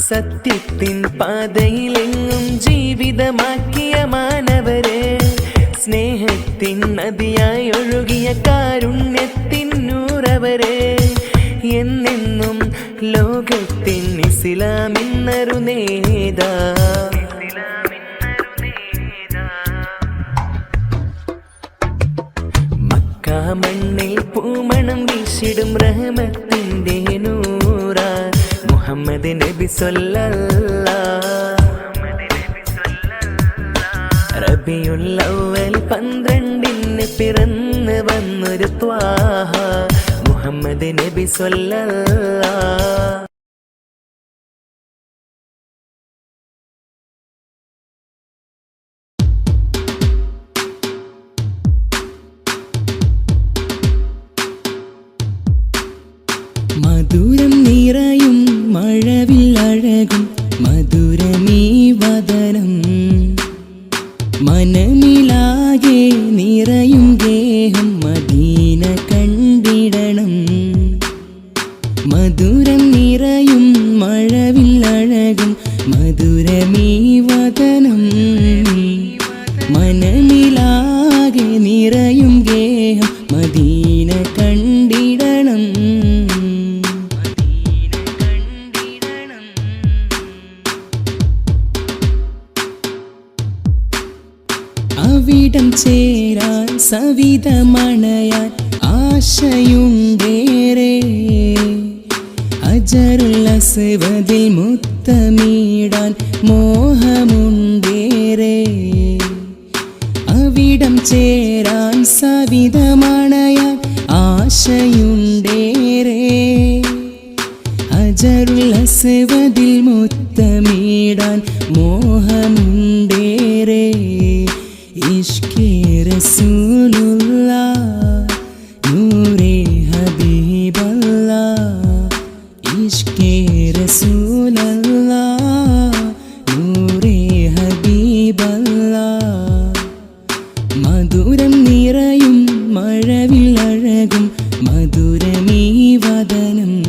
സത്യത്തിൻ പാതയിലെങ്ങും ജീവിതമാക്കിയ മാനവരെ, സ്നേഹത്തിൻ നദിയായി ഒഴുകിയ കാരുണ്യത്തിൻ നൂറവരെ, എന്നെന്നും ലോകത്തിൻ ഇസ്ലാമിന്നൊരു നേതാ. മക്ക മണ്ണിൽ പൂമണം വീശിടും റഹ്മത്തിന്റെ നൂറ മുഹമ്മദ് നബി സ്വല്ലല്ലാഹ്. റബിയുൽ അവ്വൽ 12 പിറന്ന് വന്നൊരു ത്വാഹ മുഹമ്മദ് നബി സ്വല്ലല്ലാഹ്. മധുരം നിറയും മഴവിൽ അഴകും മധുരമീ വദനം, മനമിലാകെ നിറയും ഗേഹം മദീന കണ്ടിടണം. മധുരം നിറയും മഴവിൽ അഴകും മധുരമീ വദനം, മനമിലാകെ നിറയും ഗേഹം മദീന കണ്ടിടണം. അവിടം ചേരാൻ സവിതമണയാൻ ആശയുണ്ടേറെ. ഹജറുൽ അസ്വദിൽ മുത്തമിടാൻ മോഹമുണ്ടേറെ. അവിടം ചേരാൻ സവിതമണയാൻ ആശയുണ്ടേറെ. ഹജറുൽ അസ്വദിൽ മുത്തമിടാൻ മോഹമുണ്ടേറെ. ഇഷ്കേ റസൂലുള്ളാഹ് നൂറേ ഹബീബല്ലാഹ്. ഇഷ്കേ റസൂലല്ലാഹ് നൂറേ ഹബീബല്ലാഹ്. മധുരം നിറയും മഴവില്ലഴകും മധുരമീ വദനം.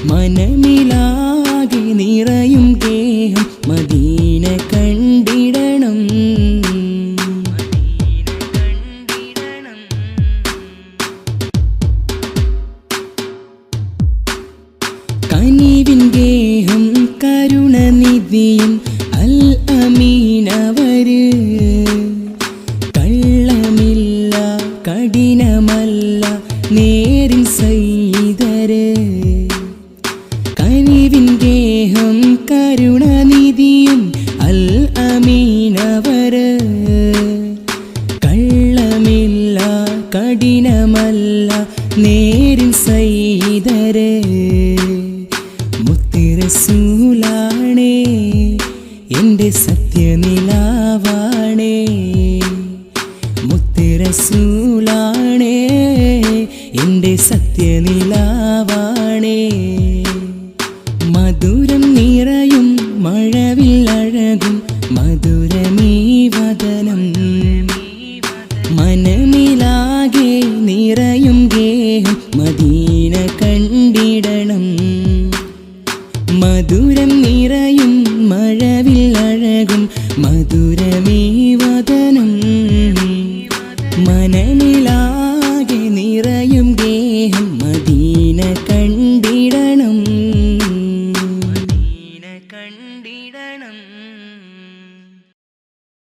മനമിലാകെ നിറയും ഗേഹം മദീന കണ്ടിടണം. കനിവിൻ ഗേഹം കരുണനിധിയും അൽ അമീനവര്. കള്ളമില്ല കഠിനമല്ല നേരിൻ സയ്യിദര്. കനിവിൻ ഗേഹം കരുണനിധിയും അൽ അമീനവര്. കള്ളമില്ല കഠിനമല്ല നേരിൻ സയ്യിദര്. മുത്തുറസൂലാണേ എൻ്റെ സത്യനിലാവാണേ. മുത്തുറസൂലാണേ എൻ്റെ സത്യനിലാവാണേ. മധുരം നിറയും മഴവില്ലഴകും മധുരമീ വദനം. മനമിലാകെ നിറയും ഗേഹം മദീന കണ്ടിടണം. മധുരം നിറയും മഴവില്ലഴകും മധുരമീ വദനം. മനമിലാകെ നിറയും ഗേഹം മദീന കണ്ടിടണം. മദീന കണ്ടിടണം.